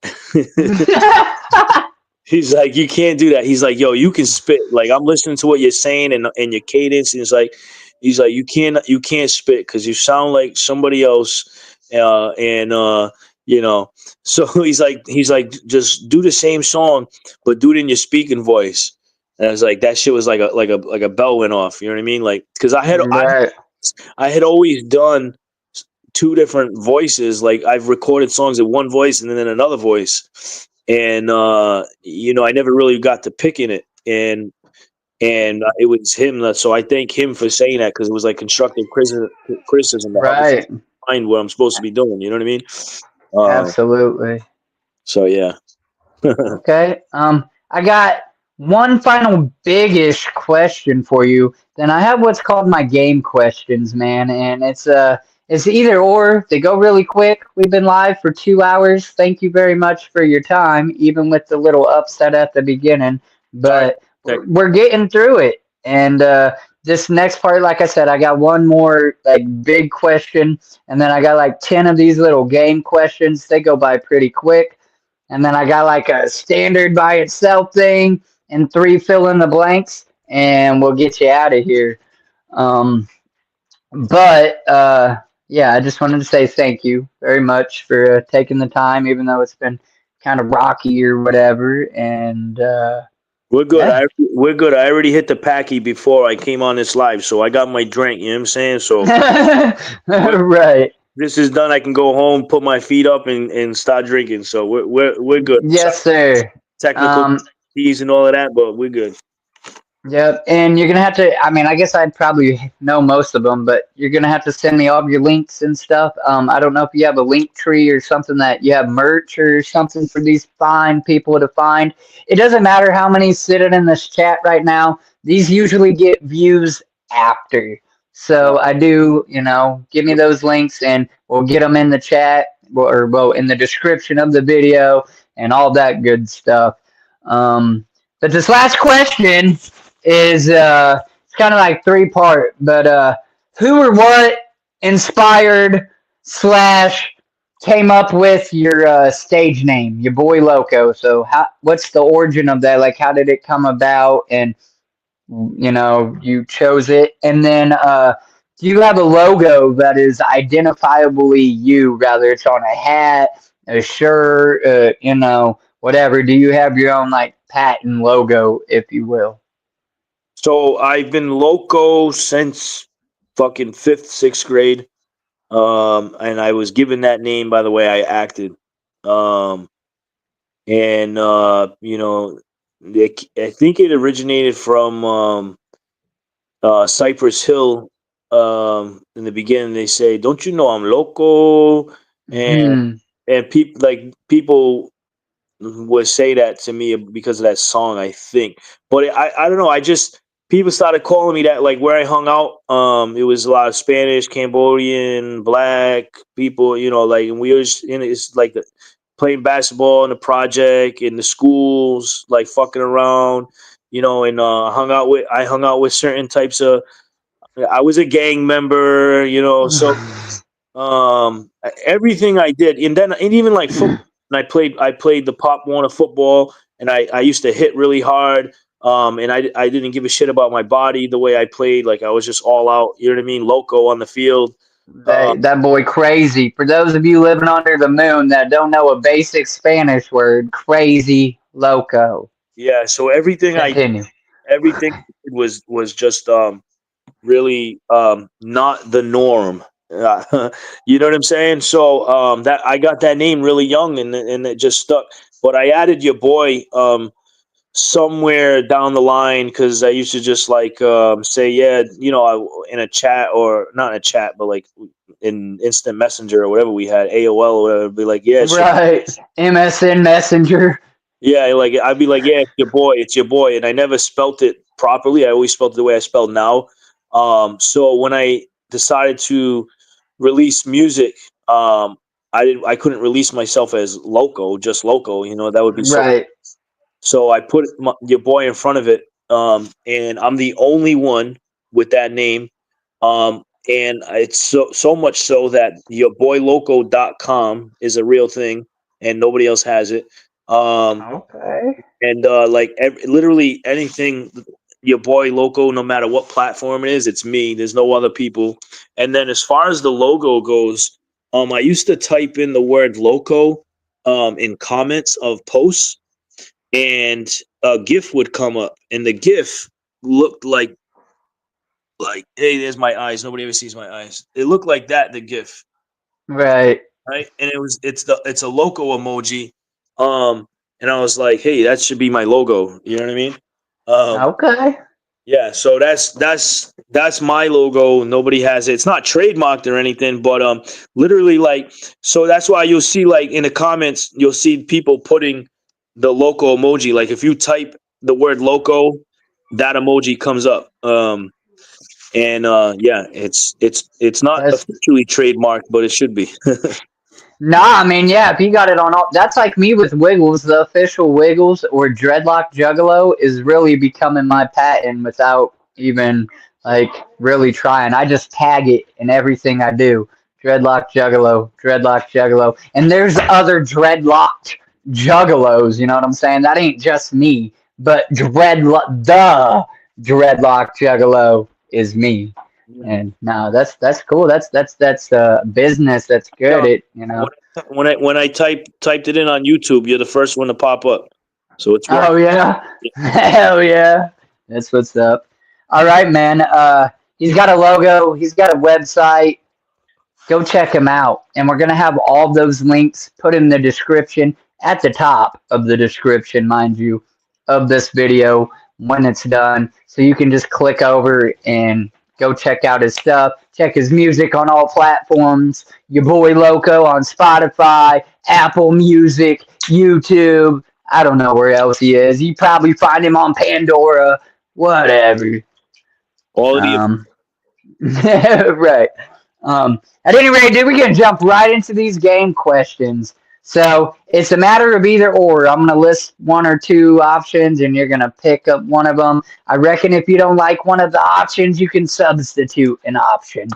He's like, you can't do that. He's like, yo, you can spit. Like, I'm listening to what you're saying and your cadence. And he's like, you can't spit because you sound like somebody else. And you know, so he's like, just do the same song, but do it in your speaking voice. And I was like, that shit was like a bell went off. You know what I mean? Like, because Right. I had always done two different voices. Like, I've recorded songs in one voice and then another voice, and I never really got to picking it, and it was him. So I thank him for saying that, because it was like constructive criticism to help me Right. find what I'm supposed to be doing. You know what I mean? Uh, Absolutely. so yeah. Okay. I got one final big-ish question for you. Then I have what's called my game questions, man, and it's either or. They go really quick. We've been live for 2 hours. Thank you very much for your time, even with the little upset at the beginning. Sorry. But we're getting through it. And this next part, like I said, I got one more like big question, and then I got like 10 of these little game questions. They go by pretty quick. And then I got like a standard by itself thing and 3 fill in the blanks, and we'll get you out of here. Um, but yeah, I just wanted to say thank you very much for taking the time, even though it's been kind of rocky or whatever. And We're good. yeah. We're good. I already hit the packy before I came on this live, so I got my drink. You know what I'm saying? So Right. this is done. I can go home, put my feet up, and start drinking. So we're good. Sorry, Yes, sir. technical Um, keys and all of that, but we're good. Yep, and you're gonna have to. I mean, I guess I'd probably know most of them, but you're gonna have to send me all of your links and stuff. I don't know if you have a link tree or something that you have merch or something for these fine people to find. It doesn't matter how many sit in this chat right now. These usually get views after. No, So I do, give me those links and we'll get them in the chat or well in the description of the video and all that good stuff. But this last question is it's kind of like 3 part, but who or what inspired slash came up with your stage name, your boy Loco? So what's the origin of that? Like, how did it come about? And you chose it, and then do you have a logo that is identifiably you, rather it's on a hat, a shirt, whatever? Do you have your own like patent logo, if you will? so I've been loco since fucking fifth, sixth grade. And I was given that name by the way I acted. Um, and I think it originated from Cypress Hill. In the beginning, they say, "Don't you know I'm loco?" and Hmm. people would say that to me because of that song, I think. But I don't know. I just people started calling me that, like where I hung out. It was a lot of Spanish, Cambodian, black people. Like, and we was in it's like playing basketball in the project in the schools, like fucking around. And I hung out with certain types of. I was a gang member. So everything I did, and even like football. And I played the Pop Warner football, and I used to hit really hard. And I didn't give a shit about my body the way I played. Like, I was just all out. You know what I mean? Loco on the field. Uh, That boy crazy. For those of you living under the moon that don't know a basic Spanish word, crazy loco. yeah. So Continue. everything I did was just really not the norm. You know what I'm saying? So that I got that name really young, and it just stuck. But I added your boy somewhere down the line because I used to just like say, yeah, in a chat, or not in a chat, but like in instant messenger or whatever we had, AOL or whatever, be like, yeah, Right. MSN Messenger. yeah, like I'd be like, yeah, it's your boy, and I never spelt it properly. I always spelled it the way I spelled now. So when I decided to release music, I couldn't release myself as Loco, just Loco. That would be so. Right. So I put your boy in front of it, and I'm the only one with that name. And it's so much so that yourboyloco.com is a real thing, and nobody else has it. Um, Okay. and like literally anything, your boy Loco, no matter what platform it is, it's me. There's no other people. And then as far as the logo goes, I used to type in the word Loco in comments of posts, and a GIF would come up, and the GIF looked like, hey, there's my eyes. Nobody ever sees my eyes. It looked like that, the GIF, Right. right? And it's a loco emoji. Um, and I was like, hey, that should be my logo. You know what I mean? Um, Okay. yeah. So that's my logo. Nobody has it. It's not trademarked or anything, but literally, like, so that's why you'll see, like, in the comments, you'll see people putting the loco emoji. Like, if you type the word loco, that emoji comes up. And yeah, it's not That's officially trademarked, but it should be. Nah, I mean, yeah, if you got it on all, that's like me with Wiggles. The official Wiggles or Dreadlockjuggalo is really becoming my patent without even like really trying. I just tag it in everything I do. Dreadlockjuggalo, Dreadlockjuggalo, and there's other dreadlocked juggalos. You know what I'm saying? That ain't just me, but the Dreadlockjuggalo is me. And no, that's cool. That's business. That's good. Telling It when when I typed it in on YouTube, you're the first one to pop up, so it's Oh working. yeah, hell yeah. That's what's up. All right, man. He's got a logo. He's got a website. Go check him out. And we're gonna have all those links put in the description at the top of the description, mind you, of this video when it's done. So you can just click over and go check out his stuff. Check his music on all platforms. Your boy Loco on Spotify, Apple Music, YouTube. I don't know where else he is. You probably find him on Pandora. Whatever. All of the Um, right. At any rate, dude, we can jump right into these game questions. So it's a matter of either or. I'm going to list one or two options, and you're going to pick up one of them. I reckon if you don't like one of the options, you can substitute an option.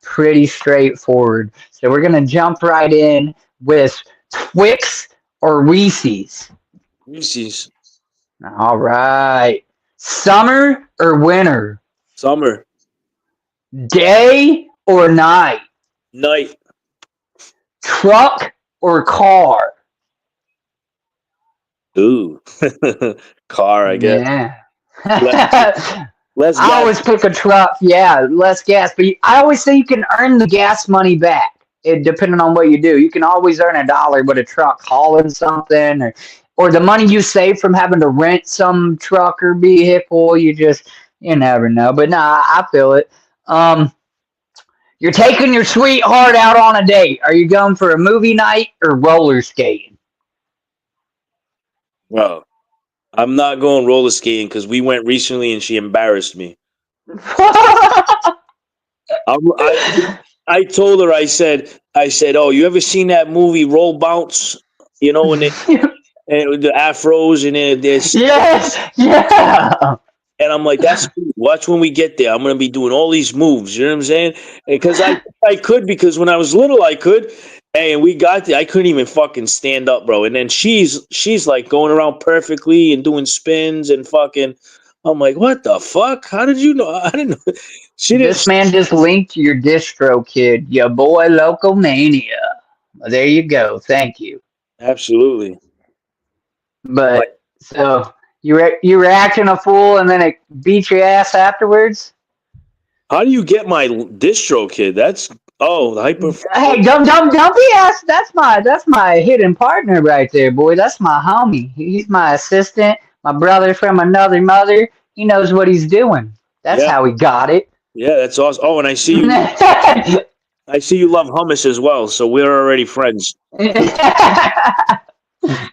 Pretty straightforward. So we're going to jump right in with Twix or Reese's. Reese's. All right. Summer or winter? Summer. Day or night? Night. Truck or car? Ooh. Car, I guess. Yeah. Less, I less gas. always pick a truck. Yeah, less gas. But I always say you can earn the gas money back. Depending on what you do, you can always earn $1 with a truck hauling something, or the money you save from having to rent some truck or vehicle. You never know. But nah, I feel it. You're taking your sweetheart out on a date. Are you going for a movie night or roller skating? Well, I'm not going roller skating because we went recently and she embarrassed me. I told her, I said, oh, you ever seen that movie Roll Bounce? You know, and the afros and there's Yes, yeah. and I'm like, that's cool. Watch when we get there. I'm gonna be doing all these moves. You know what I'm saying? Because I could because when I was little I could. And we got there. I couldn't even fucking stand up, bro. And then she's like going around perfectly and doing spins and fucking. I'm like, what the fuck? How did you know? I didn't know. She didn't. This man just linked your distro kid, your boy Loco Mania. Well, there you go. Thank you. Absolutely. Like, But so you were acting a fool, and then it beat your ass afterwards. how do you get my distro kid? That's the hyper. Hey, don't be asked. That's my hidden partner right there, boy. That's my homie. He's my assistant, my brother from another mother. He knows what he's doing. That's Yeah, how he got it. yeah, that's awesome. Oh, and I see you. I see you love hummus as well, so we're already friends.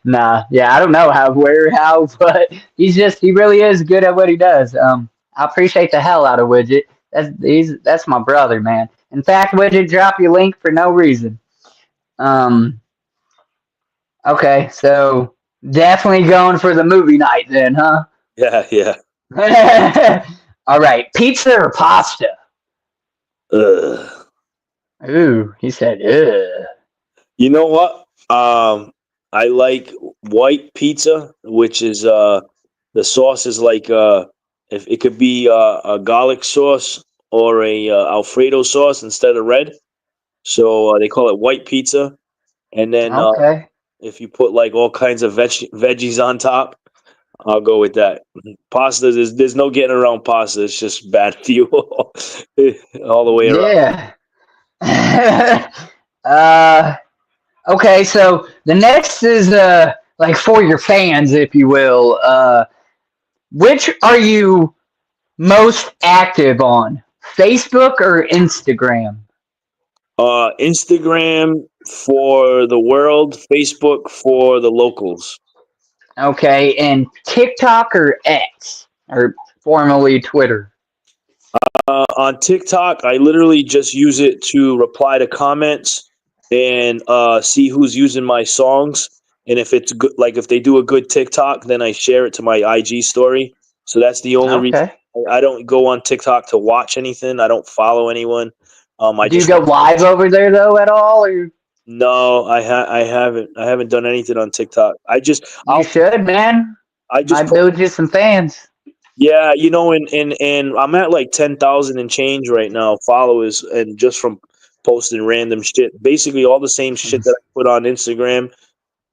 Nah, yeah, I don't know how, but he really is good at what he does. I appreciate the hell out of Widget. That's my brother, man. In fact, Widget, drop your link for no reason. Um, okay, so definitely going for the movie night then, huh? Yeah, yeah. All right, pizza or pasta? Ugh. Ooh, he said, ugh. You know what? I like white pizza, which is the sauce is like if it could be a garlic sauce or a Alfredo sauce instead of red. So they call it white pizza. And then Okay. if you put like all kinds of veggies on top, I'll go with that. Pasta, there's no getting around pasta. It's just bad fuel all the way around. Yeah. uh, okay, so the next is like for your fans, if you will. Which are you most active on? Facebook or Instagram? Instagram for the world, Facebook for the locals. Okay, and TikTok or X, or formerly Twitter? On TikTok, I literally just use it to reply to comments and see who's using my songs. And if it's good, like if they do a good TikTok, then I share it to my IG story. So that's the only reason Okay. I don't go on TikTok to watch anything. I don't follow anyone. I Do you just go live over there though at all, or no, I haven't. I haven't done anything on TikTok. you should, man? I just Might build you some fans. Yeah, and I'm at like 10,000 and change right now, followers, and just from posting random shit. Basically, all the same shit that I put on Instagram,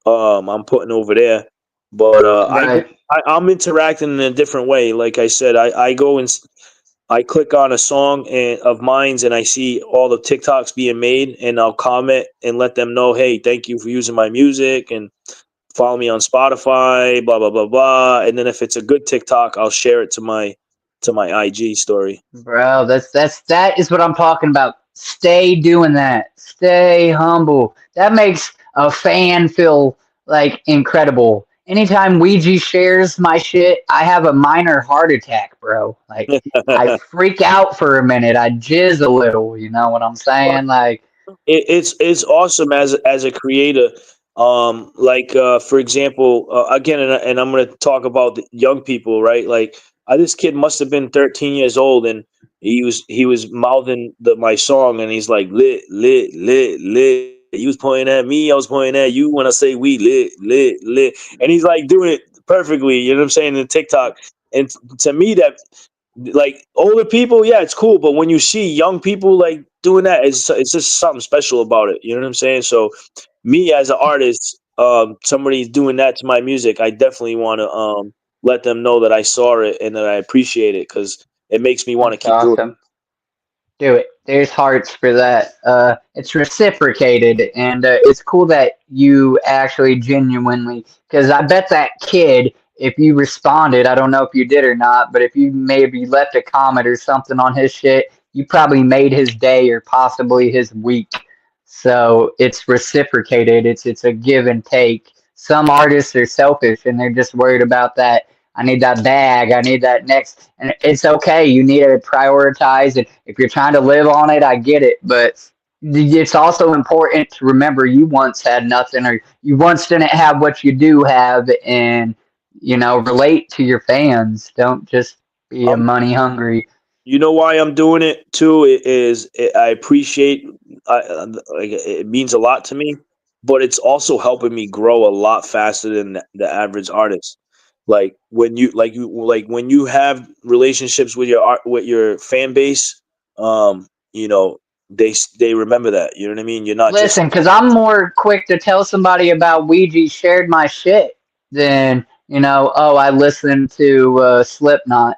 I'm putting over there. But Right. I'm interacting in a different way. Like I said, I go and I click on a song of mine's, and I see all the TikToks being made, and I'll comment and let them know, hey, thank you for using my music, and follow me on Spotify, blah blah blah blah. And then if it's a good TikTok, I'll share it to my IG story. Bro, that is what I'm talking about. Stay doing that. Stay humble. That makes a fan feel like incredible. Anytime Ouija shares my shit, I have a minor heart attack, bro. Like I freak out for a minute. I jizz a little, you know what I'm saying? Like It's awesome as a creator. Like for example, again, and I'm gonna talk about the young people, right? Like this kid must have been 13 years old, and he was mouthing my song, and he's like lit lit lit lit. He was pointing at me, I was pointing at you when I say we lit lit lit, and he's like doing it perfectly. You know what I'm saying in TikTok, and to me that like older people, yeah, it's cool. But when you see young people like doing that, it's just something special about it. You know what I'm saying? So, me as an artist, somebody doing that to my music, I definitely want to let them know that I saw it and that I appreciate it because it makes me want to that's keep doing awesome. Do it. There's hearts for that. It's reciprocated, and it's cool that you actually genuinely. Because I bet that kid, if you responded, I don't know if you did or not, but if you maybe left a comment or something on his shit, you probably made his day or possibly his week. So it's reciprocated. It's a give and take. Some artists are selfish and they're just worried about that. I need that bag. I need that next. And it's okay. You need to prioritize it. If you're trying to live on it, I get it. But it's also important to remember you once had nothing, or you once didn't have what you do have, and relate to your fans. Don't just be a Um, money hungry. you know why I'm doing it too I appreciate like it means a lot to me, but it's also helping me grow a lot faster than the average artist. Like when you have relationships with your fan base, you know they remember that. You know what I mean? You're not just Listen, because I'm more quick to tell somebody about Ouija shared my shit than oh, I listened to Slipknot.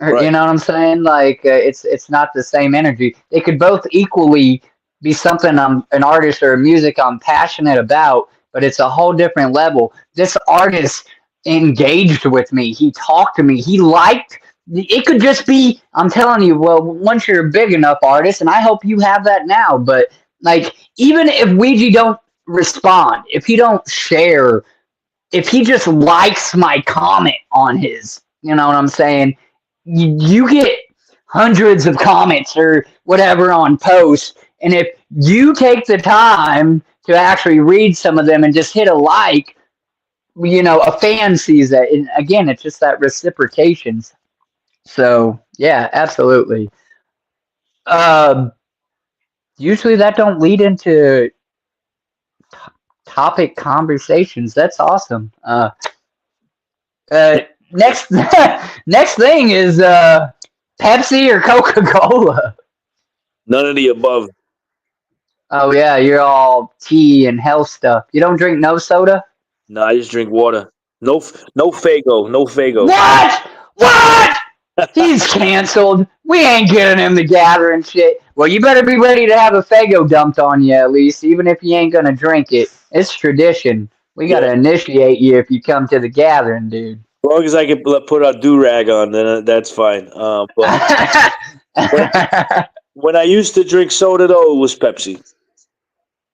Or, you right. know what I'm saying? Like it's not the same energy. They could both equally be something I'm an artist or a music I'm passionate about, but it's a whole different level. This artist engaged with me. He talked to me. He liked. It could just be. I'm telling you. Well, once you're a big enough artist, and I hope you have that now. But like, even if Ouija don't respond, if he don't share, if he just likes my comment on his, you know what I'm saying? You get hundreds of comments or whatever on posts, and if you take the time to actually read some of them and just hit a like, a fan sees that. And again, it's just that reciprocation. So yeah, absolutely. Um, Usually that don't lead into topic conversations. That's awesome. Next next thing is Pepsi or Coca-Cola. None of the above. Oh yeah, you're all tea and health stuff. You don't drink no soda? No, I just drink water. No Fago. No Fago. What? What? He's canceled. We ain't getting him together and shit. Well, you better be ready to have a Fago dumped on you at least, even if you ain't gonna drink it. It's tradition. We Yeah. gotta initiate you if you come to the gathering, dude. As long as I can put a do rag on, then that's fine. But when I used to drink soda, though, it was Pepsi.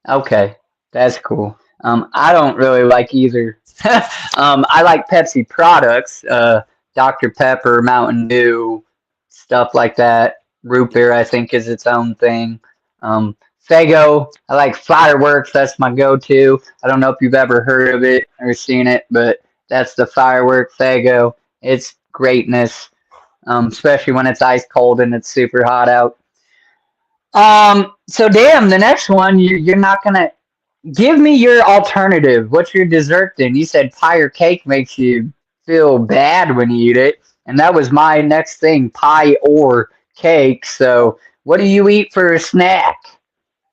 Okay, that's cool. I don't really like either. I like Pepsi products, Dr. Pepper, Mountain Dew, stuff like that. Root beer, I think, is its own thing. Fago, I like fireworks. That's my go-to. I don't know if you've ever heard of it or seen it, but that's the firework Fago. It's greatness, especially when it's ice cold and it's super hot out. So damn, the next one you're not gonna give me your alternative. What's your dessert then? You said pie or cake makes you feel bad when you eat it, and that was my next thing, pie or cake. So what do you eat for a snack?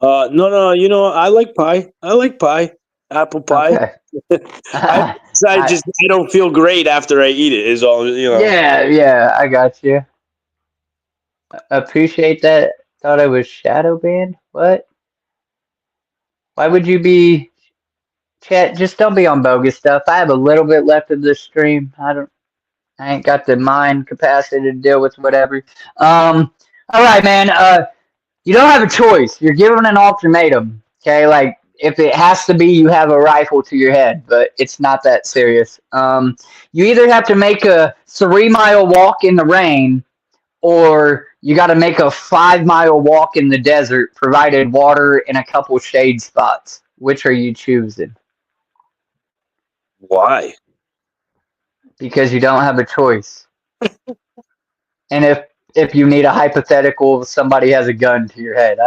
No. I like pie. I like pie. Apple pie. Okay. I don't feel great after I eat it. Is all you know. Yeah, I got you. Appreciate that. Thought I was shadow banned. What? Why would you be? Chat, just don't be on bogus stuff. I have a little bit left of this stream. I ain't got the mind capacity to deal with whatever. All right, man. You don't have a choice. You're given an ultimatum. Okay, like if it has to be, you have a rifle to your head, but it's not that serious. You either have to make a 3-mile walk in the rain, or you got to make a 5-mile walk in the desert, provided water and a couple shade spots. Which are you choosing? Why? Because you don't have a choice. And if you need a hypothetical, somebody has a gun to your head.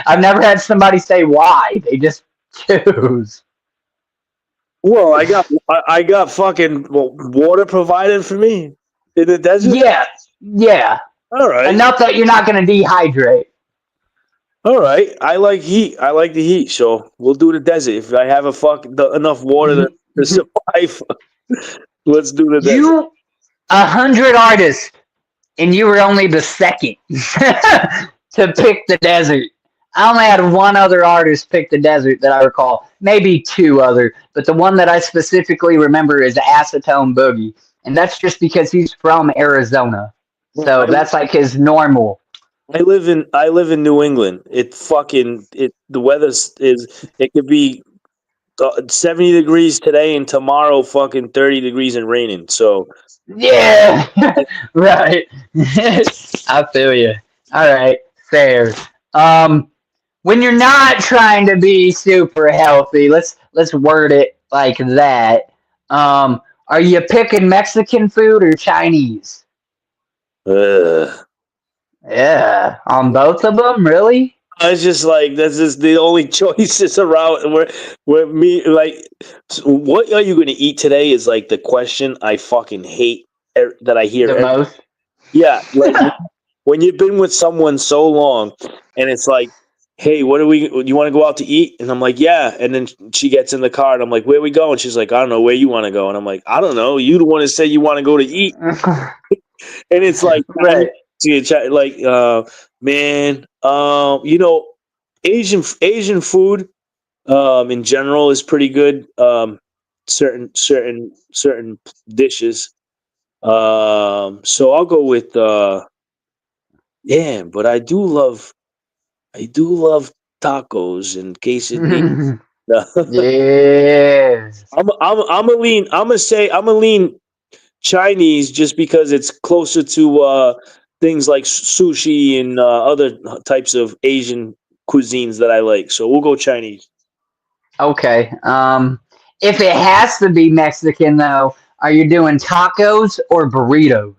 I've never had somebody say why. They just choose. Well, I got fucking water provided for me in the desert. Yeah. All right. Enough that you're not going to dehydrate. All right. I like heat. I like the heat. So we'll do the desert. If I have enough water to survive, let's do the desert. You 100 artists, and you were only the second to pick the desert. I only had one other artist pick the desert that I recall, maybe two other, but the one that I specifically remember is Acetone Boogie, and that's just because he's from Arizona, so that's like his normal. I live in New England. The weather is it could be 70 degrees today and tomorrow fucking 30 degrees and raining. So Yeah, right. I feel you. All right, fair. Um, when you're not trying to be super healthy, let's word it like that. Are you picking Mexican food or Chinese? uh, Yeah, on both of them, really? it's just like that's just the only choices around. And where me like, what are you going to eat today? Is like the question I fucking hate that I hear The every. most. Yeah, like when you've been with someone so long, and it's like, hey, what do we? You want to go out to eat? And I'm like, yeah. And then she gets in the car, and I'm like, where we going? She's like, I don't know. Where you want to go? And I'm like, I don't know. You the one that said you want to go to eat. And it's like Right. like man, Asian food in general is pretty good. Certain dishes. So I'll go with yeah, but I do love tacos and quesadillas. Yes. I'm a lean Chinese just because it's closer to things like sushi and other types of Asian cuisines that I like. So we'll go Chinese. Okay. If it has to be Mexican though, are you doing tacos or burritos?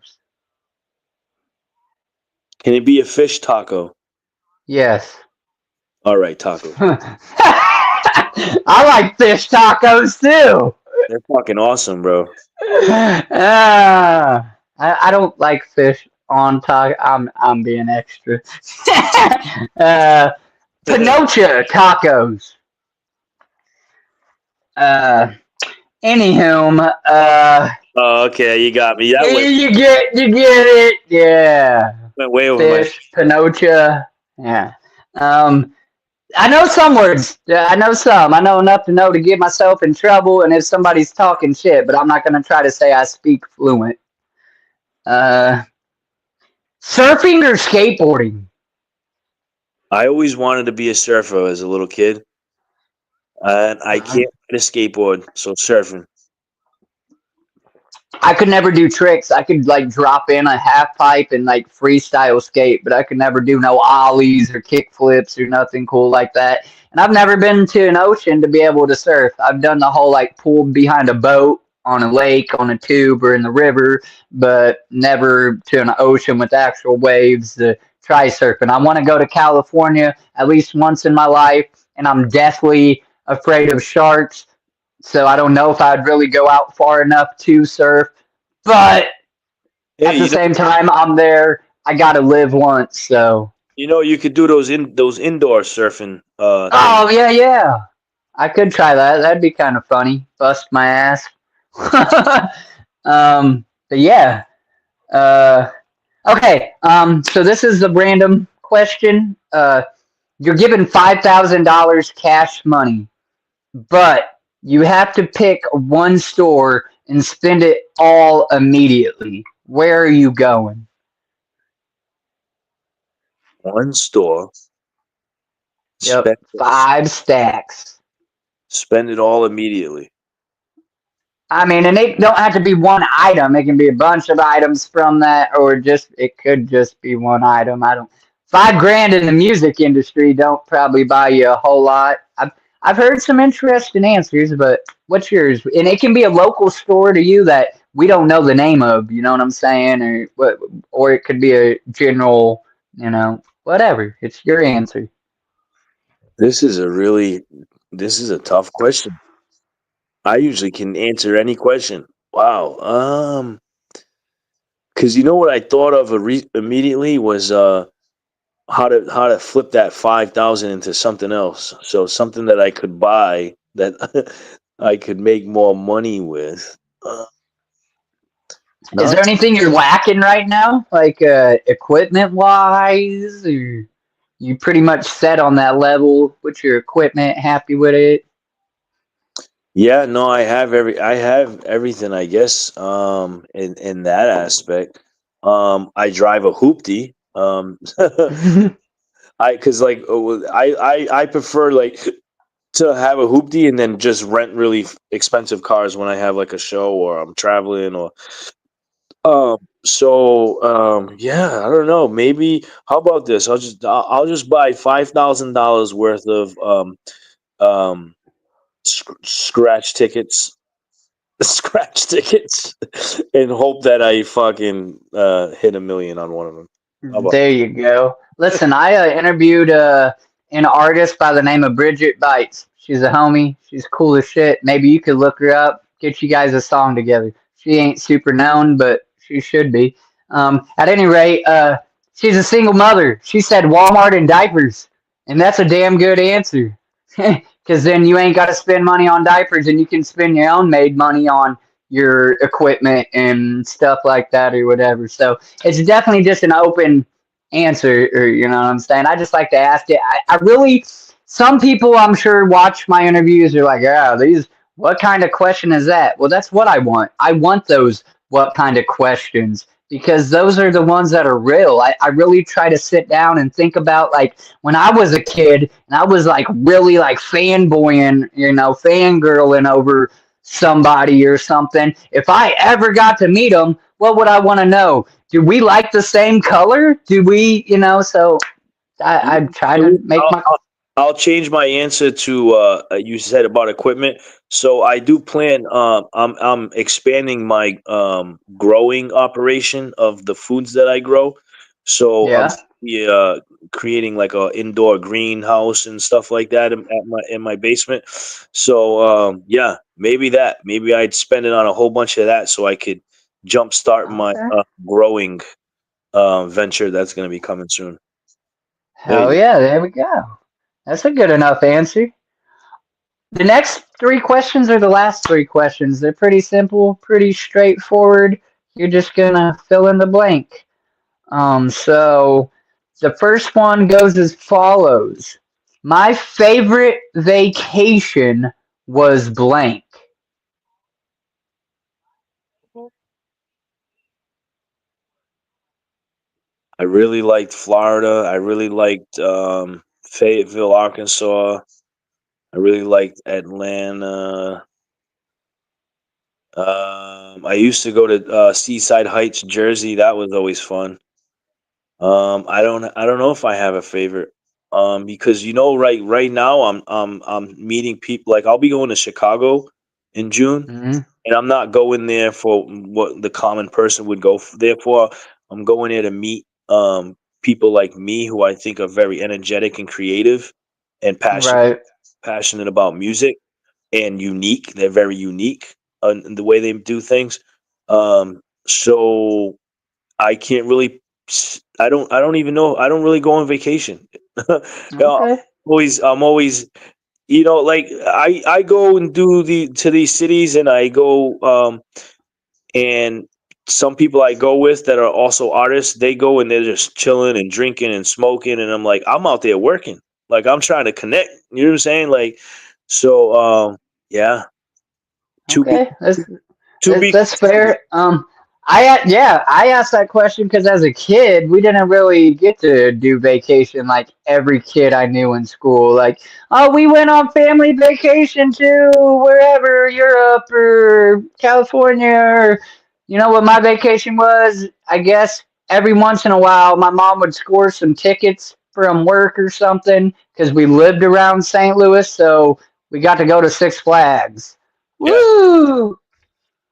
Can it be a fish taco? Yes. All right, taco. I like fish tacos too. They're fucking awesome, bro. I don't like fish on taco. I'm being extra. Pinocha tacos. Uh, anywho, Oh, okay, you got me. you get it. Yeah, Went way over my. fish Pinocha. Yeah. Um, I know some words. Yeah, I know some. I know enough to know to get myself in trouble, and if somebody's talking shit, but I'm not gonna try to say I speak fluent. Uh, surfing or skateboarding? I always wanted to be a surfer as a little kid, and I can't ride a skateboard, so surfing. I could never do tricks. I could like drop in a half pipe and like freestyle skate, but I could never do no ollies or kick flips or nothing cool like that. And I've never been to an ocean to be able to surf. I've done the whole like pool behind a boat on a lake, on a tube, or in the river, but never to an ocean with actual waves to try surfing. I want to go to California at least once in my life, and I'm deathly afraid of sharks, so I don't know if I'd really go out far enough to surf. But at Hey, the same time, I'm there. I gotta live once, so. you could do those indoor surfing things. Oh yeah, yeah. I could try that. That'd be kind of funny. Bust my ass. But yeah. Uh, okay. So this is a random question. You're given $5,000 cash money, but you have to pick one store and spend it all immediately. Where are you going? One store, Yep, spend 5 stacks. spend it all immediately. I mean, and it don't have to be one item. It can be a bunch of items from that, or just it could just be one item. I don't. $5 grand in the music industry don't probably buy you a whole lot. I've heard some interesting answers, but what's yours? And it can be a local store to you that we don't know the name of. You know what I'm saying? Or what? Or it could be a general. Whatever. It's your answer. This is a tough question. I usually can answer any question. Wow. Because you know what I thought of immediately was how to flip that 5,000 into something else. So something that I could buy that I could make more money with. Is Not there anything you're lacking right now, like equipment wise, or you pretty much set on that level with your equipment, happy with it? Yeah, no, I have everything, I guess, in that aspect. I drive a hoopty. Um, because like I prefer like to have a hoopty and then just rent really expensive cars when I have like a show or I'm traveling or yeah, I don't know. Maybe how about this? I'll just buy $5,000 worth of um scratch tickets, scratch tickets, and hope that I fucking hit a million on one of them. How about There you go. Listen, I interviewed an artist by the name of Bridget Bites. She's a homie. She's cool as shit. Maybe you could look her up, get you guys a song together. She ain't super known, but she should be. At any rate, she's a single mother. She said Walmart and diapers, and that's a damn good answer. Because then you ain't got to spend money on diapers, and you can spend your own made money on your equipment and stuff like that or whatever. So it's definitely just an open answer, or you know what I'm saying. I just like to ask it. I really, some people I'm sure watch my interviews are like, yeah, these, what kind of question is that? Well, that's what I want. I want those what kind of questions because those are the ones that are real. I really try to sit down and think about like when I was a kid and I was like really like fanboying, you know, fangirling over somebody or something. If I ever got to meet them, what would I want to know? Do we like the same color? Do we, you know? So I try to make my. I'll change my answer to you said about equipment. So I do plan. I'm expanding my growing operation of the foods that I grow. So I'm Yeah. yeah, creating like a indoor greenhouse and stuff like that in my basement. So yeah, maybe that. Maybe I'd spend it on a whole bunch of that so I could jumpstart my Okay. growing venture that's going to be coming soon. There Hell you yeah, there we go. That's a good enough answer. The next three questions are the last three questions. They're pretty simple, pretty straightforward. You're just gonna fill in the blank. So the first one goes as follows. My favorite vacation was blank. I really liked Florida. I really liked Fayetteville, Arkansas. I really liked Atlanta. I used to go to Seaside Heights, Jersey. That was always fun. I don't know if I have a favorite. Because right now I'm meeting people. Like I'll be going to Chicago in June, Hmm. and I'm not going there for what the common person would go there for. I'm going there to meet people like me who I think are very energetic and creative and Right. passionate about music and unique. They're very unique in the way they do things. So I can't really. I don't even know. I don't really go on vacation. Yeah, Okay. I'm always like I go and do these cities and I go and some people I go with that are also artists, they go and they're just chilling and drinking and smoking and I'm like I'm out there working. Like I'm trying to connect. You know what I'm saying? Like so yeah, to be Okay. That's to be that's fair. I asked that question because as a kid, we didn't really get to do vacation like every kid I knew in school. Like, oh, we went on family vacation to wherever, Europe or California, or you know what my vacation was? I guess every once in a while, my mom would score some tickets from work or something because we lived around St. Louis, so we got to go to Six Flags. yeah. Woo!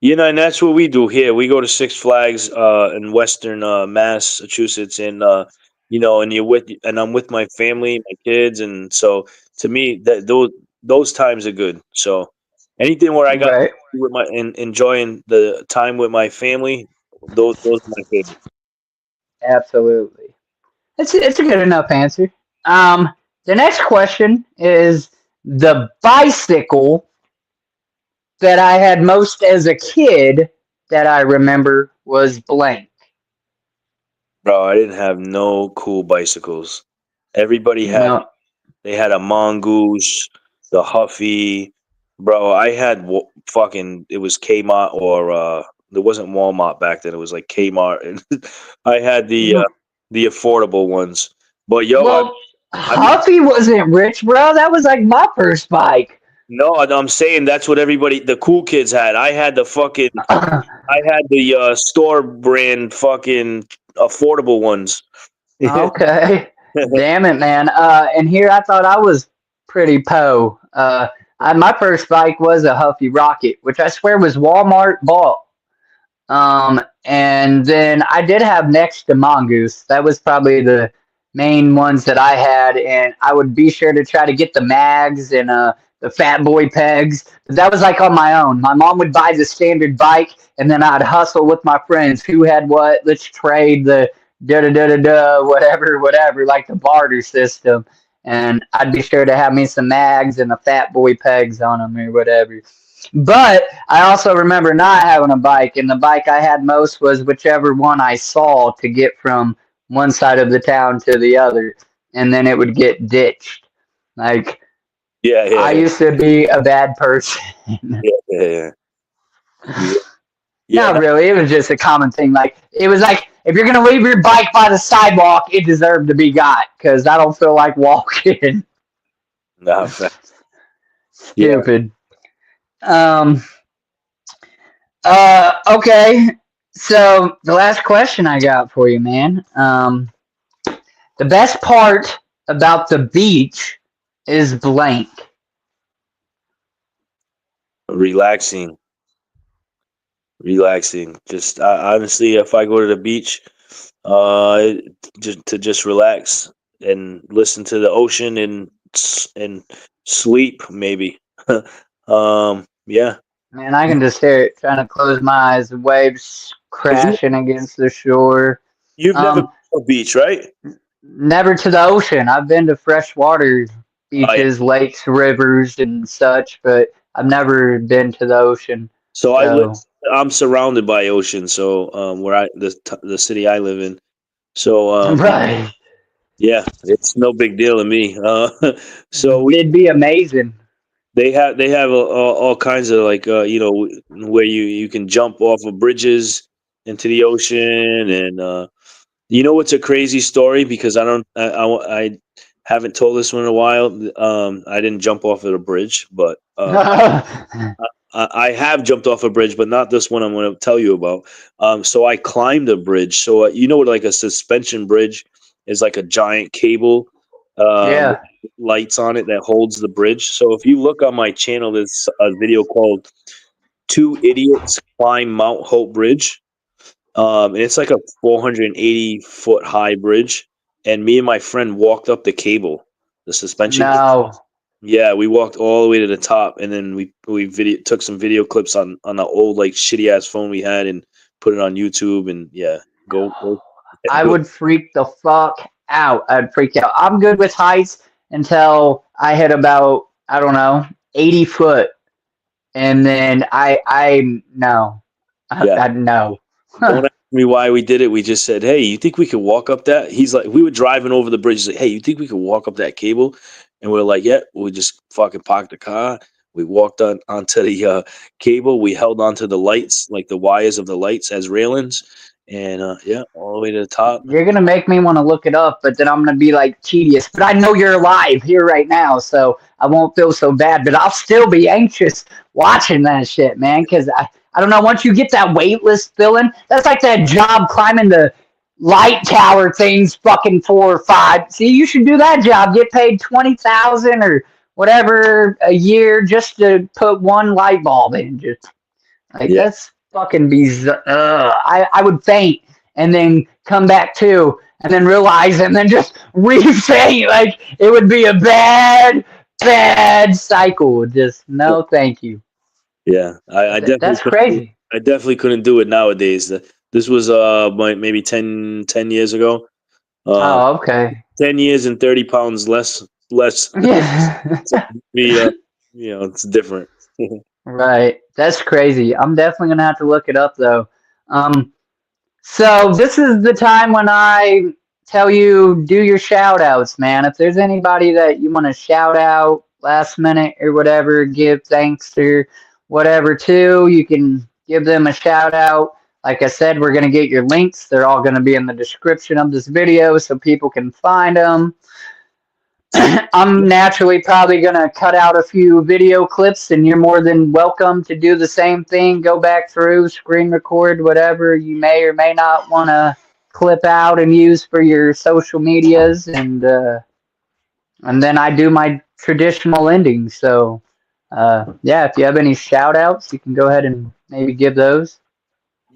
And that's what we do here. We go to Six Flags in Western Massachusetts, and and I'm with my family, my kids, and so to me that those times are good. So anything where I got Right. with my and enjoying the time with my family, those are my favorite. Absolutely. It's a good enough answer. Um, the next question is the bicycle that I had most as a kid that I remember was blank. Bro, I didn't have no cool bicycles. Everybody had No. They had a mongoose, the Huffy. Bro, I had fucking it was Kmart or there wasn't Walmart back then. It was like Kmart, and I had the No. the affordable ones. But yo, Well, I mean, Huffy wasn't rich, bro. That was like my first bike. no, I'm saying that's what everybody, the cool kids had. I had the fucking, I had the store brand fucking affordable ones. Okay. Damn it, man. And here I thought I was pretty my first bike was a Huffy Rocket, which I swear was Walmart bought. And then I did have next to Mongoose. That was probably the main ones that I had, and I would be sure to try to get the mags and the fat boy pegs. But that was like on my own. My mom would buy the standard bike, and then I'd hustle with my friends. Who had what? Let's trade the da da da da da whatever, like the barter system. And I'd be sure to have me some mags and the fat boy pegs on them or whatever. But I also remember not having a bike, and the bike I had most was whichever one I saw to get from one side of the town to the other, and then it would get ditched. Like, Yeah, yeah, I used to be a bad person. yeah. Not really. It was just a common thing. Like, it was like, if you're going to leave your bike by the sidewalk, it deserved to be got, because I don't feel like walking. Nah, Stupid. Okay. So the last question I got for you, man. The best part about the beach is blank. relaxing. Just honestly, if I go to the beach, uh, just relax and listen to the ocean and sleep maybe. Yeah. Man, I can just hear it trying to close my eyes, the waves Have you crashing against the shore. you've never been Um, to a beach, right? Never to the ocean. I've been to freshwater Yeah. beaches, lakes, rivers, and such, but I've never been to the ocean. So So, I'm surrounded by ocean. So where the city I live in. So right. yeah, it's no big deal to me. So we It'd be amazing. they have all kinds of like where you can jump off of bridges into the ocean and you know what's a crazy story because I haven't told this one in a while. I didn't jump off of a bridge, but I have jumped off a bridge, but not this one I'm going to tell you about. So I climbed a bridge. So you know what, like a suspension bridge is like a giant cable with Yeah. lights on it that holds the bridge. So if you look on my channel, there's a video called Two Idiots Climb Mount Hope Bridge. And it's like a 480-foot high bridge. And me and my friend walked up the cable, the suspension. No. Yeah, we walked all the way to the top, and then we took some video clips on the old like shitty ass phone we had, and put it on YouTube. And yeah, go. I would freak the fuck out. I'd freak out. I'm good with heights until I hit about, I don't know, 80 foot. And then I no. Yeah, I no. don't ask me why we did it. We just said, "Hey, you think we could walk up that?" He's like, we were driving over the bridge. He's like, "Hey, you think we could walk up that cable?" And we're like, "Yeah." We just fucking parked the car. We walked onto the cable. We held onto the lights, like the wires of the lights as railings, and yeah, all the way to the top. You're gonna make me want to look it up, but then I'm gonna be like tedious. But I know you're alive here right now, so I won't feel so bad. But I'll still be anxious watching that shit, man. Because I don't know. Once you get that weightless feeling, that's like that job climbing the light tower things, fucking 4 or 5. See, you should do that job. Get paid 20,000 or whatever a year just to put one light bulb in. Just like Yeah, that's fucking bizarre. I would faint and then come back to and then realize and then just re-faint. Like it would be a bad cycle. Just no, thank you. yeah. I definitely That's couldn't. crazy. I definitely couldn't do it nowadays. This was maybe 10 years ago. Uh, Oh, okay. 10 years and 30 pounds less. Yeah. Be it's different. Right. That's crazy. I'm definitely gonna have to look it up though. Um, So this is the time when I tell you do your shout outs, man. If there's anybody that you want to shout out last minute or whatever, give thanks or whatever to, you can give them a shout out. Like I said, we're going to get your links. They're all going to be in the description of this video so people can find them. I'm naturally probably going to cut out a few video clips, and you're more than welcome to do the same thing. Go back through, screen record, whatever you may or may not want to clip out and use for your social medias. And then I do my traditional ending. So, yeah, if you have any shout outs, you can go ahead and maybe give those.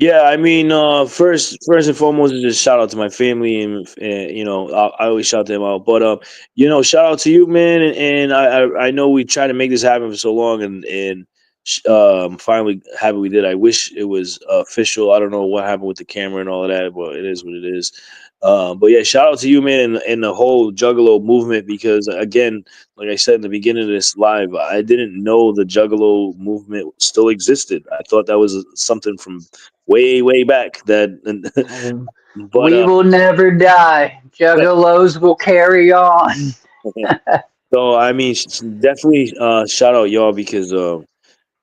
Yeah, I mean, first and foremost, is just shout out to my family, and I always shout them out. But shout out to you, man, and I know we tried to make this happen for so long, and finally happy we did. I wish it was official. I don't know what happened with the camera and all of that, but it is what it is. But yeah, shout out to you, man, and the whole Juggalo movement, because again, like I said in the beginning of this live, I didn't know the Juggalo movement still existed. I thought that was something from way back. But We will never die. Juggalos will carry on. so I mean, definitely shout out y'all, because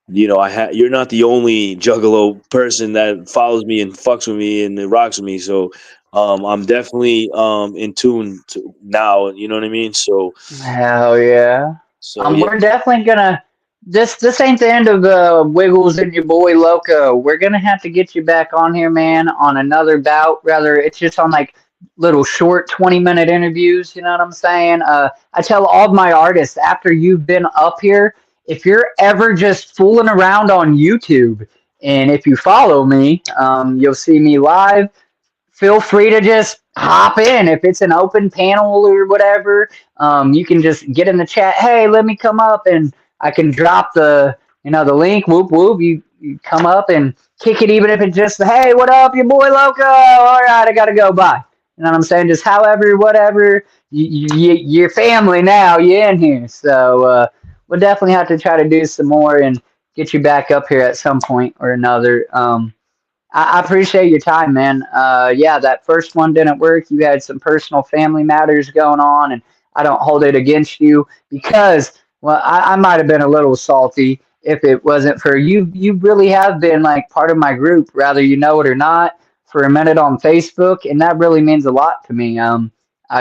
you're not the only Juggalo person that follows me and fucks with me and rocks with me. So I'm definitely in tune to now. You know what I mean? So Hell yeah. yeah. We're definitely gonna. This ain't the end of the Wiggles and your boy Loco. We're gonna have to get you back on here, man, on another bout. Rather, it's just on like little short 20-minute interviews. You know what I'm saying? I tell all of my artists after you've been up here, if you're ever just fooling around on YouTube, and if you follow me, you'll see me live. Feel free to just hop in if it's an open panel or whatever. You can just get in the chat. Hey, let me come up, and I can drop the link. Whoop whoop. You come up and kick it, even if it's just hey, what up, your boy Loco? All right, I gotta go. Bye. You know what I'm saying? Just however, whatever. You're family now. You're in here, so we'll definitely have to try to do some more and get you back up here at some point or another. I appreciate your time, man. Yeah, that first one didn't work. You had some personal family matters going on, and I don't hold it against you because, well, I might have been a little salty if it wasn't for you. You really have been like part of my group, whether you know it or not, for a minute on Facebook, and that really means a lot to me.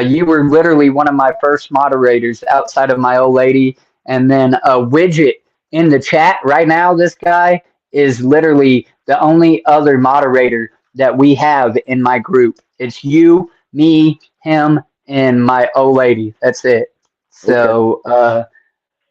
You were literally one of my first moderators outside of my old lady, and then a widget in the chat right now. This guy is literally the only other moderator that we have in my group. It's you, me, him, and my old lady. That's it. So,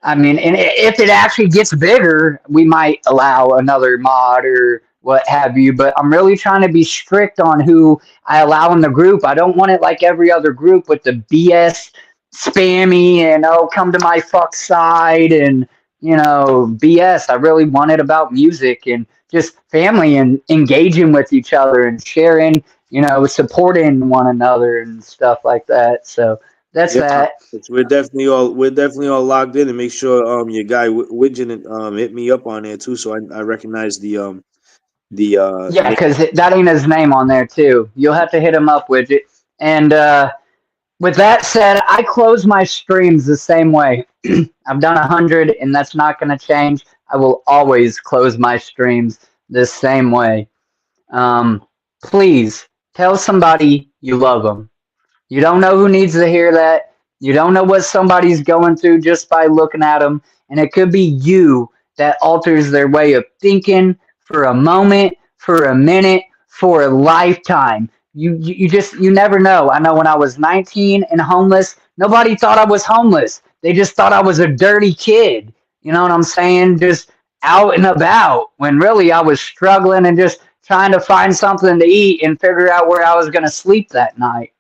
I mean, and if it actually gets bigger, we might allow another mod or what have you. But I'm really trying to be strict on who I allow in the group. I don't want it like every other group with the BS spammy and oh, come to my fuck side and BS. I really want it about music and just family and engaging with each other and sharing, supporting one another and stuff like that. So that's that. We're definitely all logged in, and make sure your guy Widget hit me up on there too, so I recognize the Yeah, name. because that ain't his name on there too. You'll have to hit him up, Widget. And with that said, I close my streams the same way. I've done 100, and that's not going to change. I will always close my streams the same way. Please tell somebody you love them. You don't know who needs to hear that. You don't know what somebody's going through just by looking at them. And it could be you that alters their way of thinking for a moment, for a minute, for a lifetime. You never know. I know when I was 19 and homeless, nobody thought I was homeless. They just thought I was a dirty kid. You know what I'm saying? Just out and about when really I was struggling and just trying to find something to eat and figure out where I was going to sleep that night.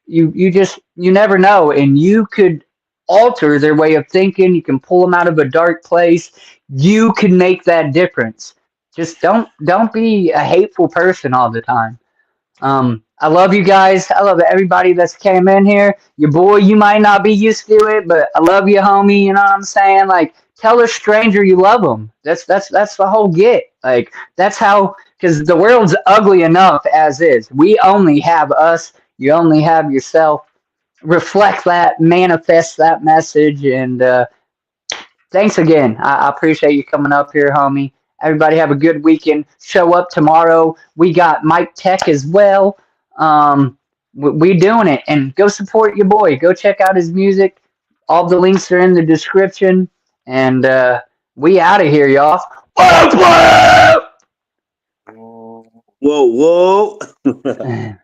You never know, and you could alter their way of thinking. You can pull them out of a dark place. You can make that difference. Just don't be a hateful person all the time. I love you guys. I love everybody that's came in here. Your boy, you might not be used to it, but I love you, homie. You know what I'm saying? Like, tell a stranger you love them. That's the whole get. Like, that's how, because the world's ugly enough as is. We only have us. You only have yourself. Reflect that, manifest that message, and thanks again. I appreciate you coming up here, homie. Everybody have a good weekend. Show up tomorrow. We got Mike Tech as well. We doing it, and go support your boy. Go check out his music. All the links are in the description, and we out of here, y'all. Whoa, whoa. Whoa.